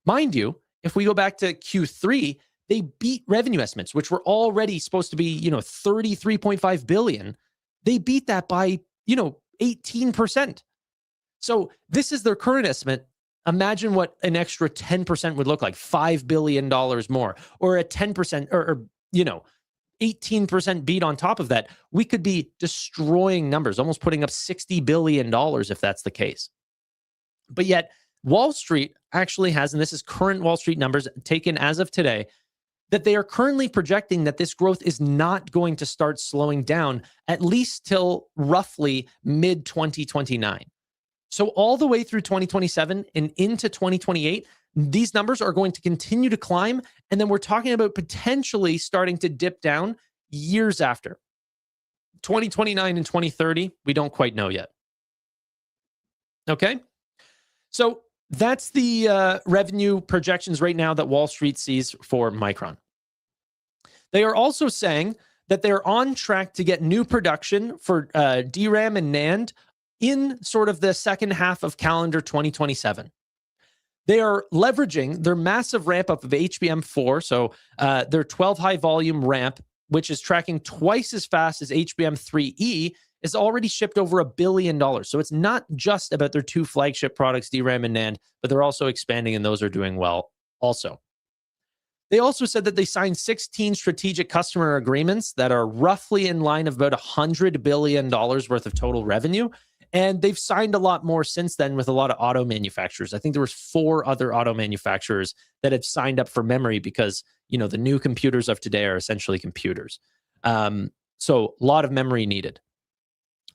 [SPEAKER 1] Mind you, if we go back to Q3, they beat revenue estimates, which were already supposed to be, 33.5 billion. They beat that by, 18%. So this is their current estimate. Imagine what an extra 10% would look like, $5 billion more, or a 10% or 18% beat on top of that. We could be destroying numbers, almost putting up $60 billion if that's the case. But yet Wall Street actually has, and this is current Wall Street numbers taken as of today, that they are currently projecting that this growth is not going to start slowing down at least till roughly mid 2029. So all the way through 2027 and into 2028, these numbers are going to continue to climb. And then we're talking about potentially starting to dip down years after. 2029 and 2030, we don't quite know yet. Okay? So that's the revenue projections right now that Wall Street sees for Micron. They are also saying that they're on track to get new production for DRAM and NAND in sort of the second half of calendar 2027. They are leveraging their massive ramp up of HBM4, so their 12 high volume ramp, which is tracking twice as fast as HBM3E, is already shipped over $1 billion. So it's not just about their two flagship products, DRAM and NAND, but they're also expanding, and those are doing well also. They also said that they signed 16 strategic customer agreements that are roughly in line of about $100 billion worth of total revenue. And they've signed a lot more since then with a lot of auto manufacturers. I think there was 4 other auto manufacturers that have signed up for memory because, you know, the new computers of today are essentially computers. So a lot of memory needed.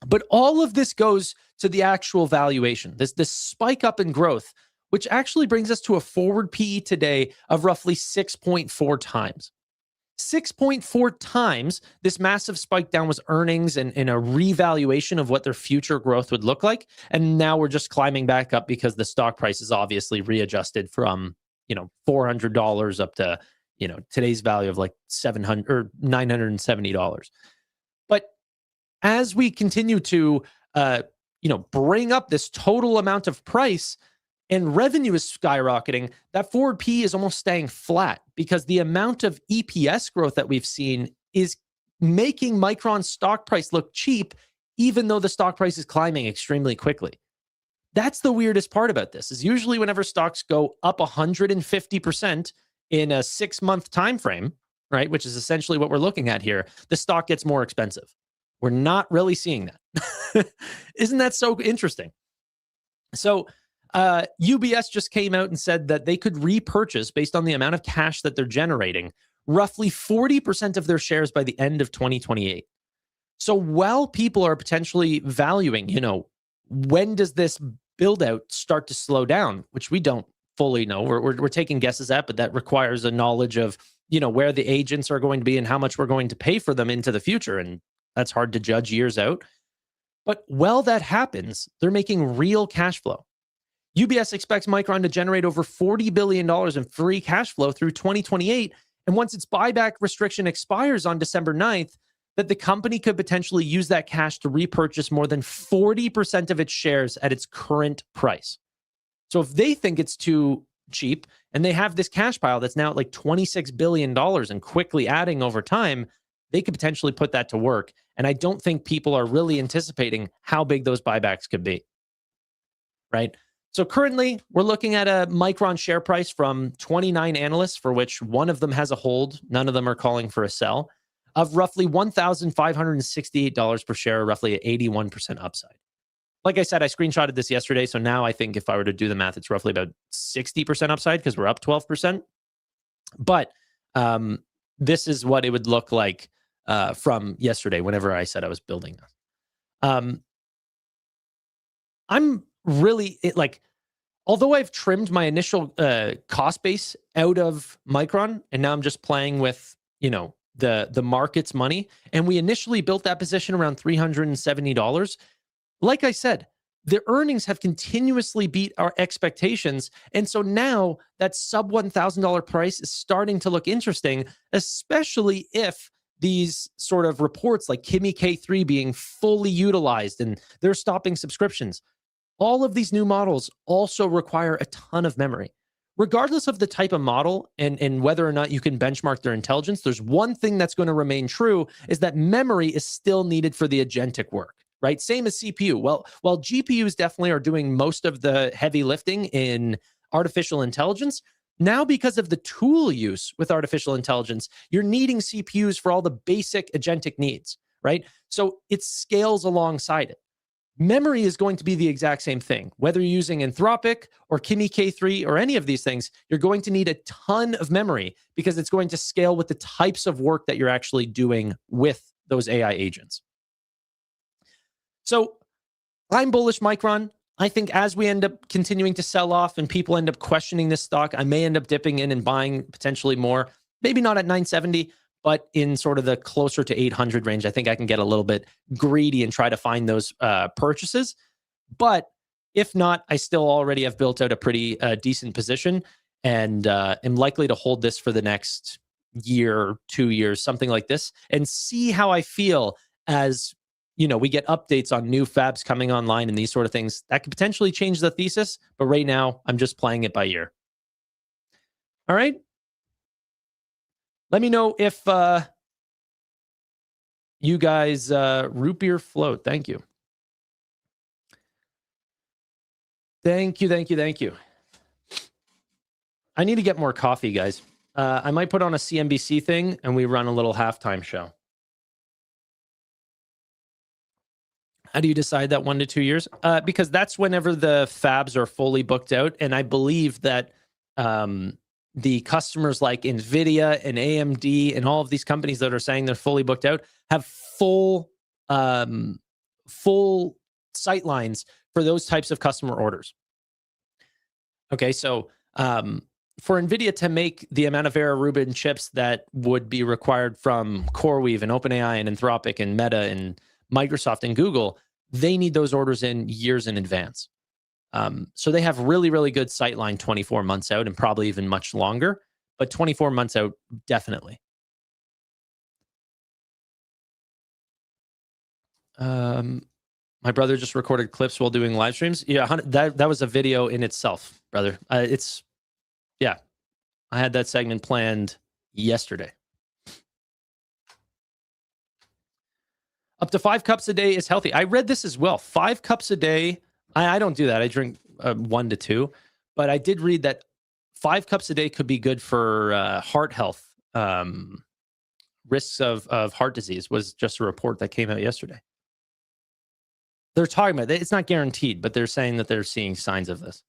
[SPEAKER 1] But all of this goes to the actual valuation, this spike up in growth, which actually brings us to a forward PE today of roughly 6.4 times. 6.4 times this massive spike down was earnings and a revaluation of what their future growth would look like. And now we're just climbing back up because the stock price is obviously readjusted from, you know, $400 up to, you know, today's value of like $700 or $970. But as we continue to, you know, bring up this total amount of price, and revenue is skyrocketing, that forward PE is almost staying flat because the amount of EPS growth that we've seen is making Micron's stock price look cheap, even though the stock price is climbing extremely quickly. That's the weirdest part about this, is usually whenever stocks go up 150% in a 6-month time frame, right, which is essentially what we're looking at here, the stock gets more expensive. We're not really seeing that. Isn't that so interesting? So UBS just came out and said that they could repurchase, based on the amount of cash that they're generating, roughly 40% of their shares by the end of 2028. So while people are potentially valuing, you know, when does this build out start to slow down, which we don't fully know. We're taking guesses at, but that requires a knowledge of, you know, where the agents are going to be and how much we're going to pay for them into the future. And that's hard to judge years out. But while that happens, they're making real cash flow. UBS expects Micron to generate over $40 billion in free cash flow through 2028. And once its buyback restriction expires on December 9th, that the company could potentially use that cash to repurchase more than 40% of its shares at its current price. So if they think it's too cheap and they have this cash pile that's now at like $26 billion and quickly adding over time, they could potentially put that to work. And I don't think people are really anticipating how big those buybacks could be, right? So currently, we're looking at a Micron share price from 29 analysts, for which one of them has a hold, none of them are calling for a sell, of roughly $1,568 per share, roughly at 81% upside. Like I said, I screenshotted this yesterday, so now I think if I were to do the math, it's roughly about 60% upside because we're up 12%. But this is what it would look like from yesterday, whenever I said I was building this. I'm really, although I've trimmed my initial cost base out of Micron, and now I'm just playing with, you know, the market's money, and we initially built that position around $370. Like I said, the earnings have continuously beat our expectations, and so now that sub $1,000 price is starting to look interesting, especially if these sort of reports like Kimi K3 being fully utilized and they're stopping subscriptions. All of these new models also require a ton of memory. Regardless of the type of model and whether or not you can benchmark their intelligence, there's one thing that's going to remain true, is that memory is still needed for the agentic work, right? Same as CPU. Well, while GPUs definitely are doing most of the heavy lifting in artificial intelligence, now because of the tool use with artificial intelligence, you're needing CPUs for all the basic agentic needs, right? So it scales alongside it. Memory is going to be the exact same thing. Whether you're using Anthropic or Kimi K3 or any of these things, you're going to need a ton of memory because it's going to scale with the types of work that you're actually doing with those AI agents. So I'm bullish Micron. I think as we end up continuing to sell off and people end up questioning this stock, I may end up dipping in and buying potentially more. Maybe not at 970, but in sort of the closer to 800 range, I think I can get a little bit greedy and try to find those purchases. But if not, I still already have built out a pretty decent position, and am likely to hold this for the next year, 2 years, something like this, and see how I feel as, you know, we get updates on new fabs coming online and these sort of things. That could potentially change the thesis, but right now I'm just playing it by ear. All right. Let me know if you guys root beer float. Thank you. Thank you. I need to get more coffee, guys. I might put on a CNBC thing and we run a little halftime show. How do you decide that 1 to 2 years? Because that's whenever the fabs are fully booked out. And I believe that the customers like Nvidia and AMD and all of these companies that are saying they're fully booked out have full sight lines for those types of customer orders. Okay, so for Nvidia to make the amount of Vera Rubin chips that would be required from CoreWeave and OpenAI and Anthropic and Meta and Microsoft and Google, they need those orders in years in advance. So they have really, really good sightline 24 months out and probably even much longer, but 24 months out, definitely. My brother just recorded clips while doing live streams. Yeah, that was a video in itself, brother. Yeah, I had that segment planned yesterday. Up to 5 cups a day is healthy. I read this as well. 5 cups a day. I don't do that. I drink 1 to 2. But I did read that 5 cups a day could be good for heart health. Risks of heart disease was just a report that came out yesterday. They're talking about it. It's not guaranteed, but they're saying that they're seeing signs of this.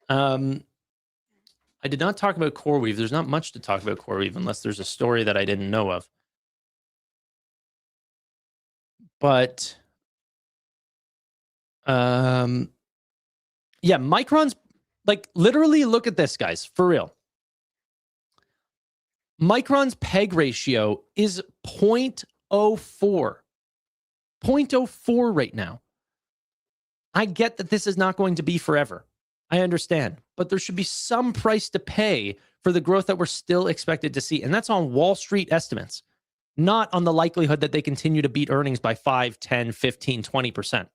[SPEAKER 1] I did not talk about CoreWeave. There's not much to talk about CoreWeave unless there's a story that I didn't know of. But yeah, Micron's, like, literally look at this, guys, for real. Micron's PEG ratio is 0.04. 0.04 right now. I get that this is not going to be forever. I understand, but there should be some price to pay for the growth that we're still expected to see. And that's on Wall Street estimates, not on the likelihood that they continue to beat earnings by 5, 10, 15, 20%.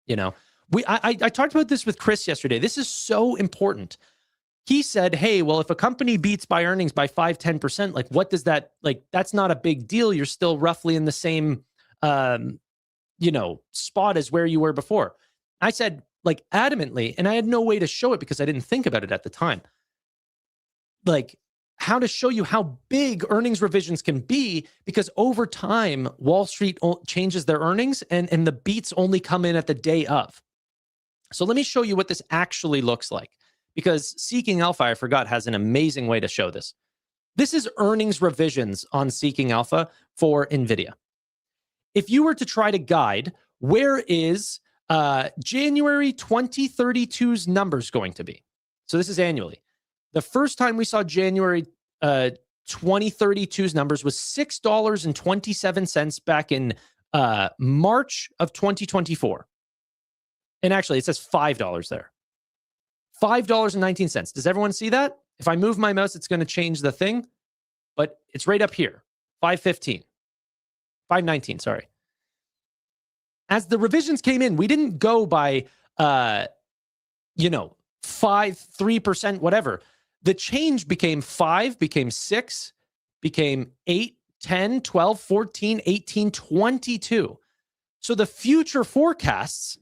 [SPEAKER 1] You know, I talked about this with Chris yesterday. This is so important. He said, hey, well, if a company beats by earnings by 5, 10%, like, what does that, like, that's not a big deal. You're still roughly in the same, you know, spot as where you were before. I said, like, adamantly, and I had no way to show it because I didn't think about it at the time, like, how to show you how big earnings revisions can be, because over time, Wall Street changes their earnings and the beats only come in at the day of. So let me show you what this actually looks like, because Seeking Alpha, I forgot, has an amazing way to show this. This is earnings revisions on Seeking Alpha for Nvidia. If you were to try to guide, where is January 2032's numbers going to be? So this is annually. The first time we saw January 2032's numbers was $6.27 back in March of 2024. And actually, it says $5 there. $5.19. Does everyone see that? If I move my mouse, it's going to change the thing, but it's right up here. 5.15. 5.19, sorry. As the revisions came in, we didn't go by, 5, 3%, whatever. The change became 5, became 6, became 8, 10, 12, 14, 18, 22. So the future forecasts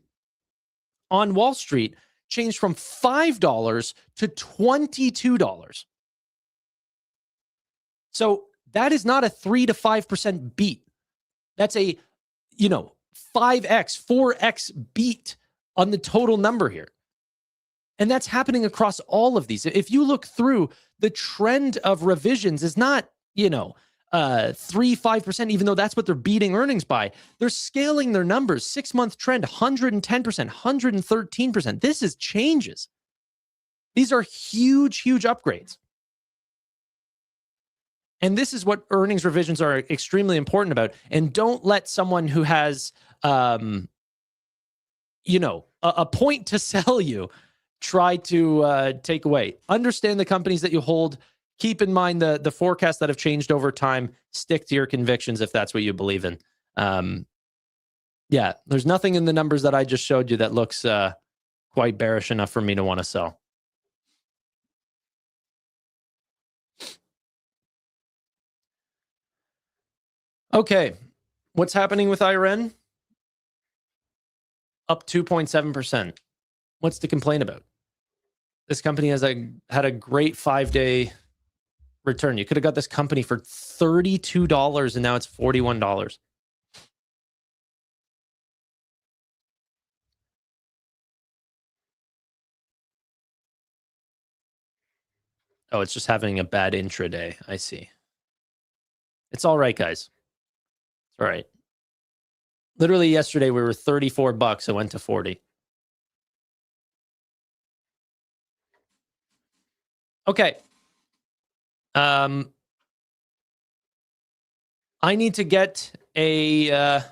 [SPEAKER 1] on Wall Street changed from $5 to $22. So that is not a 3 to 5% beat. That's a, 5x, 4x beat on the total number here. And that's happening across all of these. If you look through, the trend of revisions is not, 3, 5%, even though that's what they're beating earnings by. They're scaling their numbers. 6-month trend, 110%, 113%. This is changes. These are huge, huge upgrades. And this is what earnings revisions are extremely important about. And don't let someone who has, you know, a point to sell you try to take away. Understand the companies that you hold. Keep in mind the forecasts that have changed over time. Stick to your convictions if that's what you believe in. Yeah, there's nothing in the numbers that I just showed you that looks quite bearish enough for me to want to sell. Okay, what's happening with IRN? Up 2.7%. What's to complain about? This company has had a great 5-day return. You could have got this company for $32 and now it's $41. Oh, it's just having a bad intraday. I see. It's all right, guys. It's all right. Literally yesterday we were $34. It went to 40. Okay. I need to get a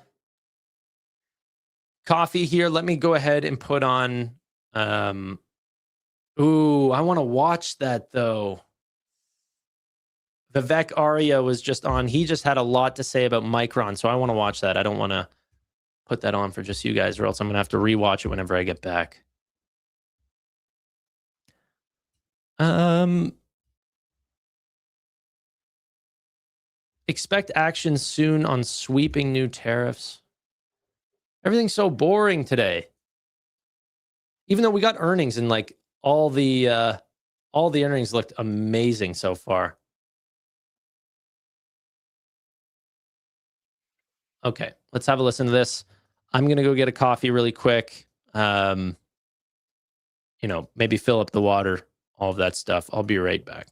[SPEAKER 1] coffee here. Let me go ahead and put on ooh, I want to watch that though. Vivek Arya was just on. He just had a lot to say about Micron, so I want to watch that. I don't want to put that on for just you guys, or else I'm going to have to rewatch it whenever I get back. Expect action soon on sweeping new tariffs. Everything's so boring today. Even though we got earnings and like all the earnings looked amazing so far. Okay, let's have a listen to this. I'm going to go get a coffee really quick. You know, maybe fill up the water, all of that stuff. I'll be right back.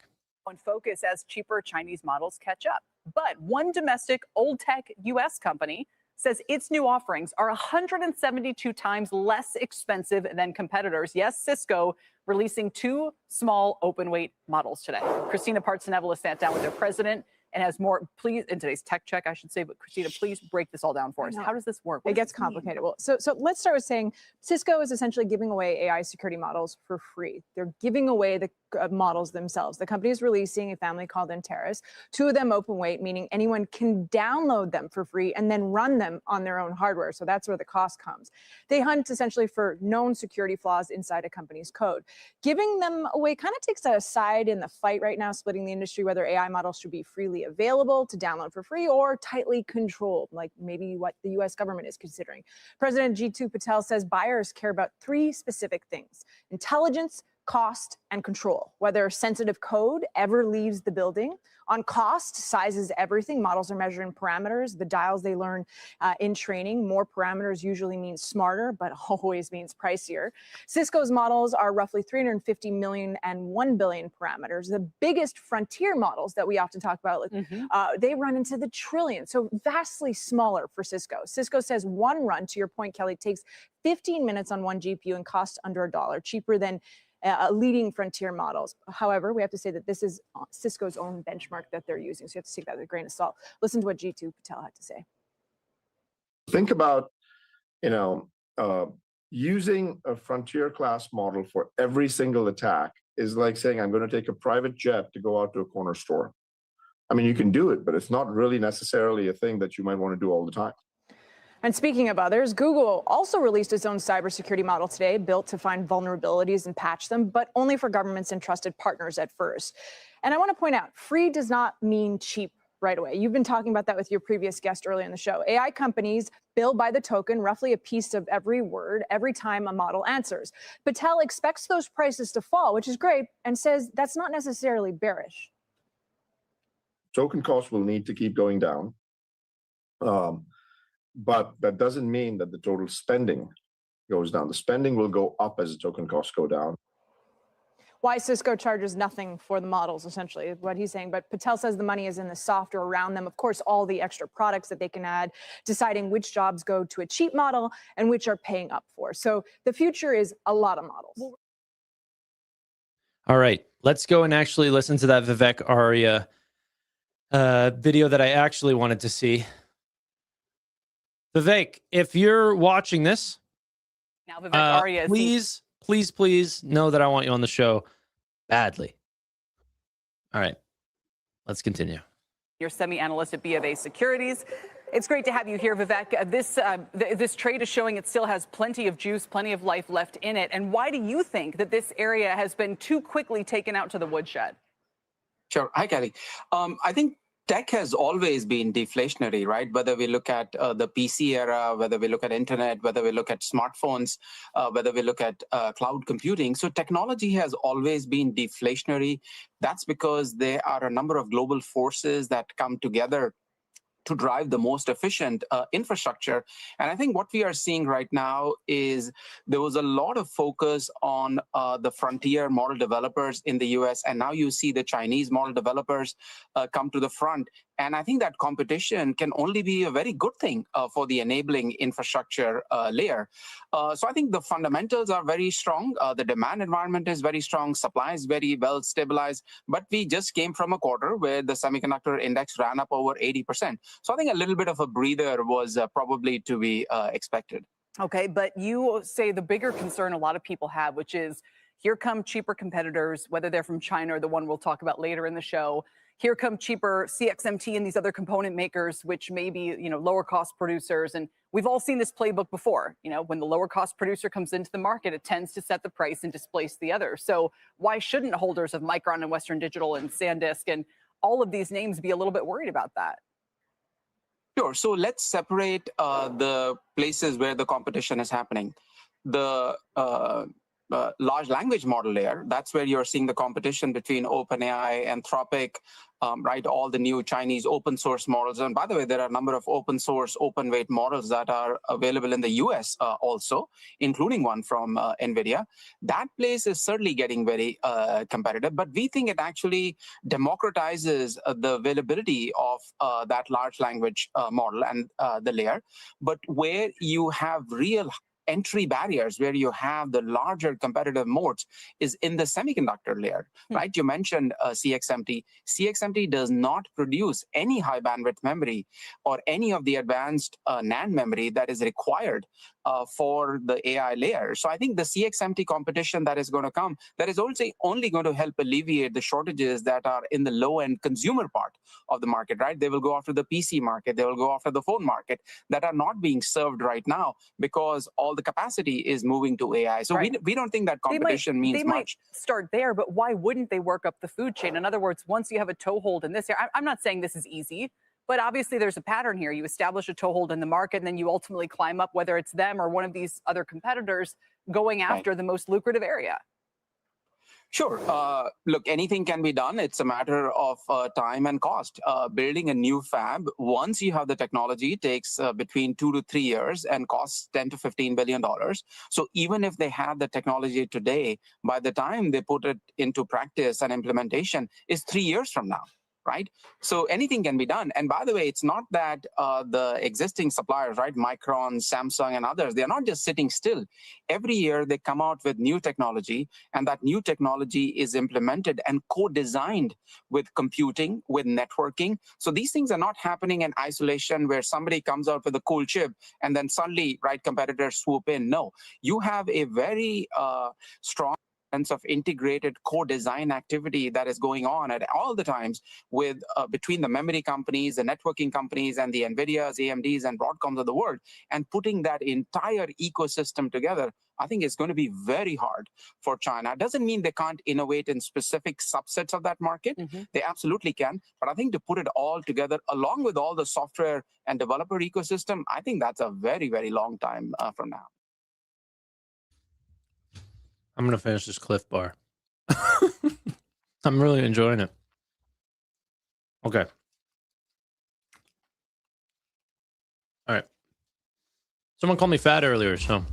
[SPEAKER 8] On focus as cheaper Chinese models catch up. But one domestic old tech US company says its new offerings are 172 times less expensive than competitors. Yes, Cisco releasing 2 small open weight models today. Christina Partsinevelos sat down with their president and has more. Please, in today's tech check, I should say, but Christina, please break this all down for us. How does this work?
[SPEAKER 9] It gets complicated. Well, so let's start with saying Cisco is essentially giving away AI security models for free. They're giving away the models themselves. The company is releasing a family called Antares, 2 of them open weight, meaning anyone can download them for free and then run them on their own hardware. So that's where the cost comes. They hunt essentially for known security flaws inside a company's code. Giving them away kind of takes a side in the fight right now, splitting the industry, whether AI models should be freely available to download for free or tightly controlled, like maybe what the US government is considering. President Jeetu Patel says buyers care about 3 specific things: intelligence, cost, and control. Whether sensitive code ever leaves the building. On cost, size is everything. Models are measured in parameters, the dials they learn in training. More parameters usually means smarter, but always means pricier. Cisco's models are roughly 350 million and 1 billion parameters. The biggest frontier models that we often talk about, they run into the trillion, so vastly smaller for Cisco. Cisco says one run, to your point, Kelly, takes 15 minutes on one GPU and costs under $1, cheaper than leading frontier models. However, we have to say that this is Cisco's own benchmark that they're using, so you have to take that with a grain of salt. Listen to what Jeetu Patel had to say.
[SPEAKER 10] Think about, using a frontier class model for every single attack is like saying, I'm going to take a private jet to go out to a corner store. I mean, you can do it, but it's not really necessarily a thing that you might want to do all the time.
[SPEAKER 9] And speaking of others, Google also released its own cybersecurity model today, built to find vulnerabilities and patch them, but only for governments and trusted partners at first. And I want to point out, free does not mean cheap right away. You've been talking about that with your previous guest earlier in the show. AI companies bill by the token, roughly a piece of every word, every time a model answers. Patel expects those prices to fall, which is great, and says that's not necessarily bearish.
[SPEAKER 10] Token costs will need to keep going down. But that doesn't mean that the total spending goes down. The spending will go up as the token costs go down.
[SPEAKER 9] Why Cisco charges nothing for the models, essentially, what he's saying. But Patel says the money is in the software around them. Of course, all the extra products that they can add, deciding which jobs go to a cheap model and which are paying up for. So the future is a lot of models.
[SPEAKER 1] All right, let's go and actually listen to that Vivek Arya video that I actually wanted to see. Vivek, if you're watching this,
[SPEAKER 8] Now Vivek Arya is
[SPEAKER 1] please know that I want you on the show badly. All right, let's continue.
[SPEAKER 8] your semi-analyst at BofA Securities. It's great to have you here, Vivek. This trade is showing it still has plenty of juice, plenty of life left in it. And why do you think that this area has been too quickly taken out to the woodshed?
[SPEAKER 11] Sure. Hi, Kelly. I think tech has always been deflationary, right? Whether we look at the PC era, whether we look at internet, whether we look at smartphones, whether we look at cloud computing. So technology has always been deflationary. That's because there are a number of global forces that come together to drive the most efficient infrastructure. And I think what we are seeing right now is there was a lot of focus on the frontier model developers in the US, and now you see the Chinese model developers come to the front. And I think that competition can only be a very good thing for the enabling infrastructure layer. So I think the fundamentals are very strong. The demand environment is very strong. Supply is very well stabilized. But we just came from a quarter where the semiconductor index ran up over 80%. So I think a little bit of a breather was probably to be expected.
[SPEAKER 8] Okay, but you say the bigger concern a lot of people have, which is here come cheaper competitors, whether they're from China or the one we'll talk about later in the show. Here come cheaper CXMT and these other component makers, which may be, lower cost producers. And we've all seen this playbook before. When the lower cost producer comes into the market, it tends to set the price and displace the other. So why shouldn't holders of Micron and Western Digital and SanDisk and all of these names be a little bit worried about that?
[SPEAKER 11] Sure. So let's separate the places where the competition is happening. The large language model layer, that's where you're seeing the competition between OpenAI, Anthropic, right? All the new Chinese open source models. And by the way, there are a number of open source, open weight models that are available in the US also, including one from Nvidia. That place is certainly getting very competitive, but we think it actually democratizes the availability of that large language model and the layer. But where you have real entry barriers, where you have the larger competitive moats, is in the semiconductor layer, right? You mentioned CXMT. CXMT does not produce any high bandwidth memory or any of the advanced NAND memory that is required for the AI layer. So I think the CXMT competition that is going to come, that is also only going to help alleviate the shortages that are in the low-end consumer part of the market, right? They will go after the PC market, they will go after the phone market that are not being served right now because all the capacity is moving to AI. So right. we don't think that competition means much.
[SPEAKER 8] They might start there, but why wouldn't they work up the food chain? In other words, once you have a toehold in this area, I'm not saying this is easy, but obviously there's a pattern here. You establish a toehold in the market, and then you ultimately climb up, whether it's them or one of these other competitors going after the most lucrative area.
[SPEAKER 11] Sure. Look, anything can be done. It's a matter of time and cost. Building a new fab, once you have the technology, takes between 2 to 3 years and costs $10 to $15 billion. So even if they have the technology today, by the time they put it into practice and implementation, is 3 years from now. Right? So anything can be done. And by the way, it's not that the existing suppliers, right, Micron, Samsung, and others, they're not just sitting still. Every year they come out with new technology, and that new technology is implemented and co-designed with computing, with networking. So these things are not happening in isolation where somebody comes out with a cool chip and then suddenly, right, competitors swoop in. No, you have a very strong sense of integrated co-design activity that is going on at all the times with between the memory companies, the networking companies, and the Nvidias, AMDs, and Broadcoms of the world, and putting that entire ecosystem together. I think it's going to be very hard for China. It doesn't mean they can't innovate in specific subsets of that market. They absolutely can. But I think to put it all together, along with all the software and developer ecosystem, I think that's a very, very long time from now.
[SPEAKER 1] I'm going to finish this Cliff Bar. I'm really enjoying it. Okay. All right. Someone called me fat earlier, so I'm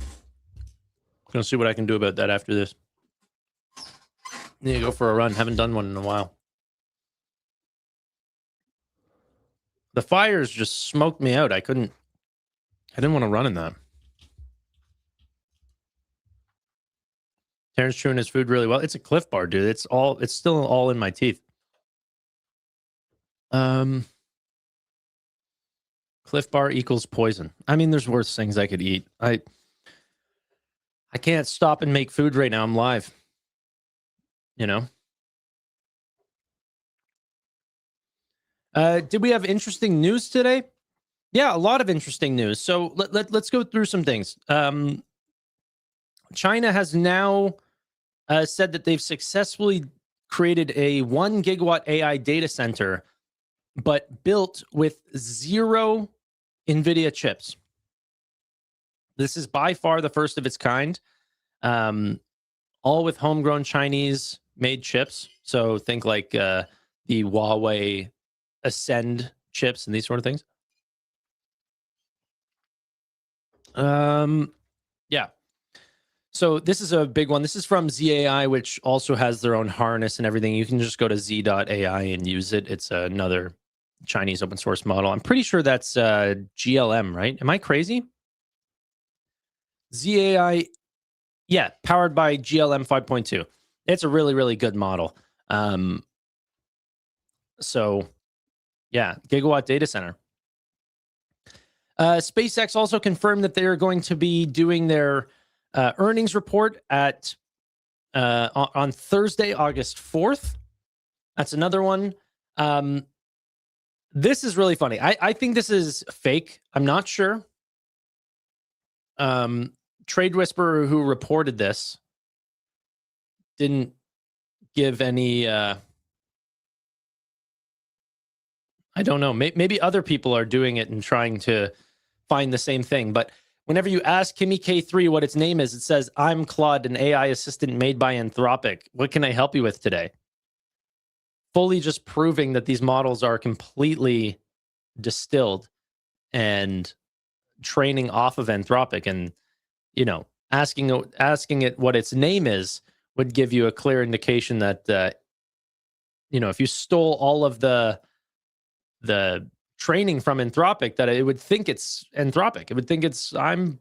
[SPEAKER 1] going to see what I can do about that after this. Need to go for a run. Haven't done one in a while. The fires just smoked me out. I didn't want to run in that. Terrence chewing his food really well. It's a Cliff Bar, dude. It's still all in my teeth. Cliff Bar equals poison. I mean, there's worse things I could eat. I can't stop and make food right now. I'm live. You know? Did we have interesting news today? Yeah, a lot of interesting news. So let's go through some things. China has now said that they've successfully created a 1 gigawatt AI data center, but built with 0 Nvidia chips. This is by far the first of its kind, all with homegrown Chinese-made chips. So think like the Huawei Ascend chips and these sort of things. Yeah. So this is a big one. This is from ZAI, which also has their own harness and everything. You can just go to z.ai and use it. It's another Chinese open source model. I'm pretty sure that's GLM, right? Am I crazy? ZAI, yeah, powered by GLM 5.2. It's a really, really good model. So, yeah, gigawatt data center. SpaceX also confirmed that they are going to be doing their earnings report at on Thursday, August 4th. That's another one. This is really funny. I think this is fake. I'm not sure. Trade Whisperer, who reported this, didn't give any... I don't know. Maybe other people are doing it and trying to find the same thing. But whenever you ask Kimmy K3 what its name is, it says, "I'm Claude, an AI assistant made by Anthropic. What can I help you with today?" Fully just proving that these models are completely distilled and training off of Anthropic. And, you know, asking it what its name is would give you a clear indication that, you know, if you stole all of the training from Anthropic, that it would think it's Anthropic. It would think it's I'm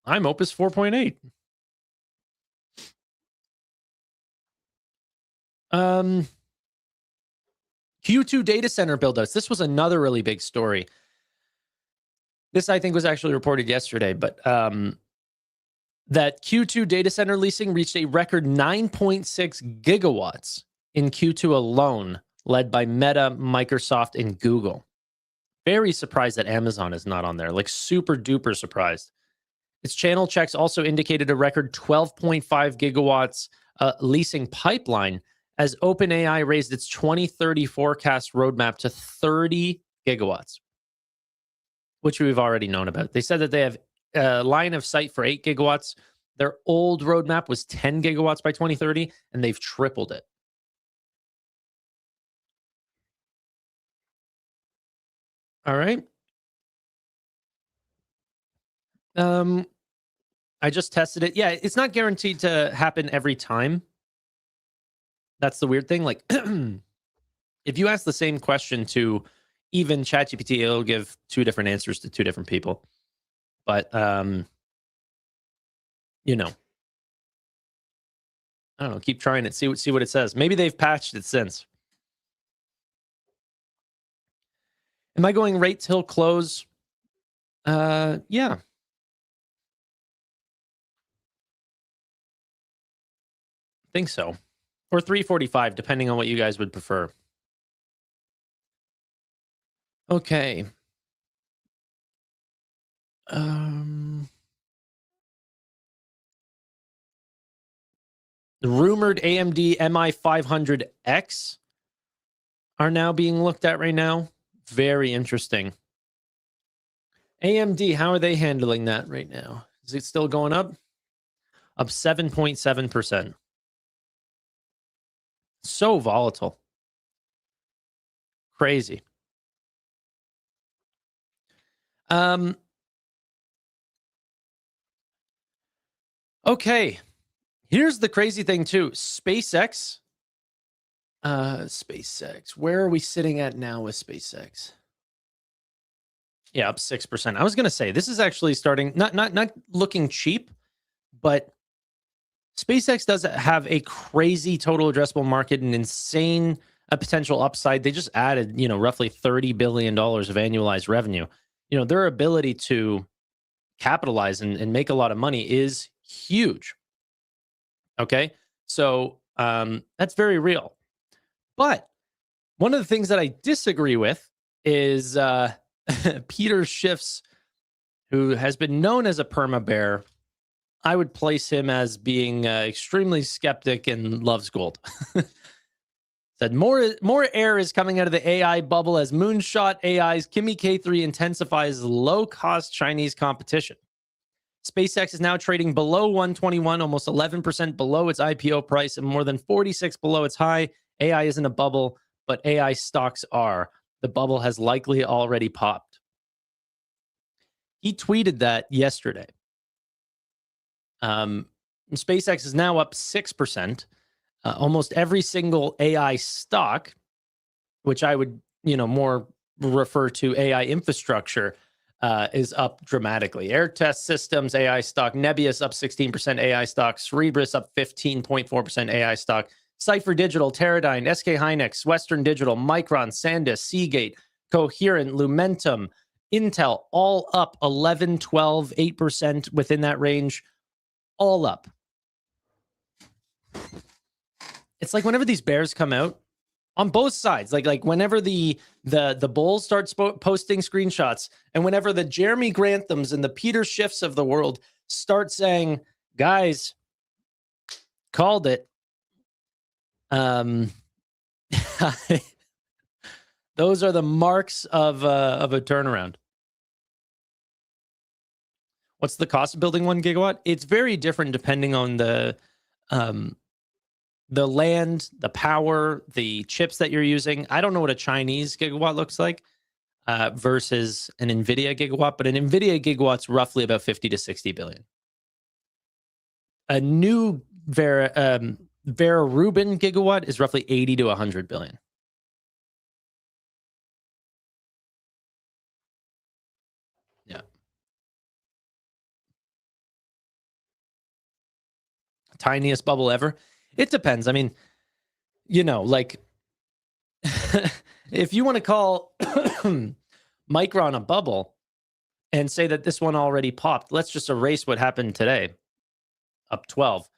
[SPEAKER 1] Opus 4.8. Q2 data center build-outs. This was another really big story. This, I think, was actually reported yesterday, but that Q2 data center leasing reached a record 9.6 gigawatts in Q2 alone, led by Meta, Microsoft, and Google. Very surprised that Amazon is not on there. Like, super duper surprised. Its channel checks also indicated a record 12.5 gigawatts leasing pipeline as OpenAI raised its 2030 forecast roadmap to 30 gigawatts, which we've already known about. They said that they have a line of sight for 8 gigawatts. Their old roadmap was 10 gigawatts by 2030, and they've tripled it. All right. I just tested it. Yeah, it's not guaranteed to happen every time. That's the weird thing. Like, if you ask the same question to even ChatGPT, it'll give 2 different answers to 2 different people. But, you know, I don't know. Keep trying it. See what it says. Maybe they've patched it since. Am I going right till close? Yeah. I think so. Or 345, depending on what you guys would prefer. Okay. The rumored AMD MI500X are now being looked at right now. Very interesting. AMD, how are they handling that right now? Is it still going up? Up 7.7%. So volatile. Crazy. Okay. Here's the crazy thing too. SpaceX. SpaceX. Where are we sitting at now with SpaceX? Yeah, up 6%. I was gonna say this is actually starting not looking cheap, but SpaceX does have a crazy total addressable market, an insane a potential upside. They just added, roughly $30 billion of annualized revenue. Their ability to capitalize and make a lot of money is huge. Okay. So that's very real. But one of the things that I disagree with is Peter Schiff's, who has been known as a perma bear. I would place him as being extremely skeptic and loves gold. Said more air is coming out of the AI bubble as Moonshot AI's Kimi K3 intensifies low-cost Chinese competition. SpaceX is now trading below 121, almost 11% below its IPO price and more than 46 below its high. AI isn't a bubble, but AI stocks are. The bubble has likely already popped. He tweeted that yesterday. SpaceX is now up 6%. Almost every single AI stock, which I would, more refer to AI infrastructure, is up dramatically. Air Test Systems, AI stock. Nebius up 16% AI stock. Cerebras up 15.4% AI stock. Cipher Digital, Teradyne, SK Hynix, Western Digital, Micron, SanDisk, Seagate, Coherent, Lumentum, Intel, all up 11, 12, 8% within that range, all up. It's like whenever these bears come out on both sides, like whenever the bulls start posting screenshots, and whenever the Jeremy Granthams and the Peter Schiffs of the world start saying, guys, called it. Those are the marks of a turnaround. What's the cost of building 1 gigawatt? It's very different depending on the land, the power, the chips that you're using. I don't know what a Chinese gigawatt looks like versus an Nvidia gigawatt, but an Nvidia gigawatt's roughly about 50 to 60 billion. A new Vera Rubin gigawatt is roughly 80 to 100 billion. Yeah. Tiniest bubble ever. It depends. I mean, like if you want to call Micron a bubble and say that this one already popped, let's just erase what happened today, up 12.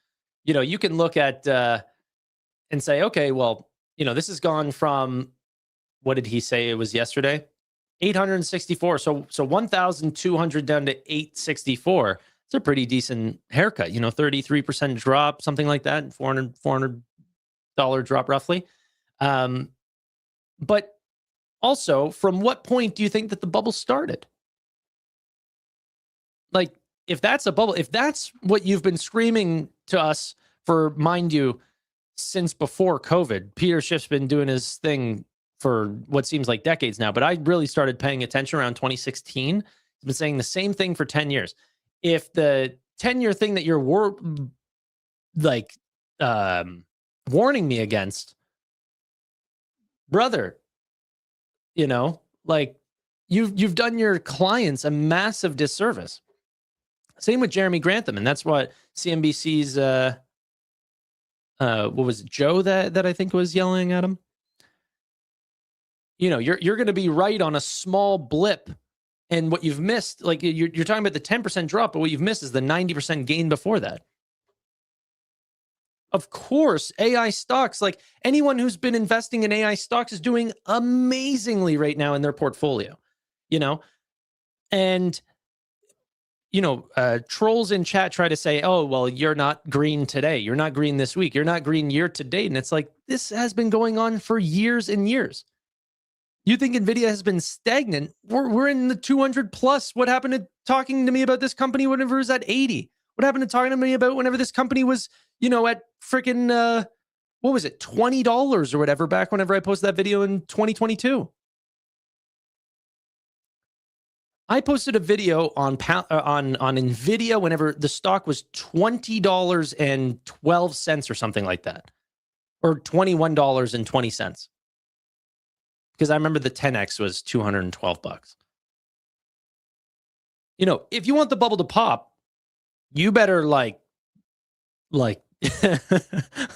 [SPEAKER 1] You can look at and say, okay, well, this has gone from, what did he say it was yesterday? 864. So 1,200 down to 864. It's a pretty decent haircut, 33% drop, something like that, $400 drop roughly. But also, from what point do you think that the bubble started? Like, if that's a bubble, if that's what you've been screaming to us for, mind you, since before COVID, Peter Schiff's been doing his thing for what seems like decades now, but I really started paying attention around 2016. He's been saying the same thing for 10 years. If the 10-year thing that you're warning me against, brother, like you've done your clients a massive disservice. Same with Jeremy Grantham, and that's what CNBC's what was it, Joe that I think was yelling at him. You're going to be right on a small blip. And what you've missed, like you're talking about the 10% drop, but what you've missed is the 90% gain before that. Of course, AI stocks, like anyone who's been investing in AI stocks is doing amazingly right now in their portfolio, and, trolls in chat try to say, oh, well, you're not green today. You're not green this week. You're not green year to date. And it's like, this has been going on for years and years. You think Nvidia has been stagnant? We're in the 200 plus. What happened to talking to me about this company whenever it was at 80? What happened to talking to me about whenever this company was, at freaking, what was it, $20 or whatever back whenever I posted that video in 2022? I posted a video on Nvidia whenever the stock was $20.12 or something like that, or $21.20. Because I remember the 10X was $212. If you want the bubble to pop, you better like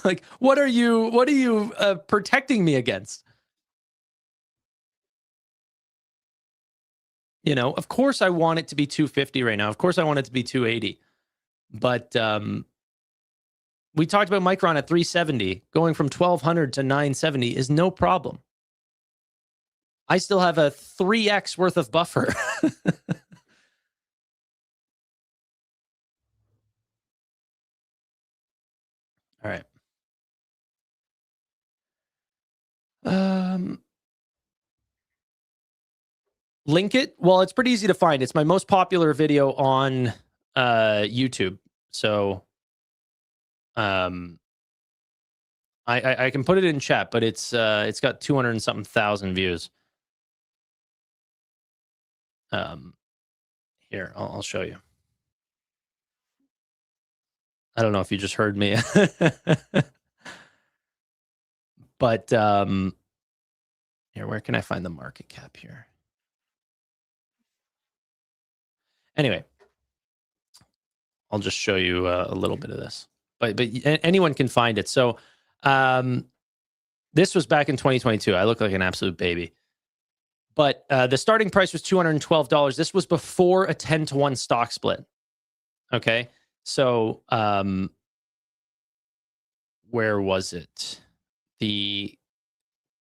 [SPEAKER 1] Like, what are you protecting me against? You know, of course I want it to be 250 right now. Of course I want it to be 280. But we talked about Micron at 370. Going from 1200 to 970 is no problem. I still have a 3x worth of buffer. All right. Link it. Well, it's pretty easy to find. It's my most popular video on YouTube. So I can put it in chat, but it's got 200 and something thousand views. Here, I'll show you. I don't know if you just heard me. But here, where can I find the market cap here? Anyway, I'll just show you a little bit of this. But anyone can find it. So this was back in 2022. I look like an absolute baby. But the starting price was $212. This was before a 10-to-1 stock split. Okay. So where was it? The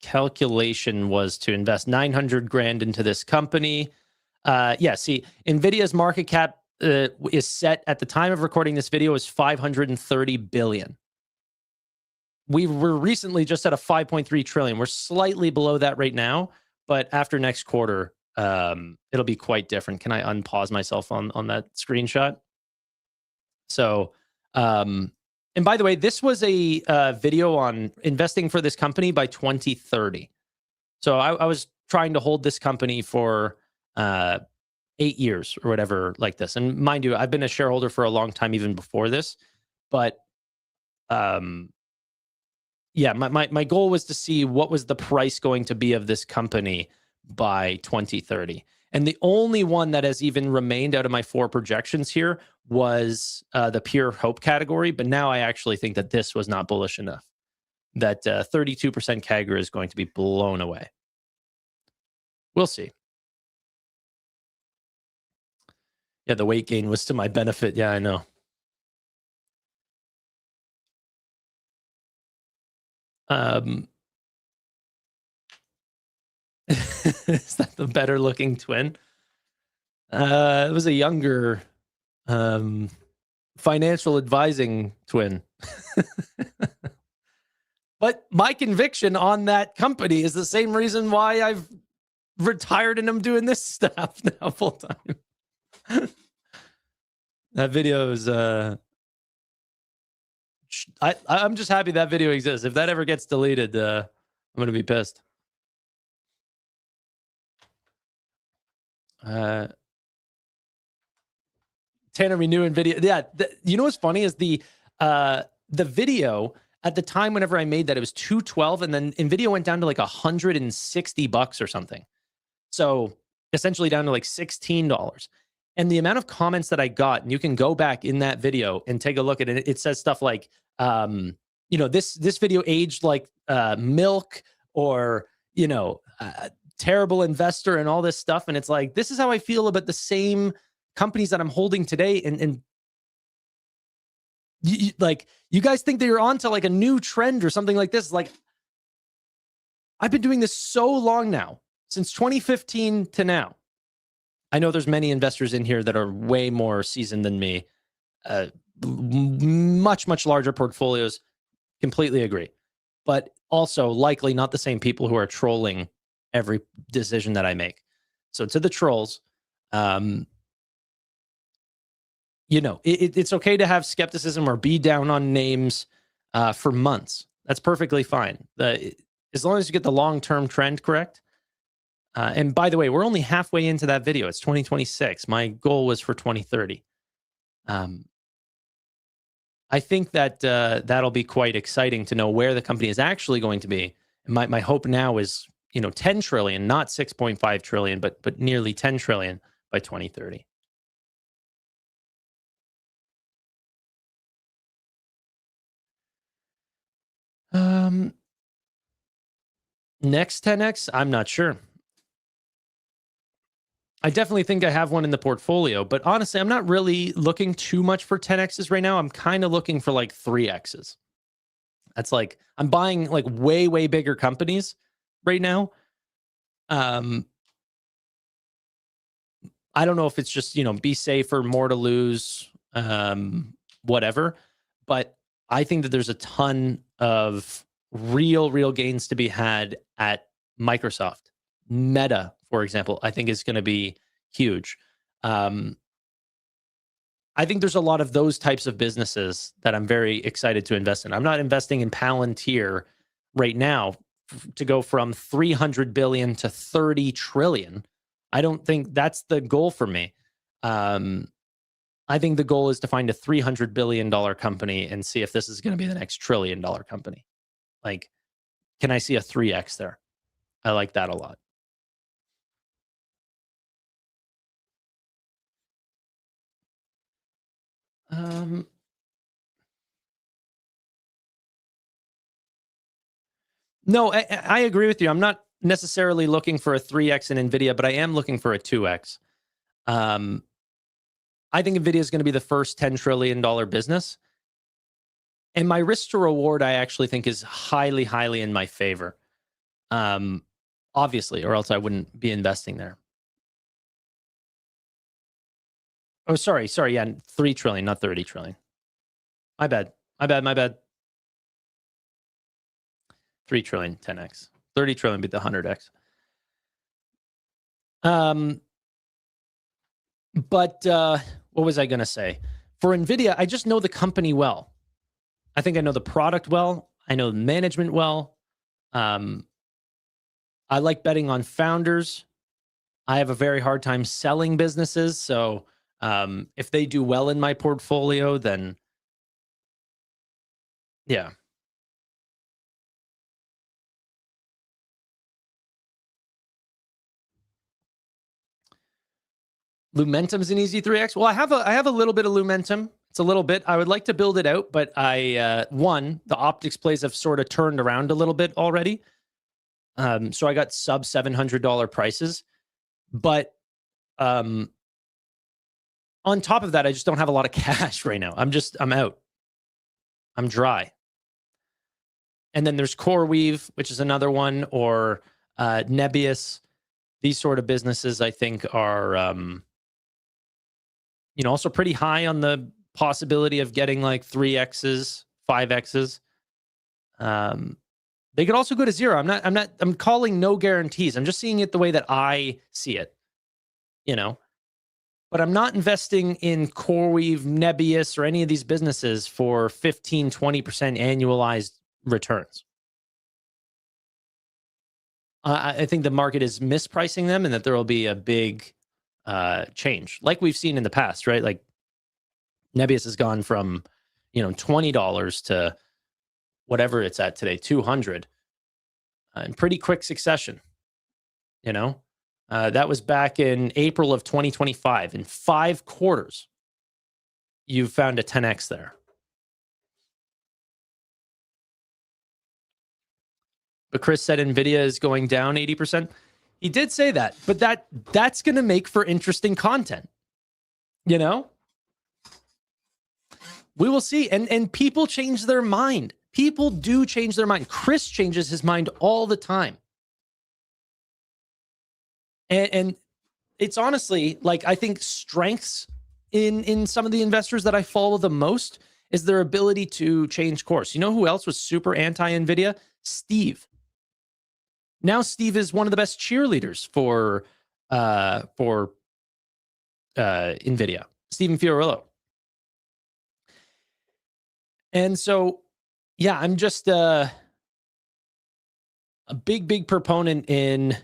[SPEAKER 1] calculation was to invest 900 grand into this company. Yeah, see, Nvidia's market cap is set at the time of recording this video is 530 billion. We were recently just at a 5.3 trillion. We're slightly below that right now, but after next quarter, it'll be quite different. Can I unpause myself on that screenshot? So, and by the way, this was a video on investing for this company by 2030. So I was trying to hold this company for 8 years or whatever like this. And mind you, I've been a shareholder for a long time, even before this. But yeah, my goal was to see what was the price going to be of this company by 2030. And the only one that has even remained out of my 4 projections here was the pure hope category. But now I actually think that this was not bullish enough. That 32% CAGR is going to be blown away. We'll see. Yeah, the weight gain was to my benefit. Yeah, I know. Is that the better looking twin? It was a younger financial advising twin. But my conviction on that company is the same reason why I've retired and I'm doing this stuff now full time. That video is I'm just happy that video exists. If that ever gets deleted, I'm gonna be pissed. Tanner, we knew Nvidia. Yeah, you know what's funny is the video at the time whenever I made that, it was 212, and then Nvidia went down to like $160 or something. So essentially down to like $16. And the amount of comments that I got, and you can go back in that video and take a look at it. It says stuff like, you know, this video aged like milk, or, you know, terrible investor and all this stuff. And it's like, this is how I feel about the same companies that I'm holding today. And like, you guys think that you're onto like a new trend or something like this. Like, I've been doing this so long now, since 2015 to now. I know there's many investors in here that are way more seasoned than me. Much larger portfolios. Completely agree. But also likely not the same people who are trolling every decision that I make. So to the trolls, you know, it's okay to have skepticism or be down on names for months. That's perfectly fine. As long as you get the long-term trend correct. And by the way, we're only halfway into that video. It's 2026. My goal was for 2030. I think that that'll be quite exciting to know where the company is actually going to be. And my hope now is, you know, 10 trillion, not 6.5 trillion, but nearly 10 trillion by 2030. Next 10x, I'm not sure. I definitely think I have one in the portfolio, but honestly, I'm not really looking too much for 10x's right now. I'm kind of looking for like 3x's. That's like, I'm buying like way, way bigger companies right now. I don't know if it's just, you know, be safer, more to lose, whatever. But I think that there's a ton of real gains to be had at Microsoft. Meta, for example, I think is going to be huge. I think there's a lot of those types of businesses that I'm very excited to invest in. I'm not investing in Palantir right now to go from 300 billion to 30 trillion. I don't think that's the goal for me. I think the goal is to find a $300 billion company and see if this is going to be the next $1 trillion company. Like, can I see a 3x there? I like that a lot. No, I agree with you. I'm not necessarily looking for a 3x in Nvidia, but I am looking for a 2x. I think Nvidia is going to be the first $10 trillion business. And my risk to reward, I actually think, is highly, highly in my favor. Obviously, or else I wouldn't be investing there. Oh, sorry. Yeah, 3 trillion, not 30 trillion. My bad. 3 trillion, 10x. 30 trillion beat the 100x. But what was I going to say? For Nvidia, I just know the company well. I think I know the product well. I know the management well. I like betting on founders. I have a very hard time selling businesses. So if they do well in my portfolio, then yeah. Lumentum's an easy 3x. Well, I have a little bit of Lumentum. It's a little bit. I would like to build it out, but the optics plays have sort of turned around a little bit already. So I got sub $700 prices, but on top of that, I just don't have a lot of cash right now. I'm out. I'm dry. And then there's CoreWeave, which is another one, or NBIS. These sort of businesses, I think, are also pretty high on the possibility of getting like 3x's, 5x's. They could also go to 0. I'm calling no guarantees. I'm just seeing it the way that I see it, but I'm not investing in CoreWeave, NBIS, or any of these businesses for 15, 20% annualized returns. I think the market is mispricing them and that there will be a big change like we've seen in the past, right? Like NBIS has gone from, $20 to whatever it's at today, 200 in pretty quick succession. That was back in April of 2025. In 5 quarters, you found a 10x there. But Chris said Nvidia is going down 80%. He did say that, but that's going to make for interesting content. We will see. And people change their mind. People do change their mind. Chris changes his mind all the time. And it's honestly, like, I think strengths in some of the investors that I follow the most is their ability to change course. You know who else was super anti-Nvidia? Steve. Now Steve is one of the best cheerleaders for Nvidia, Stephen Fiorillo. And so, yeah, I'm just a big proponent in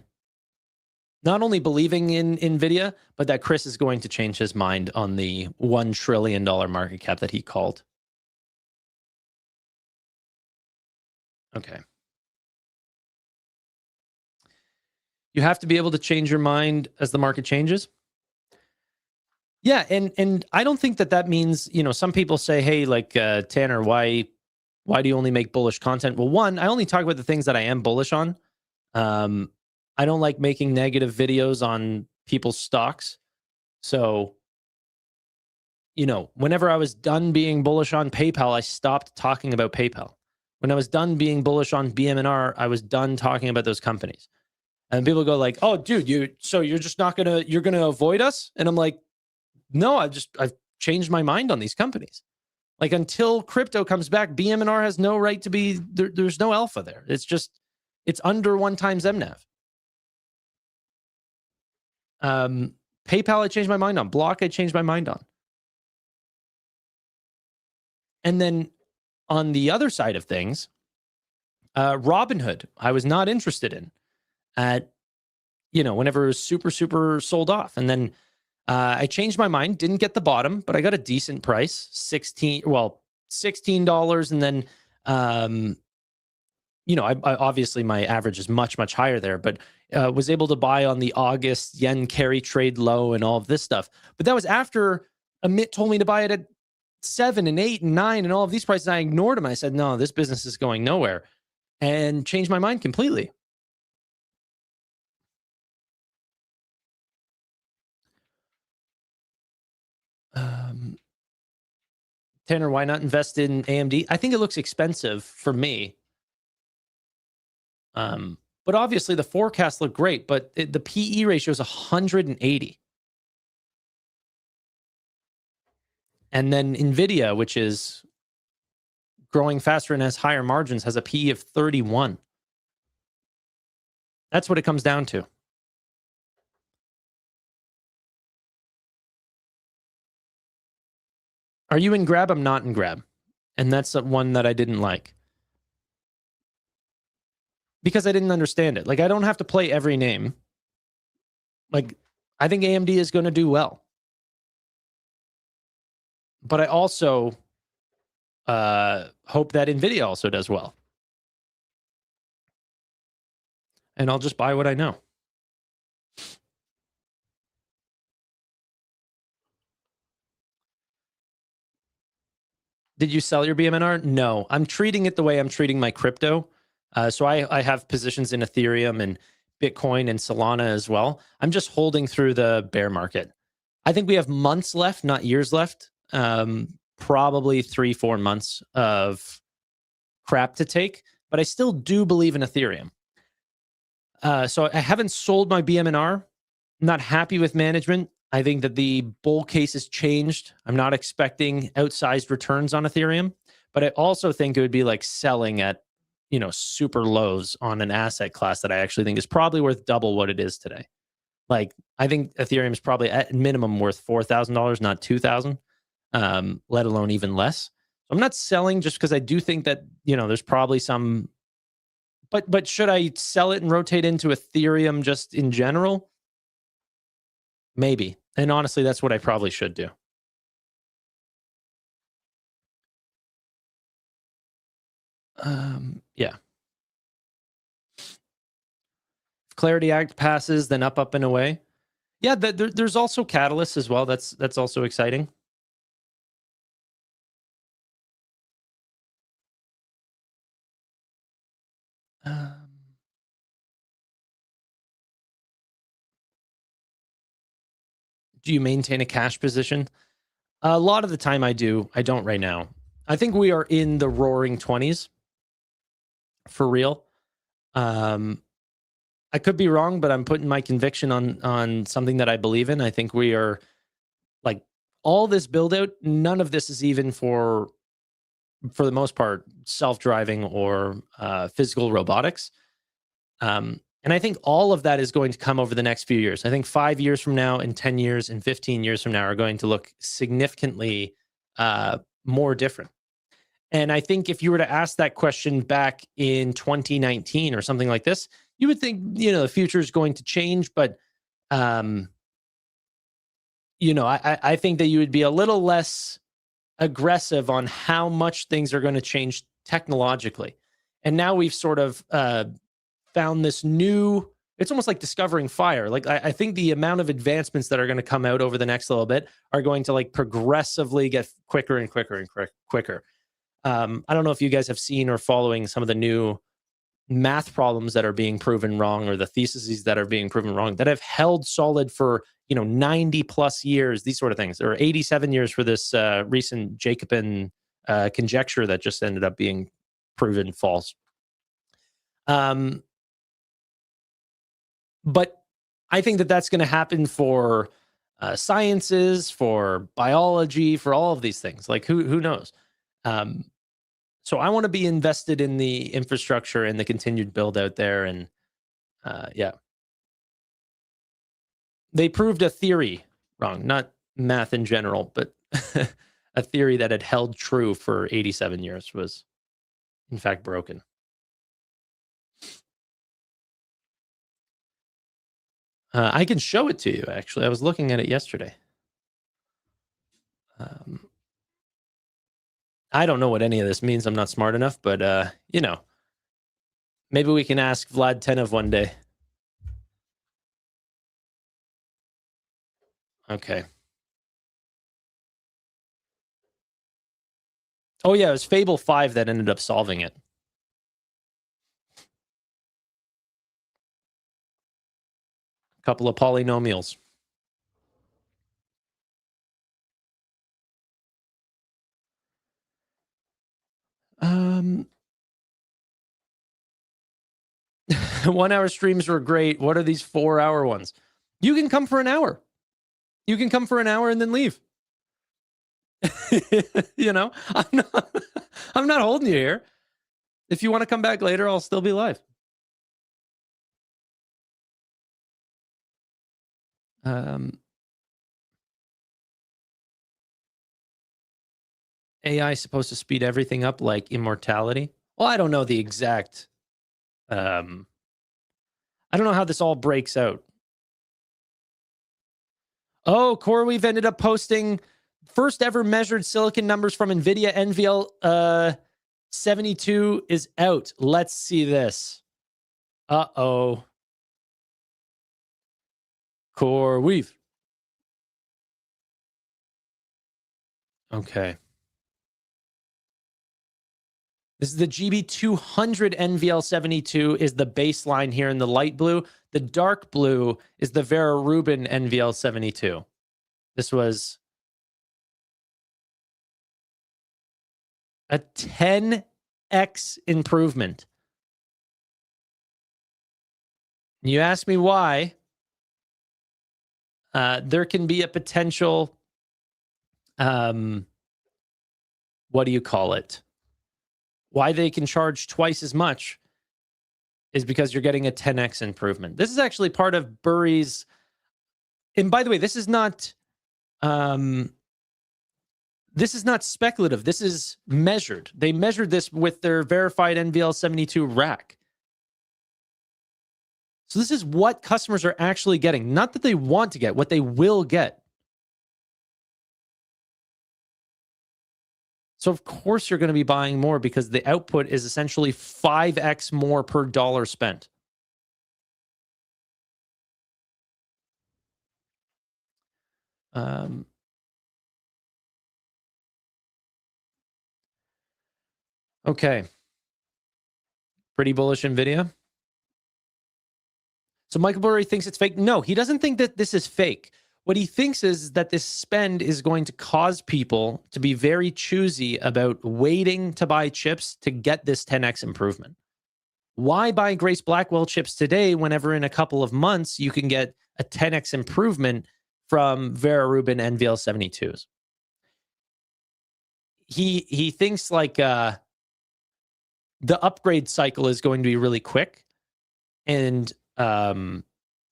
[SPEAKER 1] not only believing in Nvidia, but that Chris is going to change his mind on the $1 trillion market cap that he called. Okay. You have to be able to change your mind as the market changes. Yeah, and I don't think that means, some people say, hey, like, Tanner, why Why do you only make bullish content? Well, one, I only talk about the things that I am bullish on. I don't like making negative videos on people's stocks. So, you know, whenever I was done being bullish on PayPal, I stopped talking about PayPal. When I was done being bullish on BM&R, I was done talking about those companies. And people go like, "Oh, dude, you're just not you're gonna avoid us?" And I'm like, "No, I've changed my mind on these companies. Like, until crypto comes back, BM&R has no right to be there. There's no alpha there. It's under 1 times MNAV. PayPal, I changed my mind on. Block, I changed my mind on. And then on the other side of things, Robinhood, I was not interested in at, you know, whenever it was super sold off. And then I changed my mind, didn't get the bottom, but I got a decent price, $16. And then, you know, I obviously my average is much higher there, but was able to buy on the August yen carry trade low and all of this stuff. But that was after Amit told me to buy it at 7 and 8 and 9 and all of these prices. I ignored him. I said, no, this business is going nowhere, and changed my mind completely. Tanner, why not invest in AMD? I think it looks expensive for me. But obviously the forecasts look great, but the PE ratio is 180. And then Nvidia, which is growing faster and has higher margins, has a PE of 31. That's what it comes down to. Are you in Grab? I'm not in Grab. And that's the one that I didn't like, because I didn't understand it. Like, I don't have to play every name. Like, I think AMD is going to do well. But I also hope that Nvidia also does well. And I'll just buy what I know. Did you sell your BM&R? No, I'm treating it the way I'm treating my crypto. So I have positions in Ethereum and Bitcoin and Solana as well. I'm just holding through the bear market. I think we have months left, not years left. Probably 3-4 months of crap to take, but I still do believe in Ethereum. So I haven't sold my BM&R. I'm not happy with management. I think that the bull case has changed. I'm not expecting outsized returns on Ethereum, but I also think it would be like selling at, you know, super lows on an asset class that I actually think is probably worth double what it is today. Like, I think Ethereum is probably at minimum worth $4,000, not $2,000, let alone even less. I'm not selling just because I do think that, you know, there's probably some, but should I sell it and rotate into Ethereum just in general? Maybe. And honestly, that's what I probably should do. Yeah. If Clarity Act passes, then up and away. Yeah, there's also catalysts as well. That's also exciting. Do you maintain a cash position? A lot of the time I do. I don't right now. I think we are in the roaring 20s for real. I could be wrong, but I'm putting my conviction on something that I believe in. I think we are, like, all this build out, none of this is even for the most part, self-driving or physical robotics. And I think all of that is going to come over the next few years. I think 5 years from now and 10 years and 15 years from now are going to look significantly more different. And I think if you were to ask that question back in 2019 or something like this, you would think, you know, the future is going to change. But, you know, I think that you would be a little less aggressive on how much things are going to change technologically. And now we've sort of found this new, it's almost like discovering fire. Like, I think the amount of advancements that are going to come out over the next little bit are going to, like, progressively get quicker and quicker and quicker. I don't know if you guys have seen or following some of the new math problems that are being proven wrong, or the theses that are being proven wrong, that have held solid for 90 plus years, these sort of things, or 87 years for this recent Jacobin conjecture that just ended up being proven false. But I think that that's going to happen for sciences, for biology, for all of these things. Like who knows? So I want to be invested in the infrastructure and the continued build out there. And yeah, they proved a theory wrong, not math in general, but a theory that had held true for 87 years was in fact broken. I can show it to you, actually. I was looking at it yesterday. I don't know what any of this means. I'm not smart enough, but, maybe we can ask Vlad Tenev one day. Okay. Oh, yeah, it was Fable 5 that ended up solving it. Couple of polynomials. One-hour streams were great. What are these 4-hour ones? You can come for an hour. You can come for an hour and then leave. I'm not holding you here. If you want to come back later, I'll still be live. AI is supposed to speed everything up like immortality. Well, I don't know the exact. I don't know how this all breaks out. Oh, CoreWeave ended up posting first ever measured silicon numbers from Nvidia. NVL 72 is out. Let's see this. Uh-oh. CoreWeave. Okay. This is the GB200 NVL72 is the baseline here in the light blue. The dark blue is the Vera Rubin NVL72. This was a 10x improvement. You ask me why? There can be a potential, what do you call it? Why they can charge twice as much is because you're getting a 10x improvement. This is actually part of Burry's, and by the way, this is not speculative. This is measured. They measured this with their verified NVL72 rack. So this is what customers are actually getting. Not that they want to get, what they will get. So of course you're going to be buying more because the output is essentially 5x more per dollar spent. Okay. Pretty bullish Nvidia. So Michael Burry thinks it's fake. No, he doesn't think that this is fake. What he thinks is that this spend is going to cause people to be very choosy about waiting to buy chips to get this 10x improvement. Why buy Grace Blackwell chips today whenever in a couple of months you can get a 10x improvement from Vera Rubin NVL72s? He thinks like the upgrade cycle is going to be really quick, and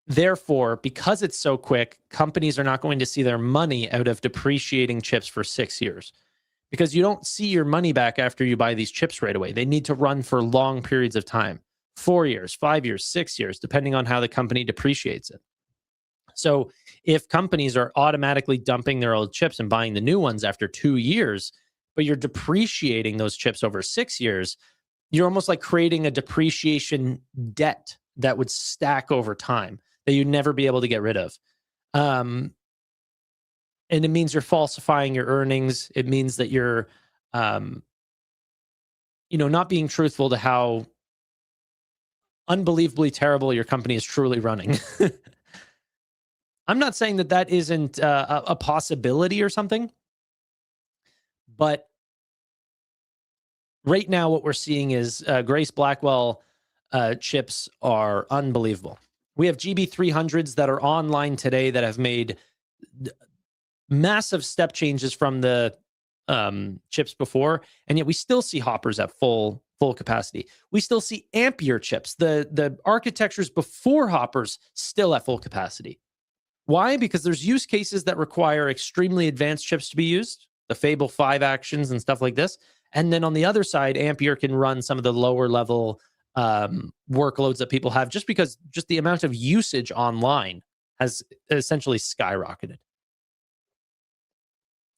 [SPEAKER 1] therefore, because it's so quick, companies are not going to see their money out of depreciating chips for 6 years, because you don't see your money back after you buy these chips right away. They need to run for long periods of time, 4 years, 5 years, 6 years, depending on how the company depreciates it. So if companies are automatically dumping their old chips and buying the new ones after 2 years, but you're depreciating those chips over 6 years, you're almost like creating a depreciation debt that would stack over time that you'd never be able to get rid of. And it means you're falsifying your earnings. It means that you're not being truthful to how unbelievably terrible your company is truly running. I'm not saying that that isn't a possibility or something, but right now what we're seeing is Grace Blackwell chips are unbelievable. We have GB300s that are online today that have made massive step changes from the chips before, and yet we still see Hoppers at full capacity. We still see Ampere chips, the architectures before Hoppers, still at full capacity. Why? Because there's use cases that require extremely advanced chips to be used, the Fable 5 actions and stuff like this. And then on the other side, Ampere can run some of the lower level workloads that people have, just because just the amount of usage online has essentially skyrocketed.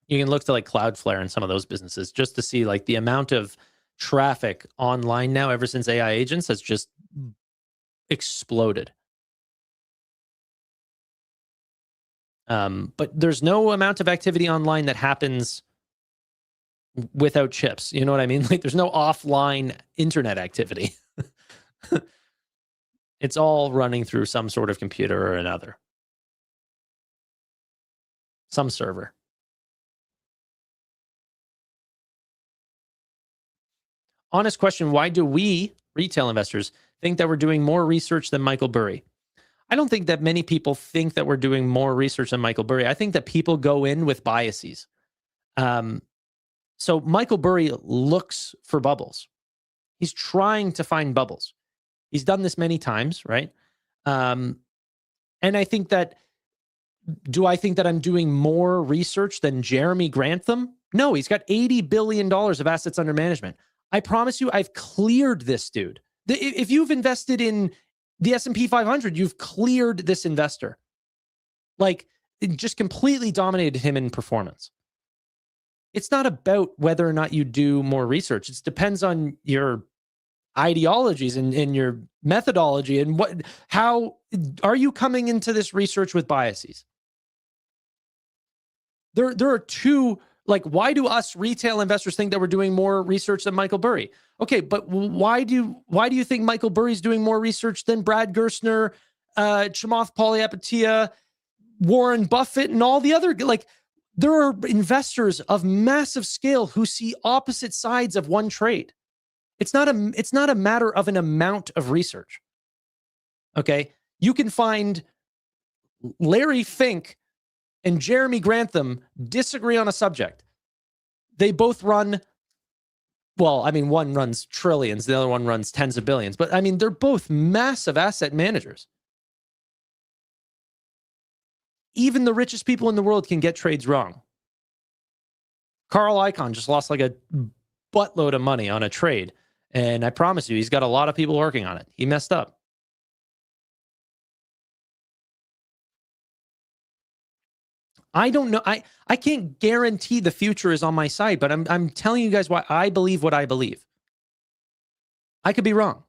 [SPEAKER 1] You can look to like Cloudflare and some of those businesses just to see like the amount of traffic online now ever since AI agents has just exploded. But there's no amount of activity online that happens without chips. You know what I mean? Like there's no offline internet activity. It's all running through some sort of computer or another. Some server. Honest question, why do we, retail investors, think that we're doing more research than Michael Burry? I don't think that many people think that we're doing more research than Michael Burry. I think that people go in with biases. So Michael Burry looks for bubbles. He's trying to find bubbles. He's done this many times, right? And I think that, do I think that I'm doing more research than Jeremy Grantham? No, he's got $80 billion of assets under management. I promise you, I've cleared this dude. If you've invested in the S&P 500, you've cleared this investor. Like, it just completely dominated him in performance. It's not about whether or not you do more research. It depends on your ideologies and your methodology and how are you coming into this research with biases? There are two, like, why do us retail investors think that we're doing more research than Michael Burry? Okay, but why do you think Michael Burry's doing more research than Brad Gerstner, Chamath Palihapitiya, Warren Buffett, and all the other, like, there are investors of massive scale who see opposite sides of one trade. It's not a matter of an amount of research. Okay, you can find Larry Fink and Jeremy Grantham disagree on a subject. They both run, well, I mean, one runs trillions, the other one runs tens of billions, but I mean, they're both massive asset managers. Even the richest people in the world can get trades wrong. Carl Icahn just lost like a buttload of money on a trade. And I promise you, he's got a lot of people working on it. He messed up. I don't know. I can't guarantee the future is on my side, but I'm telling you guys why I believe what I believe. I could be wrong.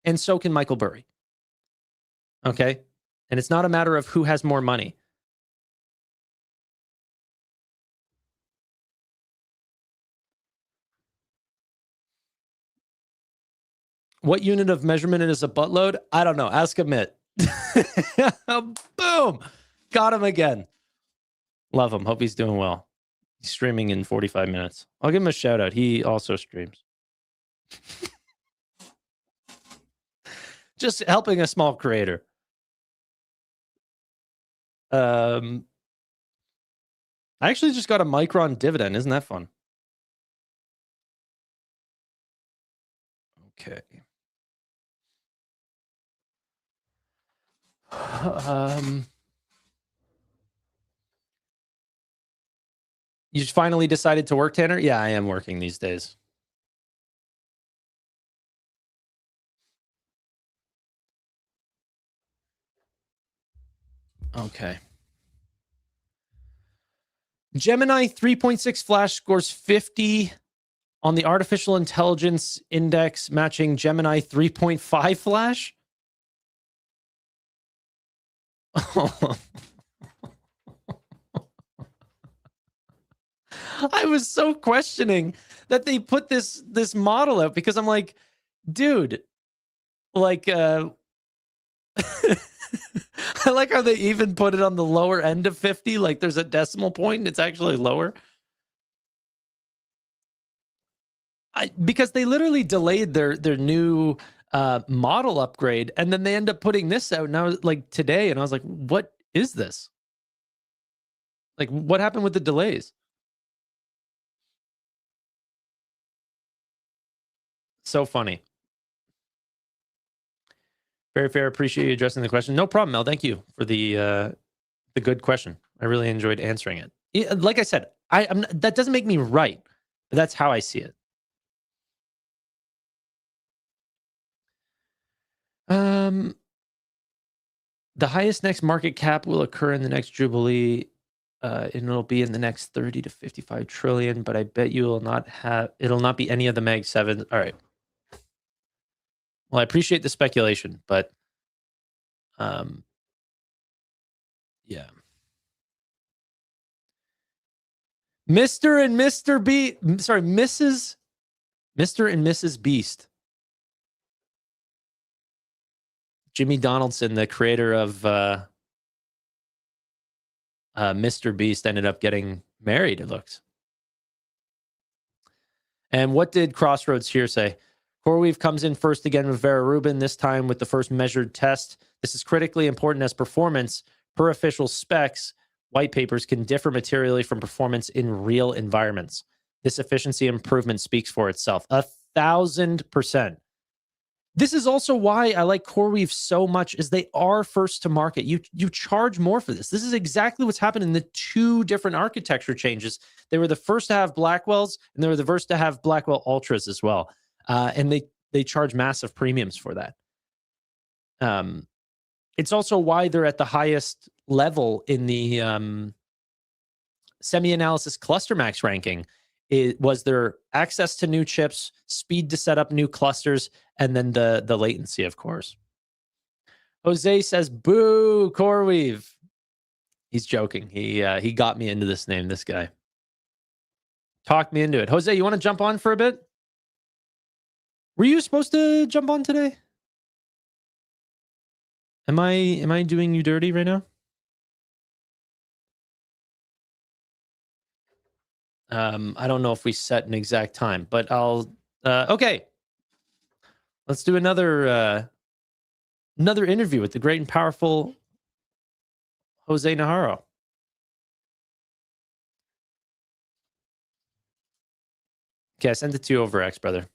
[SPEAKER 1] And so can Michael Burry. Okay? And it's not a matter of who has more money. What unit of measurement is a buttload? I don't know. Ask Amit. Boom. Got him again. Love him. Hope he's doing well. He's streaming in 45 minutes. I'll give him a shout out. He also streams. Just helping a small creator. I actually just got a Micron dividend. Isn't that fun? Okay. You finally decided to work, Tanner? Yeah, I am working these days. Okay. Gemini 3.6 Flash scores 50 on the artificial intelligence index, matching Gemini 3.5 Flash. I was so questioning that they put this model out, because I'm like, dude, like I like how they even put it on the lower end of 50. Like there's a decimal point and it's actually lower. Because they literally delayed their new model upgrade, and then they end up putting this out, and I was like, today, and I was like, what is this? Like, what happened with the delays? So funny. Very fair. Appreciate you addressing the question. No problem, Mel. Thank you for the good question. I really enjoyed answering it. Like I said, that doesn't make me right, but that's how I see it. The highest next market cap will occur in the next Jubilee, and it'll be in the next 30 to 55 trillion, but I bet you it'll not be any of the Mag 7. All right. Well, I appreciate the speculation, but yeah. Mr. and Mrs. Beast. Jimmy Donaldson, the creator of Mr. Beast, ended up getting married, it looks. And what did Crossroads here say? CoreWeave comes in first again with Vera Rubin, this time with the first measured test. This is critically important as performance per official specs. White papers can differ materially from performance in real environments. This efficiency improvement speaks for itself. 1,000%. This is also why I like CoreWeave so much, is they are first to market. You charge more for this. This is exactly what's happened in the two different architecture changes. They were the first to have Blackwells, and they were the first to have Blackwell Ultras as well. And they charge massive premiums for that. It's also why they're at the highest level in the semi-analysis cluster max ranking. It was their access to new chips, speed to set up new clusters, and then the latency, of course. Jose says, boo, CoreWeave. He's joking. He got me into this name, this guy. Talked me into it. Jose, you want to jump on for a bit? Were you supposed to jump on today? Am I doing you dirty right now? I don't know if we set an exact time, but I'll okay. Let's do another interview with the great and powerful Jose Najarro. Okay, I sent it to you over X, brother.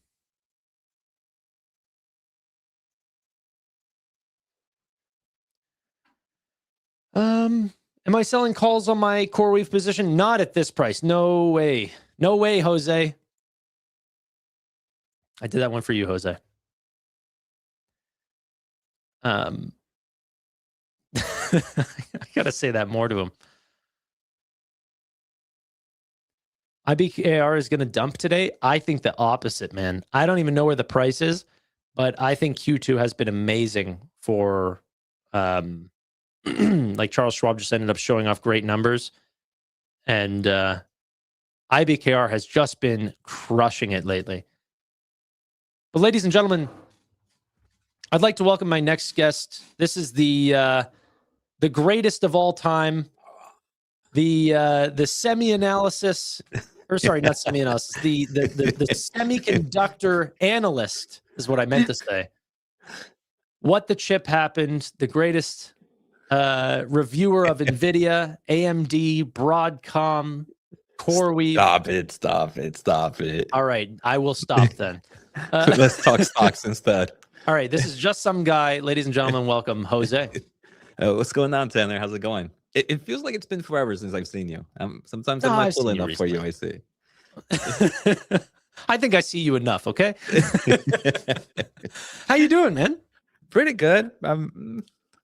[SPEAKER 1] Am I selling calls on my CoreWeave position? Not at this price. No way. No way, Jose. I did that one for you, Jose. I gotta say that more to him. IBKR is going to dump today. I think the opposite, man. I don't even know where the price is, but I think Q2 has been amazing for, like Charles Schwab just ended up showing off great numbers. And IBKR has just been crushing it lately. But ladies and gentlemen, I'd like to welcome my next guest. This is the greatest of all time. The semi-analysis, or sorry, not semi-analysis, the semiconductor analyst is what I meant to say. What the chip happened, the greatest reviewer of Nvidia, AMD, Broadcom, CoreWeave.
[SPEAKER 12] Stop it.
[SPEAKER 1] All right, I will stop then.
[SPEAKER 12] Let's talk stocks instead.
[SPEAKER 1] All right, this is just some guy. Ladies and gentlemen, welcome, Jose.
[SPEAKER 12] What's going on, Tanner? How's it going? It feels like it's been forever since I've seen you. Sometimes I'm not cool enough for you, I see.
[SPEAKER 1] I think I see you enough, okay? How you doing, man?
[SPEAKER 12] Pretty good.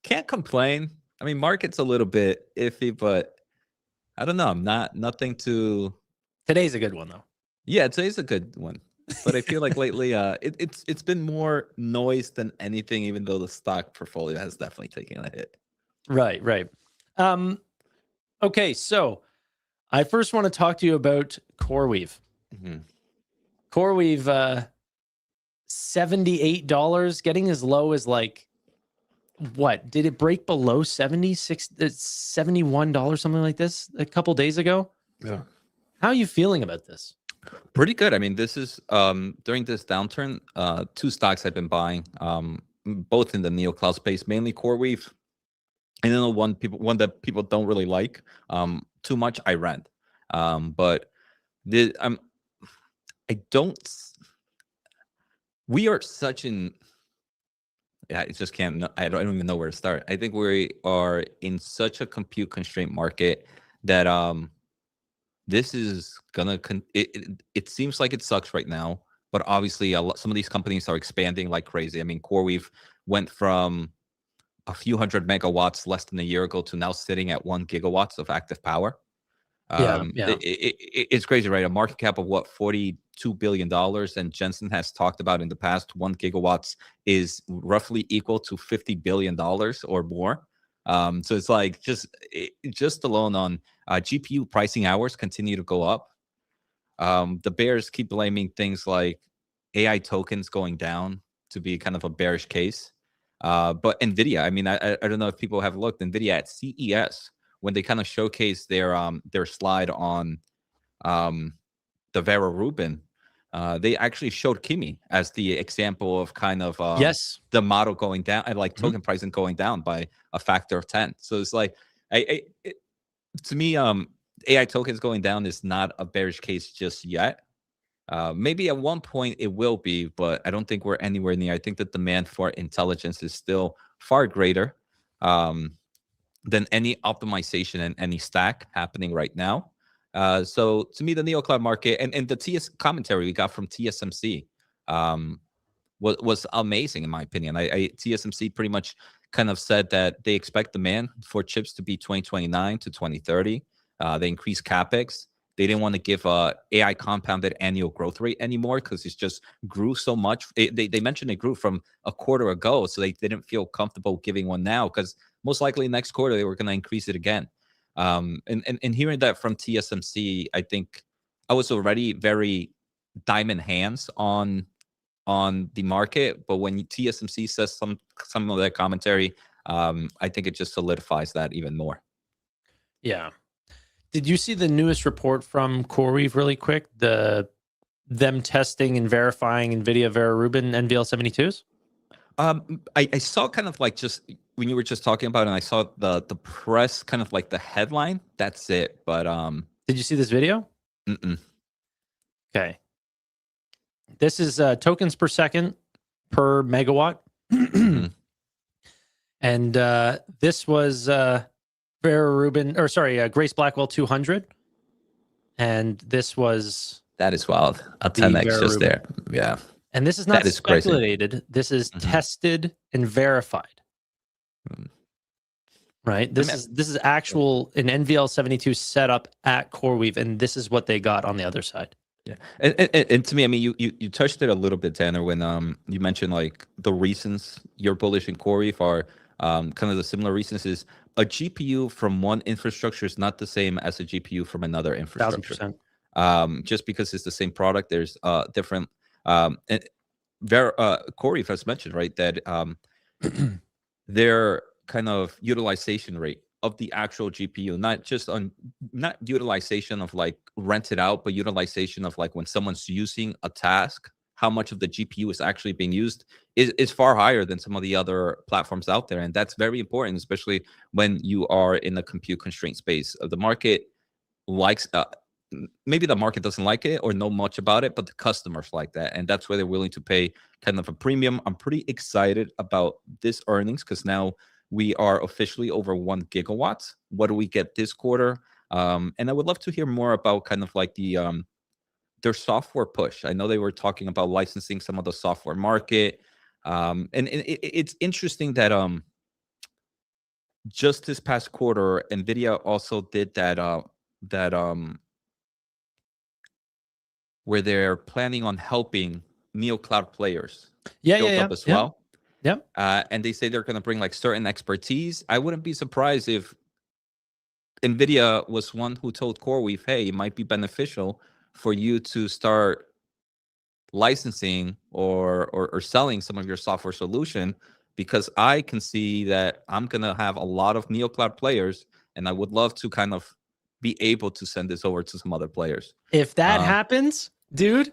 [SPEAKER 12] Can't complain. I mean, market's a little bit iffy, but I don't know. Nothing to...
[SPEAKER 1] Today's a good one, though.
[SPEAKER 12] Yeah, today's a good one. But I feel like lately, it's been more noise than anything, even though the stock portfolio has definitely taken a hit.
[SPEAKER 1] Right. Okay, so I first want to talk to you about CoreWeave.
[SPEAKER 12] Mhm.
[SPEAKER 1] CoreWeave, $78, getting as low as like, what? Did it break below $71, something like this, a couple days ago?
[SPEAKER 12] Yeah.
[SPEAKER 1] How are you feeling about this?
[SPEAKER 12] Pretty good. I mean, this is during this downturn, two stocks I've been buying, both in the Neocloud space, mainly CoreWeave, and then one that people don't really like too much, I rent. But we are such in, yeah, it just can't, I don't even know where to start. I think we are in such a compute constraint market that this is gonna it seems like it sucks right now, but obviously some of these companies are expanding like crazy. I mean, CoreWeave went from a few hundred megawatts less than a year ago to now sitting at 1 gigawatts of active power. It's crazy, right? A market cap of what, $42 billion, and Jensen has talked about in the past 1 gigawatts is roughly equal to $50 billion or more. So it's like just alone on GPU pricing hours continue to go up. The bears keep blaming things like AI tokens going down to be kind of a bearish case. But Nvidia, I mean, I don't know if people have looked. Nvidia at CES, when they kind of showcased their slide on the Vera Rubin, they actually showed Kimi as the example of kind of
[SPEAKER 1] yes,
[SPEAKER 12] the model going down, and like token pricing going down by a factor of 10. So it's like, to me, AI tokens going down is not a bearish case just yet. Maybe at one point it will be, but I don't think we're anywhere near. I think the demand for intelligence is still far greater than any optimization and any stack happening right now. So to me, the Neocloud market and the TS commentary we got from TSMC was amazing in my opinion. TSMC pretty much kind of said that they expect demand for chips to be 2029 to 2030. They increased capex. They didn't want to give AI compounded annual growth rate anymore because it just grew so much. They mentioned it grew from a quarter ago, so they didn't feel comfortable giving one now because most likely next quarter they were going to increase it again. And hearing that from TSMC, I think I was already very diamond hands on the market, but when TSMC says some of that commentary, I think it just solidifies that even more.
[SPEAKER 1] Yeah. Did you see the newest report from CoreWeave really quick? Them testing and verifying NVIDIA Vera Rubin NVL72s?
[SPEAKER 12] I saw kind of like just when you were just talking about it, and I saw the press kind of like the headline. That's it. But
[SPEAKER 1] did you see this video? Okay. This is tokens per second per megawatt. And this was Vera Rubin, or sorry, Grace Blackwell 200. And this was...
[SPEAKER 12] That is wild. A 10x just Rubin. There. Yeah.
[SPEAKER 1] And this is not speculated. Crazy. This is tested and verified. Right? This is actual, an NVL72 setup at CoreWeave, and this is what they got on the other side.
[SPEAKER 12] Yeah, and to me, I mean, you touched it a little bit, Tanner, when you mentioned like the reasons you're bullish in CoreWeave are kind of the similar reasons. Is a GPU from one infrastructure is not the same as a GPU from another infrastructure. 1000%. Just because it's the same product, there's different. And CoreWeave has mentioned, right, that their kind of utilization rate of the actual GPU, not utilization of like rented out, but utilization of like when someone's using a task, how much of the GPU is actually being used is far higher than some of the other platforms out there. And that's very important, especially when you are in a compute constraint space. The market likes, maybe the market doesn't like it or know much about it, but the customers like that. And that's why they're willing to pay kind of a premium. I'm pretty excited about this earnings because now we are officially over 1 gigawatt. What do we get this quarter? And I would love to hear more about kind of like their software push. I know they were talking about licensing some of the software market. And it's interesting that just this past quarter, Nvidia also did that where they're planning on helping Neocloud players build up as well.
[SPEAKER 1] Yep.
[SPEAKER 12] And they say they're going to bring like certain expertise. I wouldn't be surprised if Nvidia was one who told CoreWeave, hey, it might be beneficial for you to start licensing or selling some of your software solution, because I can see that I'm going to have a lot of Neocloud players, and I would love to kind of be able to send this over to some other players.
[SPEAKER 1] If that happens, dude,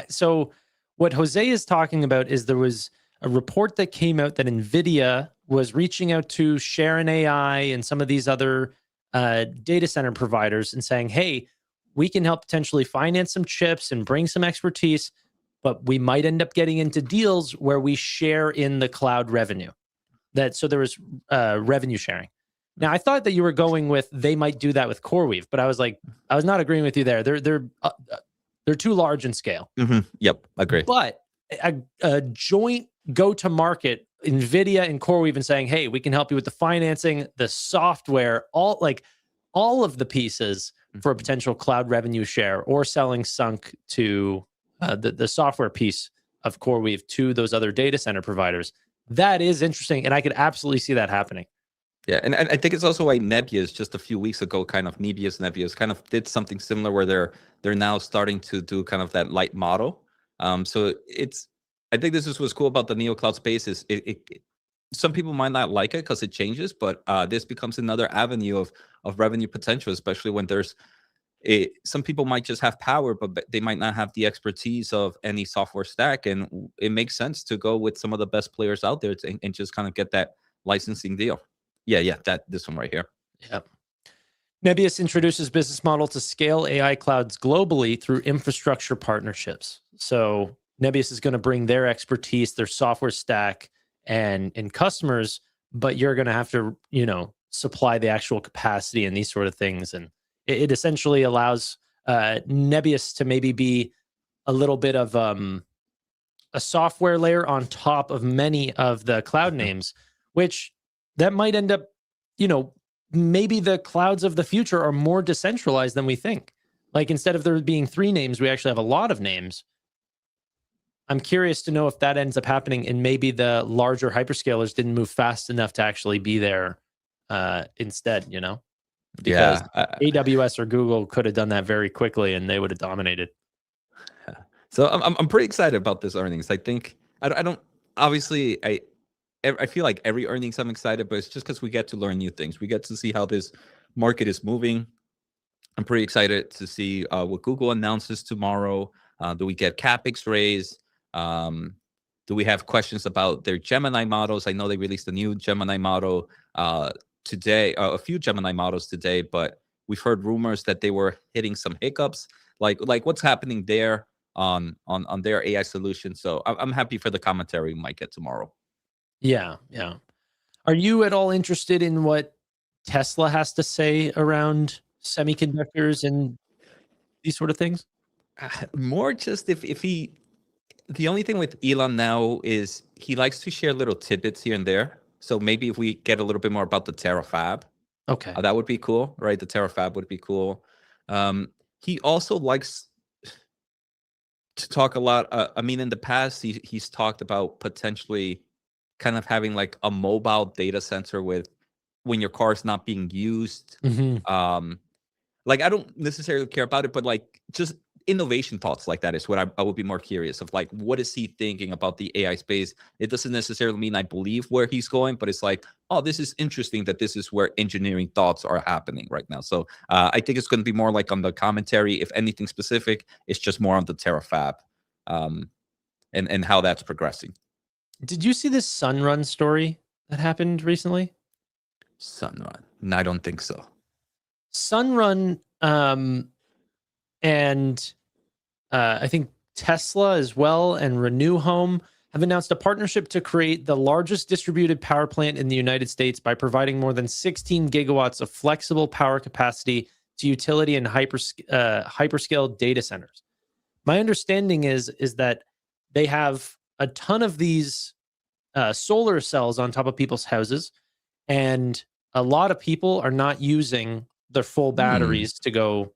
[SPEAKER 1] so what Jose is talking about is there was a report that came out that Nvidia was reaching out to Sharon AI and some of these other data center providers and saying, hey, we can help potentially finance some chips and bring some expertise, but we might end up getting into deals where we share in the cloud revenue. So there was revenue sharing. Now, I thought that you were going with they might do that with CoreWeave, but I was not agreeing with you there. They're too large in scale.
[SPEAKER 12] Yep, agree.
[SPEAKER 1] But a joint go-to-market, Nvidia and CoreWeave, and saying, hey, we can help you with the financing, the software, all of the pieces for a potential cloud revenue share, or selling sunk to the software piece of CoreWeave to those other data center providers. That is interesting, and I could absolutely see that happening.
[SPEAKER 12] Yeah, and I think it's also why Nebius just a few weeks ago, kind of Nebius kind of did something similar where they're now starting to do kind of that light model. So I think this is what's cool about the Neocloud space is some people might not like it because it changes, but this becomes another avenue of revenue potential, especially when some people might just have power, but they might not have the expertise of any software stack, and it makes sense to go with some of the best players out there and just kind of get that licensing deal. Yeah, this one right here.
[SPEAKER 1] Yep. Nebius introduces business model to scale AI clouds globally through infrastructure partnerships. So Nebius is going to bring their expertise, their software stack, and customers, but you're going to have to, supply the actual capacity and these sort of things. And it essentially allows Nebius to maybe be a little bit of a software layer on top of many of the cloud names, which that might end up, maybe the clouds of the future are more decentralized than we think. Like, instead of there being 3 names, we actually have a lot of names. I'm curious to know if that ends up happening, and maybe the larger hyperscalers didn't move fast enough to actually be there instead, because AWS or Google could have done that very quickly and they would have dominated.
[SPEAKER 12] So I'm pretty excited about this earnings. I think I don't obviously I feel like every earnings I'm excited, but it's just because we get to learn new things. We get to see how this market is moving. I'm pretty excited to see what Google announces tomorrow. Do we get CapEx raise? Do we have questions about their Gemini models? I know they released a new Gemini model today, a few Gemini models today, but we've heard rumors that they were hitting some hiccups. Like what's happening there on their AI solution. So I'm happy for the commentary we might get tomorrow.
[SPEAKER 1] Yeah. Are you at all interested in what Tesla has to say around semiconductors and these sort of things?
[SPEAKER 12] More just if he, the only thing with Elon now is he likes to share little tidbits here and there. So maybe if we get a little bit more about the Terafab,
[SPEAKER 1] okay,
[SPEAKER 12] that would be cool, right? The Terafab would be cool. He also likes to talk a lot. I mean, in the past, he's talked about potentially kind of having like a mobile data center with when your car is not being used. Like, I don't necessarily care about it, but like just innovation thoughts like that is what I would be more curious of. Like, what is he thinking about the AI space? It doesn't necessarily mean I believe where he's going, but it's like, oh, this is interesting that this is where engineering thoughts are happening right now. So I think it's going to be more like on the commentary. If anything specific, it's just more on the Terafab and how that's progressing.
[SPEAKER 1] Did you see this Sunrun story that happened recently?
[SPEAKER 12] Sunrun? No, I don't think so.
[SPEAKER 1] Sunrun and I think Tesla as well and Renew Home have announced a partnership to create the largest distributed power plant in the United States by providing more than 16 gigawatts of flexible power capacity to utility and hyperscale data centers. My understanding is that they have a ton of these solar cells on top of people's houses, and a lot of people are not using their full batteries to go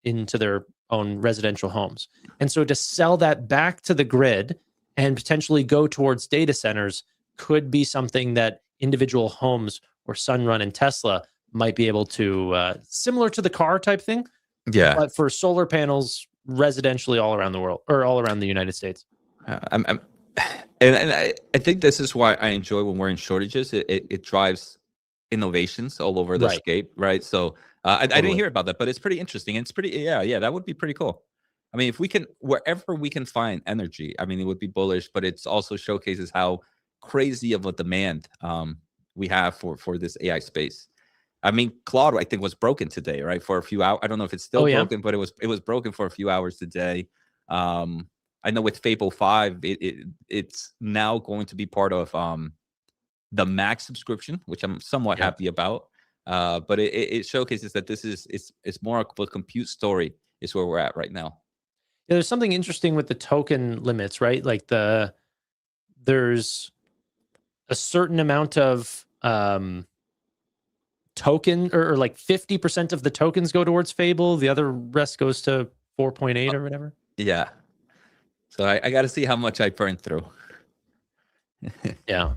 [SPEAKER 1] into their own residential homes. And so to sell that back to the grid and potentially go towards data centers could be something that individual homes or Sunrun and Tesla might be able to, similar to the car type thing,
[SPEAKER 12] Yeah.
[SPEAKER 1] but for solar panels residentially all around the world or all around the United States.
[SPEAKER 12] I think this is why I enjoy when we're in shortages. It drives innovations all over the scape, right? So I didn't hear about that, but it's pretty interesting. And it's pretty, yeah, that would be pretty cool. I mean, if we can, wherever we can find energy, I mean, it would be bullish, but it's also showcases how crazy of a demand we have for this AI space. I mean, Claude, I think, was broken today, right? For a few hours. I don't know if it's still broken, but it was broken for a few hours today. I know with Fable 5, it's now going to be part of the Max subscription, which I'm somewhat happy about. But it showcases that this is it's more of a compute story is where we're at right now.
[SPEAKER 1] Yeah, there's something interesting with the token limits, right? Like there's a certain amount of token or like 50% of the tokens go towards Fable. The other rest goes to 4.8 or whatever.
[SPEAKER 12] Yeah. So I got to see how much I burn through.
[SPEAKER 1] Yeah.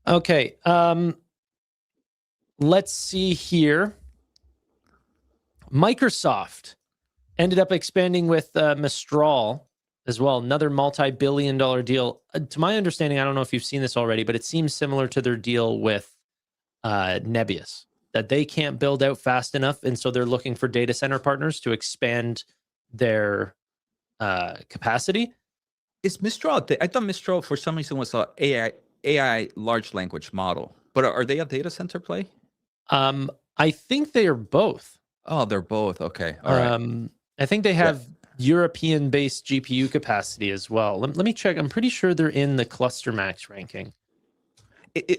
[SPEAKER 1] Okay. Let's see here. Microsoft ended up expanding with Mistral as well, another multi-billion-dollar deal. To my understanding, I don't know if you've seen this already, but it seems similar to their deal with NBIS, that they can't build out fast enough, and so they're looking for data center partners to expand their capacity.
[SPEAKER 12] Is Mistral? I thought Mistral for some reason was a AI large language model, but are they a data center play?
[SPEAKER 1] I think they are both.
[SPEAKER 12] Oh, they're both. Okay. All right.
[SPEAKER 1] I think they have European-based GPU capacity as well. Let me check. I'm pretty sure they're in the Cluster Max ranking.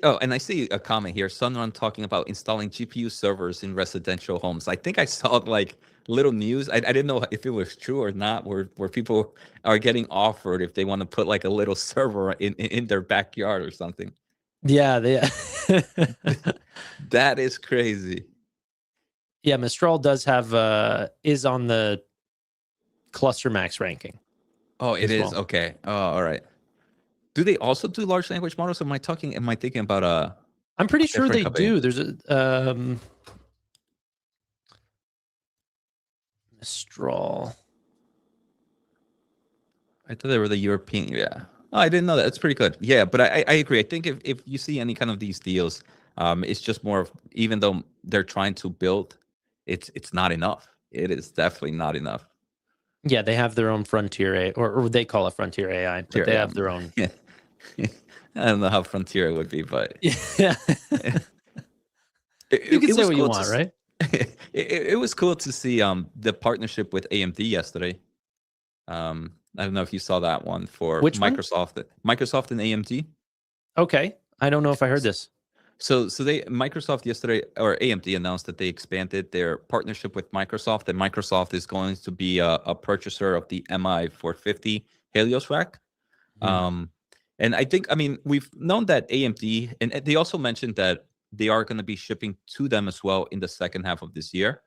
[SPEAKER 12] And I see a comment here. Sunrun talking about installing GPU servers in residential homes. I think I saw like little news. I didn't know if it was true or not, where people are getting offered if they want to put like a little server in their backyard or something.
[SPEAKER 1] Yeah,
[SPEAKER 12] that is crazy.
[SPEAKER 1] Yeah, Mistral does have is on the Cluster Max ranking.
[SPEAKER 12] Oh, it is. Well. Okay. Oh, all right. Do they also do large language models? Am I thinking about
[SPEAKER 1] I'm pretty sure they do. There's a Mistral.
[SPEAKER 12] I thought they were the European. Yeah. Oh, I didn't know that. That's pretty good. Yeah, but I agree. I think if you see any kind of these deals, it's just more of, even though they're trying to build, it's not enough. It is definitely not enough.
[SPEAKER 1] Yeah, they have their own frontier AI, or they call it frontier AI, but they have their own.
[SPEAKER 12] Yeah. I don't know how frontier it would be, but
[SPEAKER 1] yeah, you can say what you want, right?
[SPEAKER 12] It was cool to see the partnership with AMD yesterday. I don't know if you saw that one for Microsoft. Microsoft and AMD.
[SPEAKER 1] Okay, I don't know if I heard this.
[SPEAKER 12] So Microsoft yesterday, or AMD, announced that they expanded their partnership with Microsoft, and Microsoft is going to be a purchaser of the MI450 Helios rack. And I think, we've known that AMD, and they also mentioned that they are going to be shipping to them as well in the second half of this year.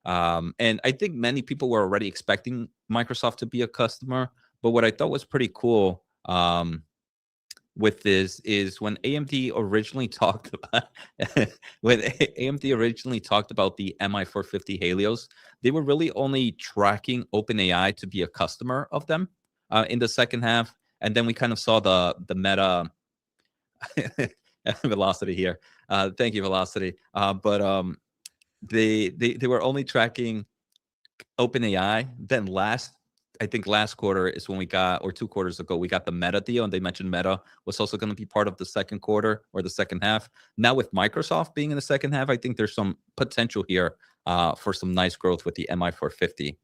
[SPEAKER 12] And I think many people were already expecting Microsoft to be a customer. But what I thought was pretty cool with this is when AMD originally talked about the MI450 Helios, they were really only tracking OpenAI to be a customer of them in the second half. And then we kind of saw the Meta Velocity here. Thank you, Velocity. But they were only tracking OpenAI. Then last quarter is when we got, or 2 quarters ago, we got the Meta deal, and they mentioned Meta was also going to be part of the second quarter or the second half. Now with Microsoft being in the second half, I think there's some potential here for some nice growth with the MI450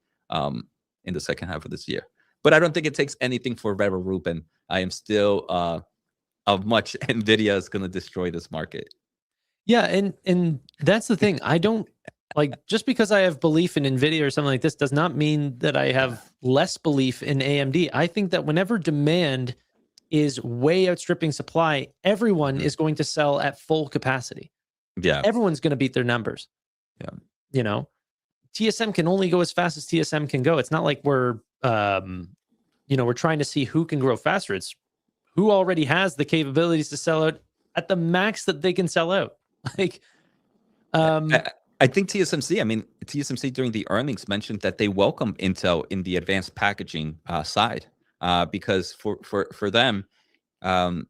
[SPEAKER 12] in the second half of this year. But I don't think it takes anything for Vera Rubin. I am still of much Nvidia is going to destroy this market.
[SPEAKER 1] Yeah, and that's the thing. I don't just because I have belief in Nvidia or something like this does not mean that I have less belief in AMD. I think that whenever demand is way outstripping supply, everyone is going to sell at full capacity.
[SPEAKER 12] Yeah,
[SPEAKER 1] everyone's going to beat their numbers.
[SPEAKER 12] Yeah,
[SPEAKER 1] TSM can only go as fast as TSM can go. It's not like we're we're trying to see who can grow faster. It's who already has the capabilities to sell out at the max that they can sell out.
[SPEAKER 12] I think TSMC, TSMC during the earnings mentioned that they welcome Intel in the advanced packaging side because for them, TSMC,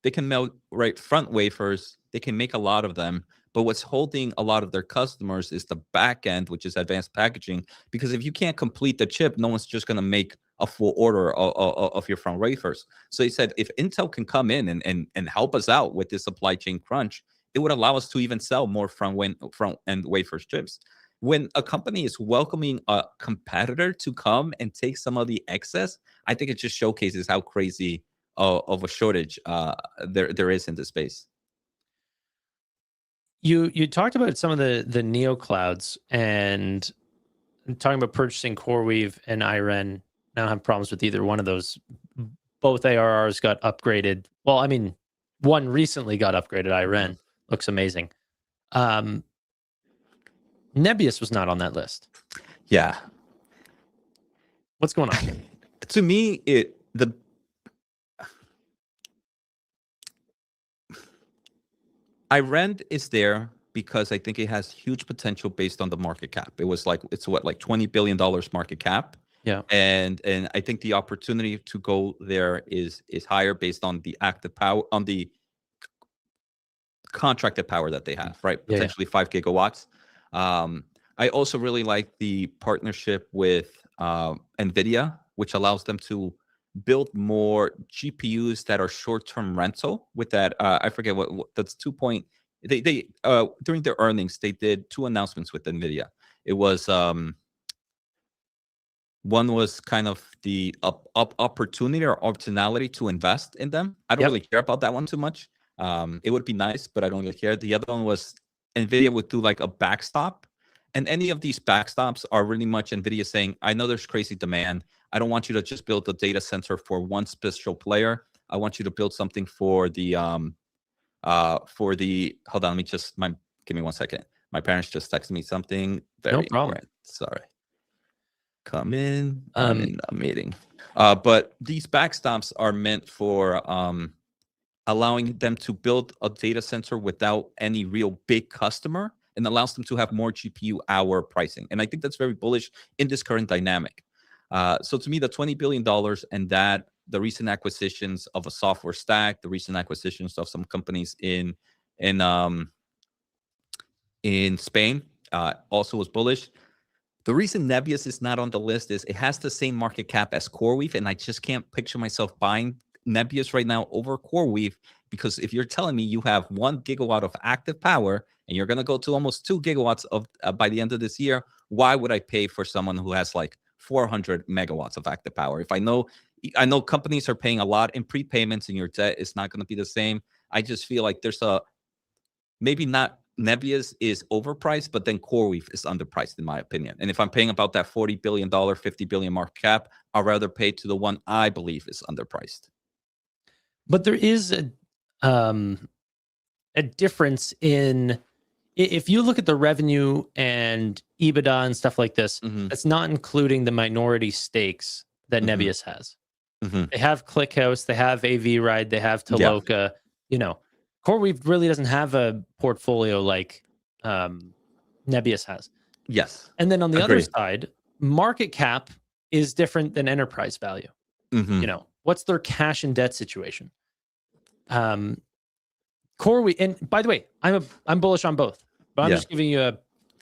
[SPEAKER 12] they can melt front wafers, they can make a lot of them, but what's holding a lot of their customers is the back end, which is advanced packaging, because if you can't complete the chip, no one's just going to make a full order of your front wafers. So he said, if Intel can come in and help us out with this supply chain crunch, it would allow us to even sell more front-end wafers chips. When a company is welcoming a competitor to come and take some of the excess, I think it just showcases how crazy of a shortage there is in the space.
[SPEAKER 1] You talked about some of the Neoclouds and talking about purchasing CoreWeave and IREN. I don't have problems with either one of those. Both ARRs got upgraded. Well, I mean, one recently got upgraded. IREN looks amazing. NBIS was not on that list.
[SPEAKER 12] Yeah.
[SPEAKER 1] What's going on?
[SPEAKER 12] To me, IREN is there because I think it has huge potential based on the market cap. It's like $20 billion market cap.
[SPEAKER 1] Yeah.
[SPEAKER 12] And I think the opportunity to go there is higher based on the active power, on the contracted power that they have, right? Potentially 5 gigawatts. I also really like the partnership with Nvidia, which allows them to build more GPUs that are short-term rental with that. I forget what that's 2 point. They during their earnings, they did 2 announcements with Nvidia. It was one was kind of the opportunity or optionality to invest in them. I don't really care about that one too much. It would be nice, but I don't really care. The other one was Nvidia would do like a backstop. And any of these backstops are really much Nvidia saying, I know there's crazy demand. I don't want you to just build a data center for one special player. I want you to build something for the hold on, give me 1 second. My parents just texted me something very important. Sorry. Come in. I'm in a meeting. But these backstops are meant for allowing them to build a data center without any real big customer, and allows them to have more GPU hour pricing. And I think that's very bullish in this current dynamic. So to me, the $20 billion and that the recent acquisitions of a software stack, the recent acquisitions of some companies in Spain also was bullish. The reason NBIS is not on the list is it has the same market cap as CoreWeave, and I just can't picture myself buying NBIS right now over CoreWeave, because if you're telling me you have 1 gigawatt of active power and you're going to go to almost 2 gigawatts of by the end of this year, why would I pay for someone who has like 400 megawatts of active power? If I know companies are paying a lot in prepayments and your debt is not going to be the same, I just feel like there's maybe not NBIS is overpriced, but then CoreWeave is underpriced in my opinion. And if I'm paying about that $40 billion, $50 billion market cap, I'd rather pay to the one I believe is underpriced.
[SPEAKER 1] But there is a difference in, if you look at the revenue and EBITDA and stuff like this, that's not including the minority stakes that NBIS has. They have ClickHouse, they have AV Ride, they have Toloka. You know, CoreWeave really doesn't have a portfolio like NBIS has.
[SPEAKER 12] Yes.
[SPEAKER 1] And then on the other side, market cap is different than enterprise value. You know, what's their cash and debt situation? CoreWeave, and by the way, I'm bullish on both, but I'm just giving you in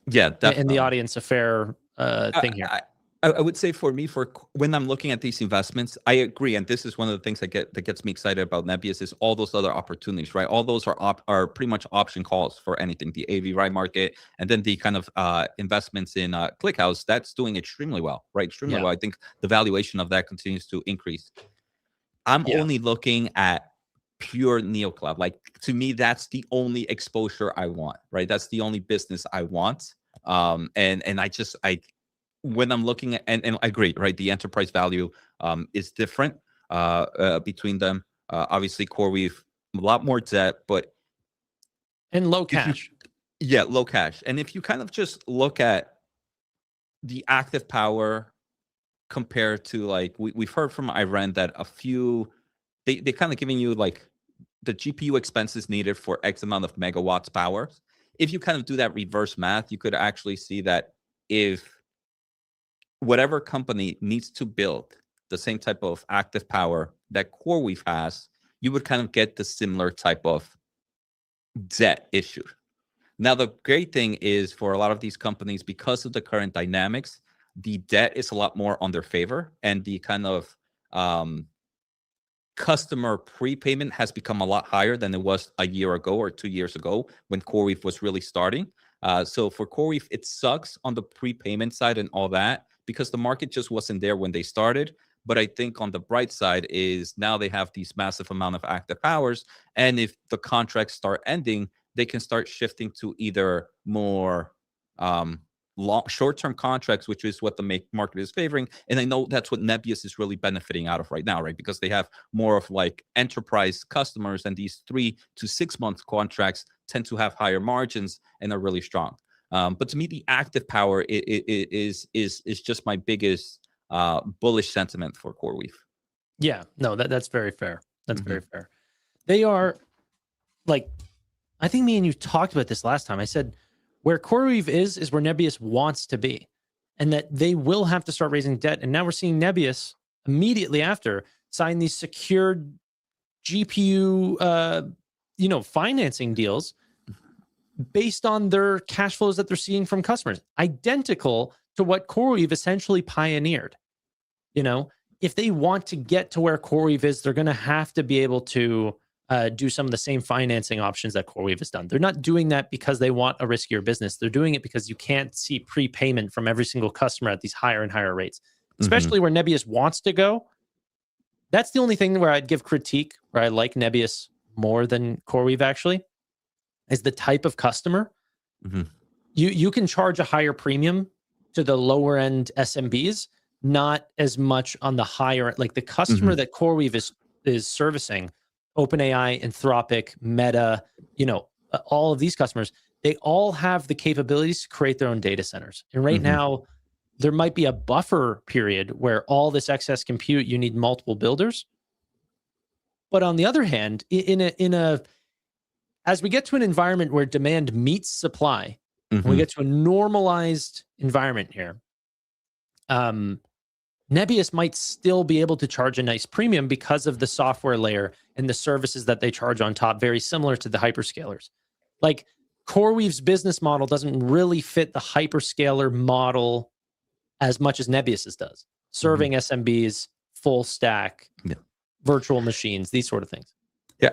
[SPEAKER 1] the audience a fair thing here.
[SPEAKER 12] I would say for me, when I'm looking at these investments, I agree, and this is one of the things that gets me excited about NBIS is all those other opportunities, right? All those are pretty much option calls for anything. The AV Ride market, and then the kind of investments in ClickHouse, that's doing extremely well, right? Extremely well. I think the valuation of that continues to increase. I'm only looking at pure Neocloud. Like, to me, that's the only exposure I want, right? That's the only business I want. And when I'm looking at, and I agree, right? The enterprise value is different between them. Obviously, CoreWeave, a lot more debt,
[SPEAKER 1] and low cash.
[SPEAKER 12] Low cash. And if you kind of just look at the active power compared to, like, we've heard from IREN that a few, they kind of giving you like the GPU expenses needed for X amount of megawatts power. If you kind of do that reverse math, you could actually see that if whatever company needs to build the same type of active power that CoreWeave has, you would kind of get the similar type of debt issued. Now, the great thing is for a lot of these companies, because of the current dynamics, the debt is a lot more on their favor, and the kind of customer prepayment has become a lot higher than it was a year ago or 2 years ago when CoreWeave was really starting. So for CoreWeave, it sucks on the prepayment side and all that because the market just wasn't there when they started. But I think on the bright side is now they have these massive amount of active hours, and if the contracts start ending, they can start shifting to either more short-term contracts, which is what the market is favoring. And I know that's what Nebius is really benefiting out of right now, right? Because they have more of like enterprise customers, and these 3 to 6 month contracts tend to have higher margins and are really strong. But to me, the active power is just my biggest bullish sentiment for CoreWeave.
[SPEAKER 1] Yeah, no, that's very fair. That's very fair. They are like, I think me and you talked about this last time. I said where CoreWeave is where Nebius wants to be, and that they will have to start raising debt. And now we're seeing Nebius immediately after sign these secured GPU, financing deals based on their cash flows that they're seeing from customers, identical to what CoreWeave essentially pioneered. If they want to get to where CoreWeave is, they're going to have to be able to do some of the same financing options that CoreWeave has done. They're not doing that because they want a riskier business. They're doing it because you can't see prepayment from every single customer at these higher and higher rates, especially where Nebius wants to go. That's the only thing where I'd give critique, where I like Nebius more than CoreWeave actually, is the type of customer. You can charge a higher premium to the lower end SMBs, not as much on the higher, like the customer that CoreWeave is servicing, OpenAI, Anthropic, Meta, all of these customers, they all have the capabilities to create their own data centers. And right now, there might be a buffer period where all this excess compute, you need multiple builders. But on the other hand, as we get to an environment where demand meets supply, we get to a normalized environment here, Nebius might still be able to charge a nice premium because of the software layer and the services that they charge on top, very similar to the hyperscalers. Like CoreWeave's business model doesn't really fit the hyperscaler model as much as Nebius's does, serving SMBs, full stack, virtual machines, these sort of things.
[SPEAKER 12] Yeah,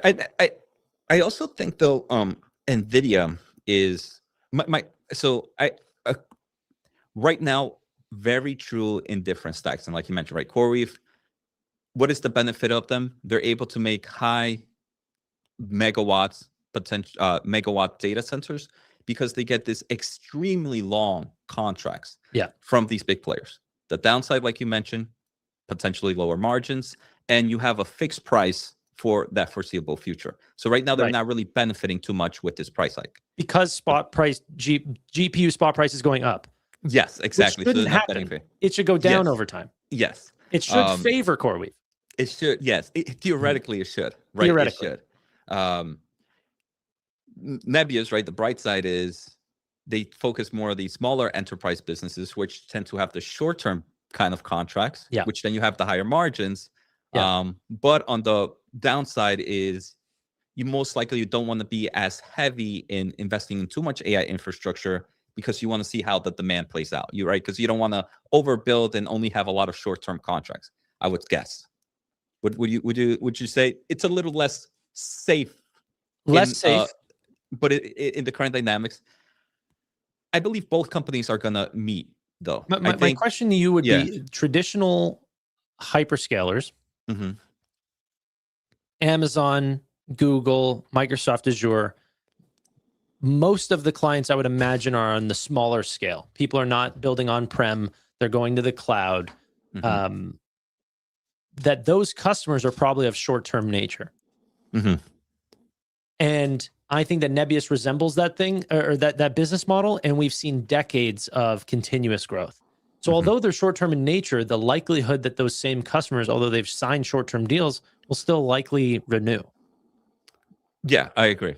[SPEAKER 12] I also think though, Nvidia is right now very true in different stacks, and like you mentioned, right, CoreWeave. What is the benefit of them? They're able to make high megawatt data centers because they get this extremely long contracts from these big players. The downside, like you mentioned, potentially lower margins, and you have a fixed price for that foreseeable future. So right now they're not really benefiting too much with this price hike
[SPEAKER 1] because spot price GPU spot price is going up.
[SPEAKER 12] Yes, exactly.
[SPEAKER 1] Which shouldn't happen. It should go down over time.
[SPEAKER 12] Yes.
[SPEAKER 1] It should favor CoreWeave.
[SPEAKER 12] It should, yes. Theoretically, it should. Right?
[SPEAKER 1] Theoretically.
[SPEAKER 12] It should. Nebius, right, the bright side is they focus more on these smaller enterprise businesses, which tend to have the short-term kind of contracts, which then you have the higher margins. But on the downside is you most likely don't want to be as heavy in investing in too much AI infrastructure because you want to see how the demand plays out. Right? Because you don't want to overbuild and only have a lot of short-term contracts, I would guess. Would you say it's a little less safe?
[SPEAKER 1] Less safe.
[SPEAKER 12] But in the current dynamics, I believe both companies are going to meet, though.
[SPEAKER 1] My question to you would be traditional hyperscalers, Amazon, Google, Microsoft Azure. Most of the clients I would imagine are on the smaller scale. People are not building on-prem. They're going to the cloud. That those customers are probably of short-term nature. And I think that Nebius resembles that thing or that business model, and we've seen decades of continuous growth. So although they're short-term in nature, the likelihood that those same customers, although they've signed short-term deals, will still likely renew.
[SPEAKER 12] Yeah, I agree.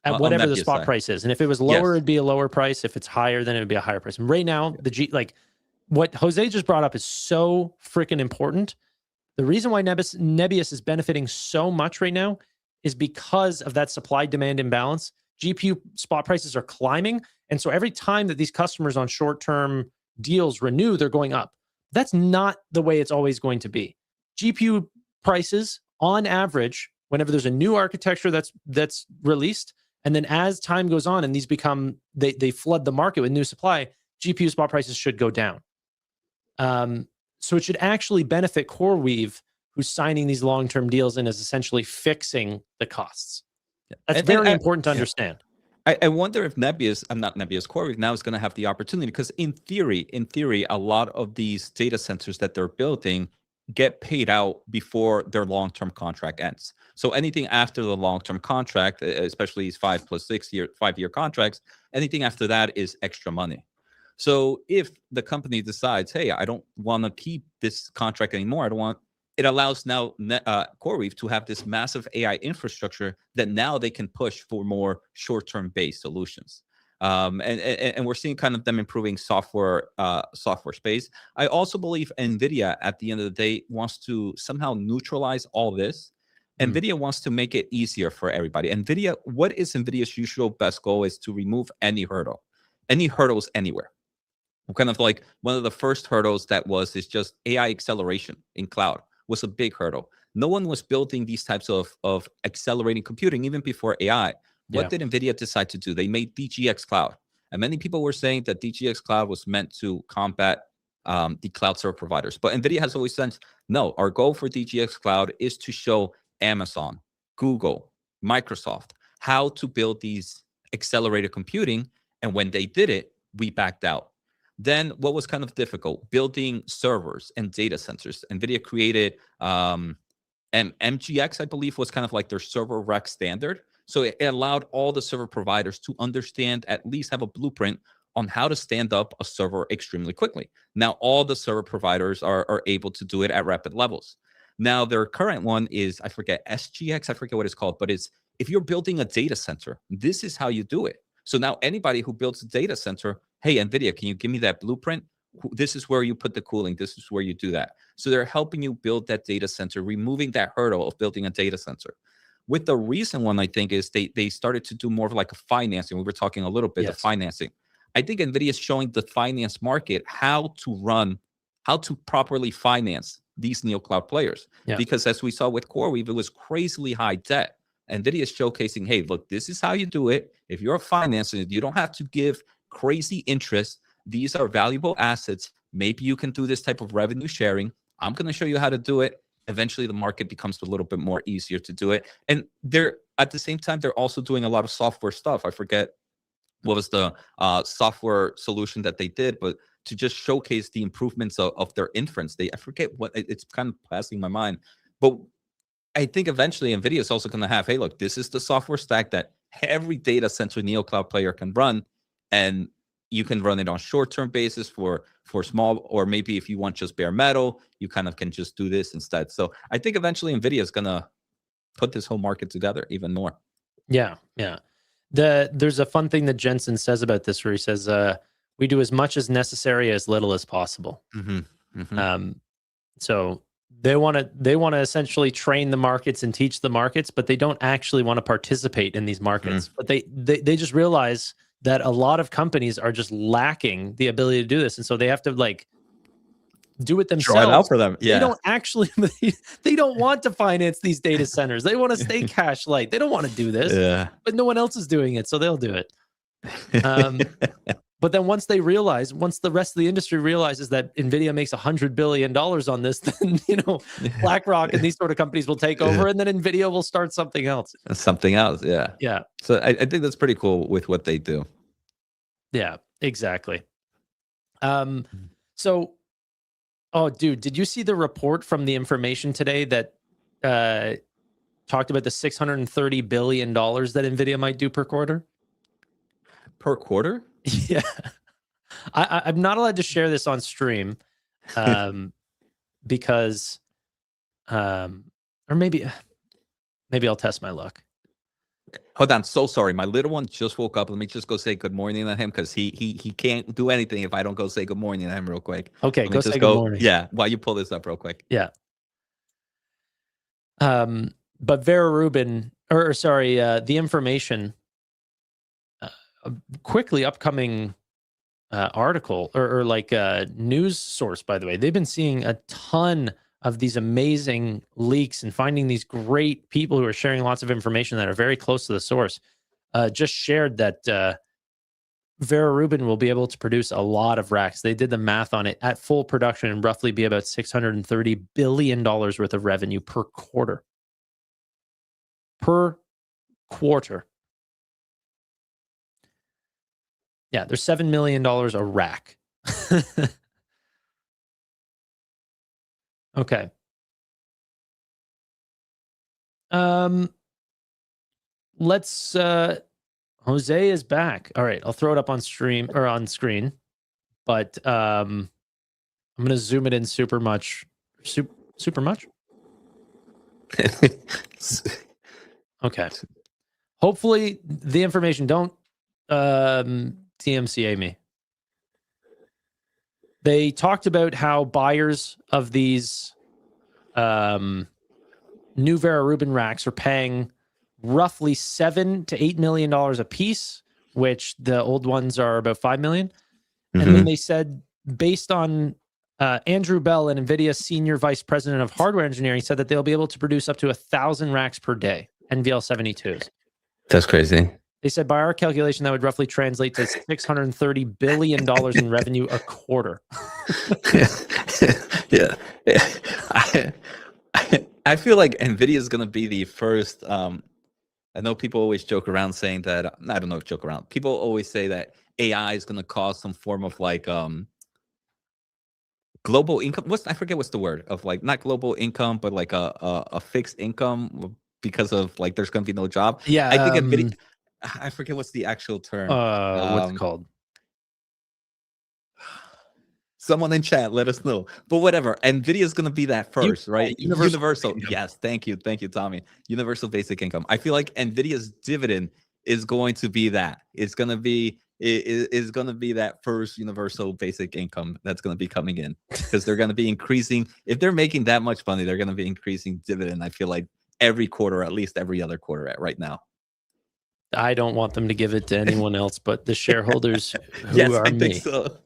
[SPEAKER 1] At
[SPEAKER 12] On
[SPEAKER 1] whatever the
[SPEAKER 12] Nebius
[SPEAKER 1] spot
[SPEAKER 12] side.
[SPEAKER 1] price is. And if it was lower,
[SPEAKER 12] Yes.
[SPEAKER 1] it'd be a lower price. If it's higher, then it would be a higher price. And right now, what Jose just brought up is so freaking important. The reason why Nebius is benefiting so much right now is because of that supply-demand imbalance. GPU spot prices are climbing. And so every time that these customers on short-term deals renew, they're going up. That's not the way it's always going to be. GPU prices, on average, whenever there's a new architecture that's released, and then as time goes on and these become, they flood the market with new supply, GPU spot prices should go down. So it should actually benefit CoreWeave, who's signing these long-term deals and is essentially fixing the costs. That's very important to understand.
[SPEAKER 12] I wonder if Nebius, not Nebius, CoreWeave now is going to have the opportunity, because in theory, a lot of these data centers that they're building get paid out before their long-term contract ends. So anything after the long-term contract, especially these 5 + 6 year, 5-year contracts, anything after that is extra money. So if the company decides, hey, I don't want to keep this contract anymore, it allows now CoreWeave to have this massive AI infrastructure that now they can push for more short-term based solutions. And we're seeing kind of them improving software space. I also believe Nvidia, at the end of the day, wants to somehow neutralize all this. Nvidia wants to make it easier for everybody. What is Nvidia's usual best goal is to remove any hurdles anywhere. Kind of like one of the first hurdles is just AI acceleration in cloud was a big hurdle. No one was building these types of accelerating computing even before AI. What did Nvidia decide to do? They made DGX Cloud. And many people were saying that DGX Cloud was meant to combat the cloud server providers. But Nvidia has always said, no, our goal for DGX Cloud is to show Amazon, Google, Microsoft how to build these accelerated computing. And when they did it, we backed out. Then what was kind of difficult? Building servers and data centers. Nvidia created MGX, I believe, was kind of like their server rack standard. So it allowed all the server providers to understand, at least have a blueprint on how to stand up a server extremely quickly. Now, all the server providers are able to do it at rapid levels. Now, their current one is, I forget, SGX, I forget what it's called, but it's, if you're building a data center, this is how you do it. So now anybody who builds a data center, hey, NVIDIA, can you give me that blueprint? This is where you put the cooling. This is where you do that. So they're helping you build that data center, removing that hurdle of building a data center. With the recent one, I think, is they started to do more of like a financing. We were talking a little bit of financing. I think NVIDIA is showing the finance market how to properly finance these Neocloud players. Because as we saw with CoreWeave, it was crazily high debt. NVIDIA is showcasing, hey, look, this is how you do it. If you're financing it, you don't have to give crazy interest. These are valuable assets. Maybe you can do this type of revenue sharing. I'm going to show you how to do it. Eventually, the market becomes a little bit more easier to do it. And they're, at the same time, they're also doing a lot of software stuff. I forget what was the software solution that they did, but to just showcase the improvements of their inference. I forget what, it's kind of passing my mind. But I think eventually NVIDIA is also going to have, hey, look, this is the software stack that every data center Neocloud player can run. And you can run it on short-term basis for small, or maybe if you want just bare metal, you kind of can just do this instead. So I think eventually NVIDIA is going to put this whole market together even more. Yeah. There's a fun thing that Jensen says about this where he says, we do as much as necessary, as little as possible. So they want to essentially train the markets and teach the markets, but they don't actually want to participate in these markets. But they just realize that a lot of companies are just lacking the ability to do this. And so they have to like do it themselves. Try it out for them. Yeah.
[SPEAKER 1] They don't actually, they don't want to finance these data centers. They want to stay cash light. They don't want to do this, but no one else is doing it. So they'll do it. But then once the rest of the industry realizes that NVIDIA makes $100 billion on this, then, BlackRock and these sort of companies will take over, and then NVIDIA will start something else.
[SPEAKER 12] Yeah. So I think that's pretty cool with what they do.
[SPEAKER 1] Yeah, exactly. So, oh, dude, did you see the report from the information today that talked about the $630 billion that NVIDIA might do per quarter?
[SPEAKER 12] Per quarter?
[SPEAKER 1] Yeah. I'm not allowed to share this on stream because or maybe I'll test my luck.
[SPEAKER 12] Hold on, so sorry. My little one just woke up. Let me just go say good morning to him because he can't do anything if I don't go say good morning to him real quick.
[SPEAKER 1] Okay,
[SPEAKER 12] Let me
[SPEAKER 1] go
[SPEAKER 12] just
[SPEAKER 1] say good morning.
[SPEAKER 12] Yeah, while you pull this up real quick.
[SPEAKER 1] Yeah. But Vera Rubin, or sorry, the information, quickly upcoming article or like a news source, by the way. They've been seeing a ton of these amazing leaks and finding these great people who are sharing lots of information that are very close to the source. Just shared that Vera Rubin will be able to produce a lot of racks. They did the math on it at full production and roughly be about $630 billion worth of revenue per quarter. Per quarter. Yeah, there's $7 million a rack. Okay. Let's Jose is back. All right, I'll throw it up on stream or on screen, but I'm gonna zoom it in super much. Super much? Okay. Hopefully the information don't TMCA me. They talked about how buyers of these new Vera Rubin racks are paying roughly $7 to $8 million a piece, which the old ones are about $5 million. And then they said, based on Andrew Bell, an Nvidia senior vice president of hardware engineering, said that they'll be able to produce up to 1,000 racks per day, NVL72s.
[SPEAKER 12] That's crazy.
[SPEAKER 1] They said by our calculation, that would roughly translate to $630 billion in revenue a quarter.
[SPEAKER 12] Yeah. I feel like Nvidia is going to be the first. I know people always joke around saying that. I don't know if joke around. People always say that AI is going to cause some form of like global income. I forget what's the word of like not global income, but like a fixed income because of like there's going to be no job.
[SPEAKER 1] Yeah,
[SPEAKER 12] I think Nvidia. I forget what's the actual term.
[SPEAKER 1] What's it called?
[SPEAKER 12] Someone in chat, let us know. But whatever, Nvidia is going to be that first, right? Universal. Yes, thank you, Tommy. Universal basic income. I feel like Nvidia's dividend is going to be that. It's going to be that first universal basic income that's going to be coming in because they're going to be increasing. If they're making that much money, they're going to be increasing dividend. I feel like every quarter, at least every other quarter, at right now.
[SPEAKER 1] I don't want them to give it to anyone else but the shareholders who
[SPEAKER 12] yes,
[SPEAKER 1] are
[SPEAKER 12] I
[SPEAKER 1] me.
[SPEAKER 12] think so.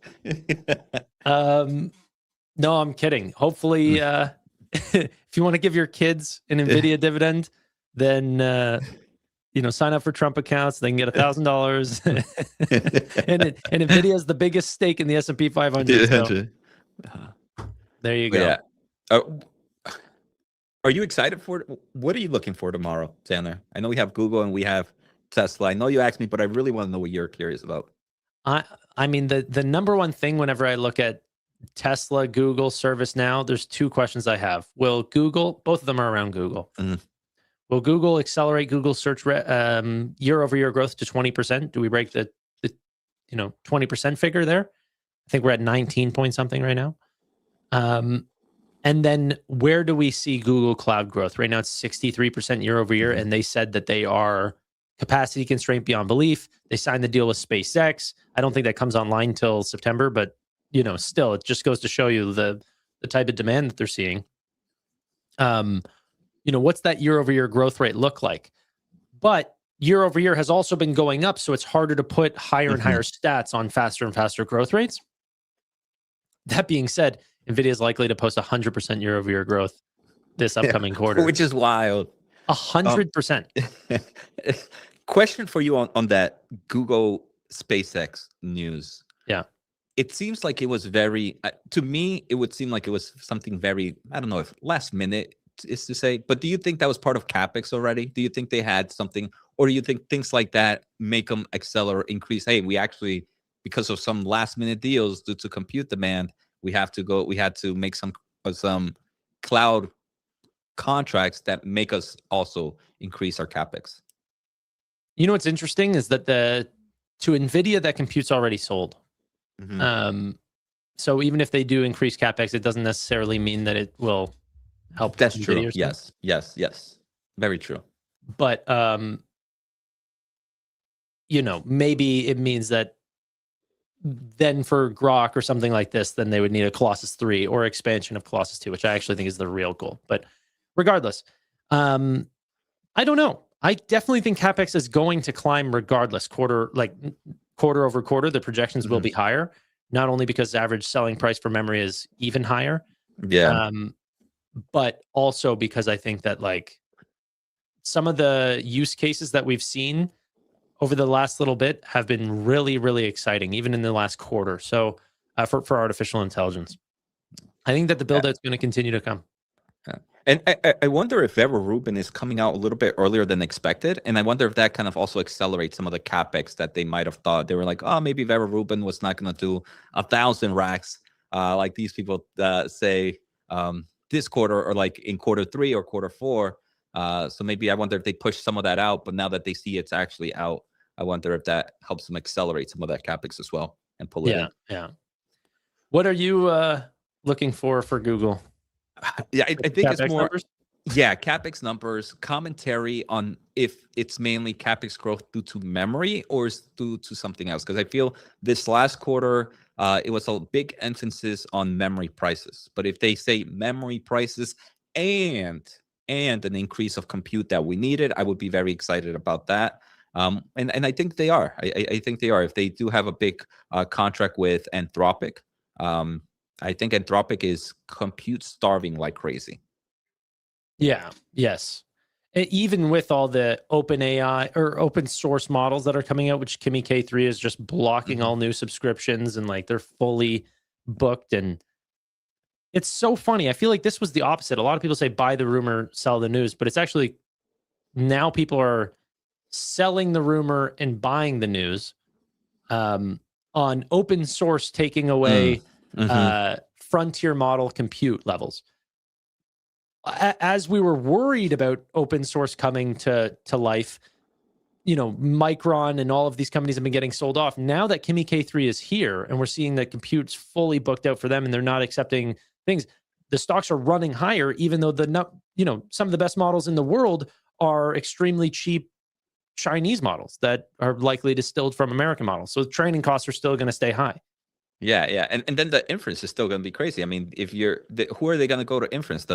[SPEAKER 1] No, I'm kidding. Hopefully, if you want to give your kids an Nvidia dividend, then sign up for Trump accounts. They can get $1,000, and Nvidia is the biggest stake in the S&P 500. So there you go.
[SPEAKER 12] Yeah. Are you excited for it? What are you looking for tomorrow, Tanner? I know we have Google and we have Tesla. I know you asked me, but I really want to know what you're curious about.
[SPEAKER 1] I mean, the number one thing whenever I look at Tesla, Google, ServiceNow, there's two questions I have. Will Google, both of them are around Google. Will Google accelerate Google search year-over-year growth to 20%? Do we break the 20% figure there? I think we're at 19 point something right now. And then where do we see Google Cloud growth? Right now it's 63% year-over-year, and they said that they are capacity constraint beyond belief. They signed the deal with SpaceX. I don't think that comes online till September, but still, it just goes to show you the type of demand that they're seeing. What's that year-over-year growth rate look like? But year-over-year has also been going up, so it's harder to put higher and higher stats on faster and faster growth rates. That being said, NVIDIA is likely to post 100% year-over-year growth this upcoming quarter,
[SPEAKER 12] which is wild.
[SPEAKER 1] 100%.
[SPEAKER 12] Question for you on that Google SpaceX news.
[SPEAKER 1] Yeah.
[SPEAKER 12] It seems like it was very, to me, it would seem like it was something very, I don't know if last minute is to say, but do you think that was part of CapEx already? Do you think they had something, or do you think things like that make them accelerate, increase? Hey, we actually, because of some last minute deals due to compute demand, we had to make some cloud contracts that make us also increase our CapEx.
[SPEAKER 1] What's interesting is that to NVIDIA, that compute's already sold. So even if they do increase CapEx, it doesn't necessarily mean that it will help.
[SPEAKER 12] That's true. Yes. Very true.
[SPEAKER 1] But maybe it means that then for Grok or something like this, then they would need a Colossus 3 or expansion of Colossus 2, which I actually think is the real goal. But regardless, I don't know. I definitely think CapEx is going to climb regardless. Quarter over quarter, the projections will be higher, not only because average selling price for memory is even higher, but also because I think that like some of the use cases that we've seen over the last little bit have been really, really exciting, even in the last quarter. So for artificial intelligence, I think that the build out is going to continue to come.
[SPEAKER 12] And I wonder if Vera Rubin is coming out a little bit earlier than expected. And I wonder if that kind of also accelerates some of the CapEx that they might have thought. They were like, oh, maybe Vera Rubin was not going to do 1,000 racks like these people say this quarter or like in quarter 3 or quarter 4. So maybe I wonder if they push some of that out. But now that they see it's actually out, I wonder if that helps them accelerate some of that CapEx as well and pull it in.
[SPEAKER 1] Yeah. What are you looking for Google?
[SPEAKER 12] Yeah, I think it's more
[SPEAKER 1] numbers?
[SPEAKER 12] CapEx numbers, commentary on if it's mainly CapEx growth due to memory or is due to something else. Because I feel this last quarter, it was a big emphasis on memory prices. But if they say memory prices and an increase of compute that we needed, I would be very excited about that. And I think they are. I think they are. If they do have a big contract with Anthropic, I think Anthropic is compute starving like crazy.
[SPEAKER 1] Yeah. Yes. Even with all the open AI or open source models that are coming out, which Kimi K3 is just blocking all new subscriptions and like they're fully booked. And it's so funny. I feel like this was the opposite. A lot of people say buy the rumor, sell the news, but it's actually now people are selling the rumor and buying the news on open source, taking away frontier model compute levels. As we were worried about open source coming to life, Micron and all of these companies have been getting sold off. Now that Kimi K3 is here and we're seeing that compute's fully booked out for them and they're not accepting things, the stocks are running higher, even though some of the best models in the world are extremely cheap Chinese models that are likely distilled from American models. So training costs are still going to stay high.
[SPEAKER 12] Yeah. And then the inference is still going to be crazy. I mean, if who are they going to go to inference?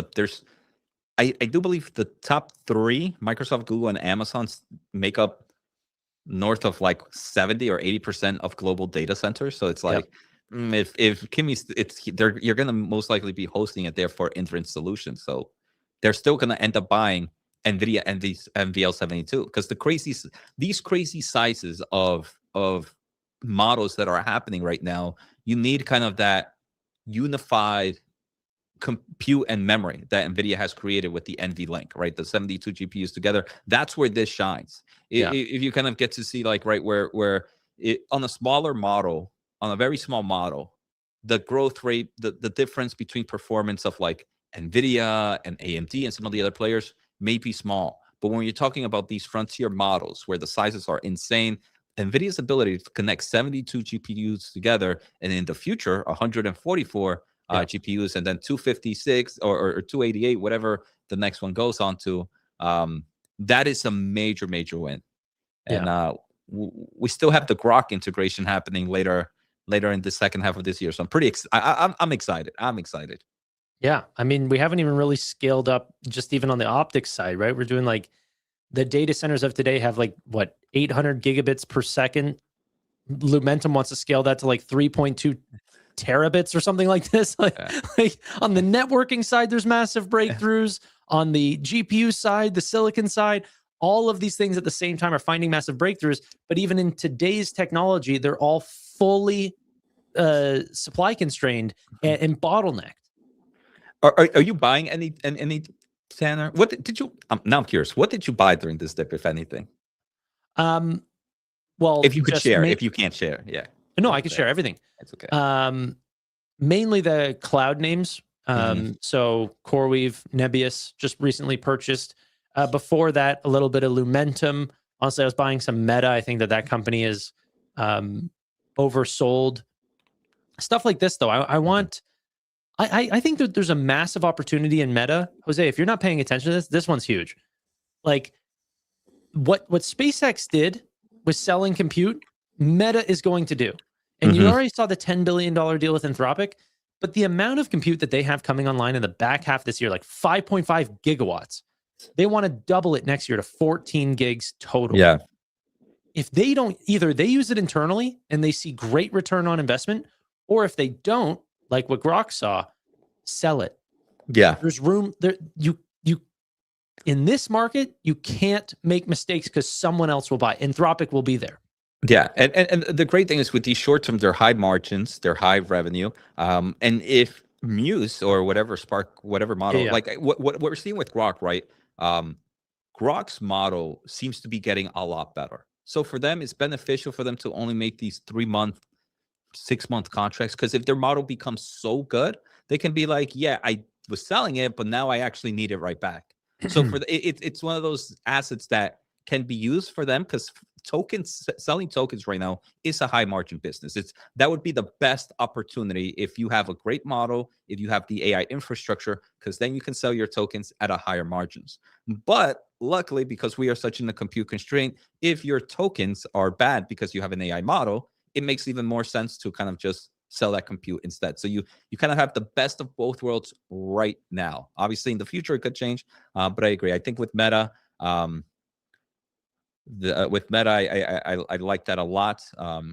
[SPEAKER 12] I do believe the top 3, Microsoft, Google, and Amazon, make up north of like 70 or 80% of global data centers. So it's like, if Kimi's, you're going to most likely be hosting it there for inference solutions. So they're still going to end up buying Nvidia and these NVL72 because these crazy sizes of models that are happening right now, you need kind of that unified compute and memory that Nvidia has created with the NVLink, right? The 72 GPUs together. That's where this shines. If you kind of get to see like right where it on a smaller model, on a very small model, the growth rate, the difference between performance of like Nvidia and AMD and some of the other players may be small. But when you're talking about these frontier models where the sizes are insane, NVIDIA's ability to connect 72 GPUs together and in the future, 144 GPUs and then 256 or 288, whatever the next one goes on to, that is a major win. And we still have the Grok integration happening later in the second half of this year. So I'm excited. I'm excited.
[SPEAKER 1] Yeah. I mean, we haven't even really scaled up just even on the optics side, right? We're doing like the data centers of today have like 800 gigabits per second. Lumentum wants to scale that to like 3.2 terabits or something like this. Like on the networking side, there's massive breakthroughs. On the GPU side, the silicon side, all of these things at the same time are finding massive breakthroughs. But even in today's technology, they're all fully supply constrained and bottlenecked.
[SPEAKER 12] Are you buying any Tanner? What did you? Now I'm curious. What did you buy during this dip, if anything?
[SPEAKER 1] Well,
[SPEAKER 12] if you could share, if you can't share,
[SPEAKER 1] no, I could share everything.
[SPEAKER 12] That's okay.
[SPEAKER 1] Mainly the cloud names. So CoreWeave, NBIS just recently purchased. Before that, a little bit of Lumentum. Honestly, I was buying some Meta. I think that company is oversold. Stuff like this, though. I think that there's a massive opportunity in Meta. Jose, if you're not paying attention to this one's huge. Like what SpaceX did with selling compute, Meta is going to do. And you already saw the $10 billion deal with Anthropic, but the amount of compute that they have coming online in the back half of this year, like 5.5 gigawatts, they want to double it next year to 14 gigs total.
[SPEAKER 12] Yeah.
[SPEAKER 1] If they don't, either they use it internally and they see great return on investment, or if they don't, like what Grok saw, sell it.
[SPEAKER 12] Yeah.
[SPEAKER 1] There's room there. You in this market, you can't make mistakes because someone else will buy. Anthropic will be there.
[SPEAKER 12] Yeah, and the great thing is with these short term, they're high margins, they're high revenue. And if Muse or whatever Spark, whatever model, like what we're seeing with Grok, right? Grok's model seems to be getting a lot better. So for them, it's beneficial for them to only make these 3-month, 6-month contracts, because if their model becomes so good, they can be like, yeah, I was selling it, but now I actually need it right back. So for it's one of those assets that can be used for them, because selling tokens right now is a high margin business. That would be the best opportunity if you have a great model, if you have the AI infrastructure, because then you can sell your tokens at a higher margins. But luckily, because we are such in a compute constraint, if your tokens are bad because you have an AI model, it makes even more sense to kind of just sell that compute instead. So you kind of have the best of both worlds right now. Obviously, in the future, it could change, but I agree. I think with Meta, I like that a lot.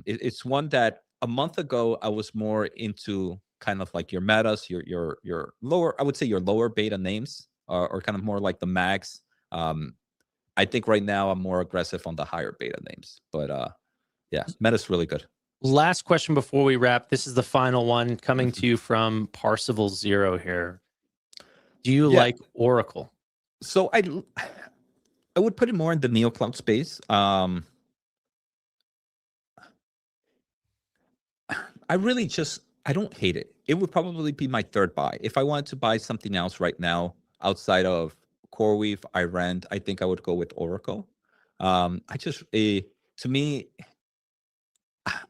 [SPEAKER 12] It's one that a month ago I was more into kind of like your Metas, your lower, I would say your lower beta names, or kind of more like the mags. I think right now I'm more aggressive on the higher beta names, but yeah, Meta's really good.
[SPEAKER 1] Last question before we wrap. This is the final one coming to you from Parsival Zero here. Do you like Oracle?
[SPEAKER 12] So I would put it more in the Neocloud space. I don't hate it. It would probably be my third buy. If I wanted to buy something else right now outside of CoreWeave, I think I would go with Oracle. To me,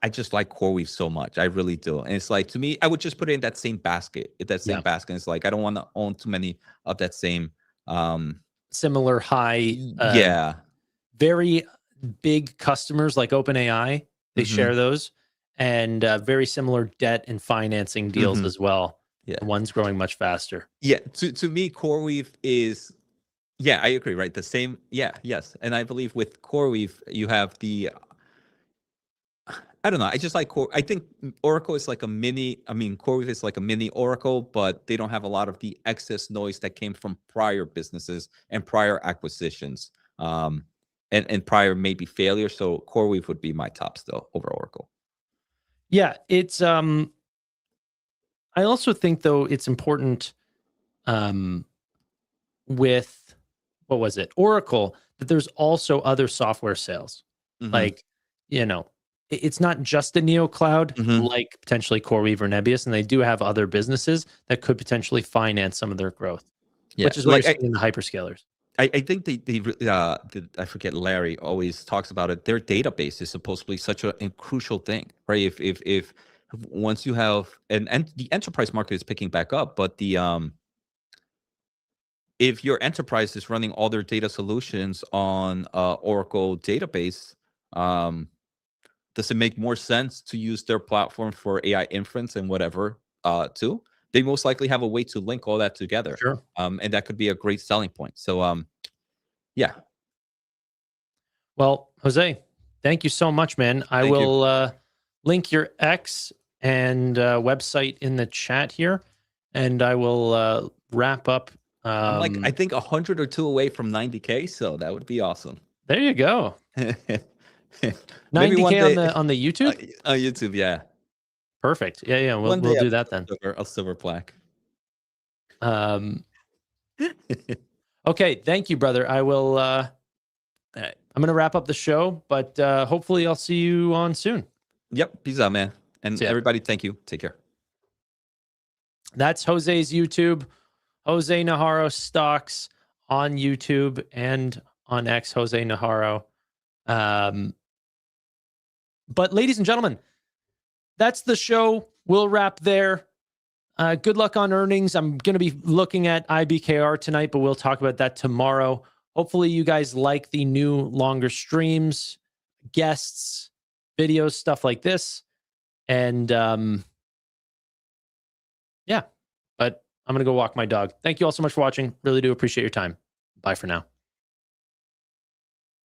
[SPEAKER 12] I just like CoreWeave so much. I really do. And it's like, to me, I would just put it in that same basket. Basket. It's like, I don't want to own too many of that same
[SPEAKER 1] similar high, very big customers like OpenAI. They share those, and very similar debt and financing deals as well. Yeah, one's growing much faster.
[SPEAKER 12] Yeah, to me, CoreWeave is, I agree, right? The same, yes. And I believe with CoreWeave, you have the, I don't know. I just like Core. I think Oracle is like a mini. I mean, CoreWeave is like a mini Oracle, but they don't have a lot of the excess noise that came from prior businesses and prior acquisitions, and prior maybe failure. So CoreWeave would be my top still over Oracle.
[SPEAKER 1] Yeah, it's. I also think though it's important, with what was it, Oracle, that there's also other software sales, like it's not just a Neocloud, like potentially CoreWeave or NBIS, and they do have other businesses that could potentially finance some of their growth, which is what you're seeing in the hyperscalers.
[SPEAKER 12] I think I forget, Larry always talks about it. Their database is supposed to be such a crucial thing, right? If once you have, and the enterprise market is picking back up, but if your enterprise is running all their data solutions on Oracle database, does it make more sense to use their platform for AI inference and whatever too? They most likely have a way to link all that together.
[SPEAKER 1] Sure.
[SPEAKER 12] And that could be a great selling point. So, yeah.
[SPEAKER 1] Well, Jose, thank you so much, man. I will link your X and website in the chat here, and I will wrap up.
[SPEAKER 12] I'm like, I think 100 or 2 away from 90K, so that would be awesome.
[SPEAKER 1] There you go. 90K on the YouTube?
[SPEAKER 12] YouTube, yeah.
[SPEAKER 1] Perfect. Yeah. We'll do that then.
[SPEAKER 12] A silver plaque.
[SPEAKER 1] Okay. Thank you, brother. I will. I'm going to wrap up the show, but hopefully I'll see you on soon.
[SPEAKER 12] Yep. Peace out, man. And everybody, thank you. Take care.
[SPEAKER 1] That's Jose's YouTube. Jose Najarro Stocks on YouTube and on X, Jose Najarro. But ladies and gentlemen, that's the show. We'll wrap there. Good luck on earnings. I'm going to be looking at IBKR tonight, but we'll talk about that tomorrow. Hopefully you guys like the new longer streams. guests, videos, stuff like this. And yeah, but I'm going to go walk my dog. Thank you all so much for watching. Really do appreciate your time. Bye for now.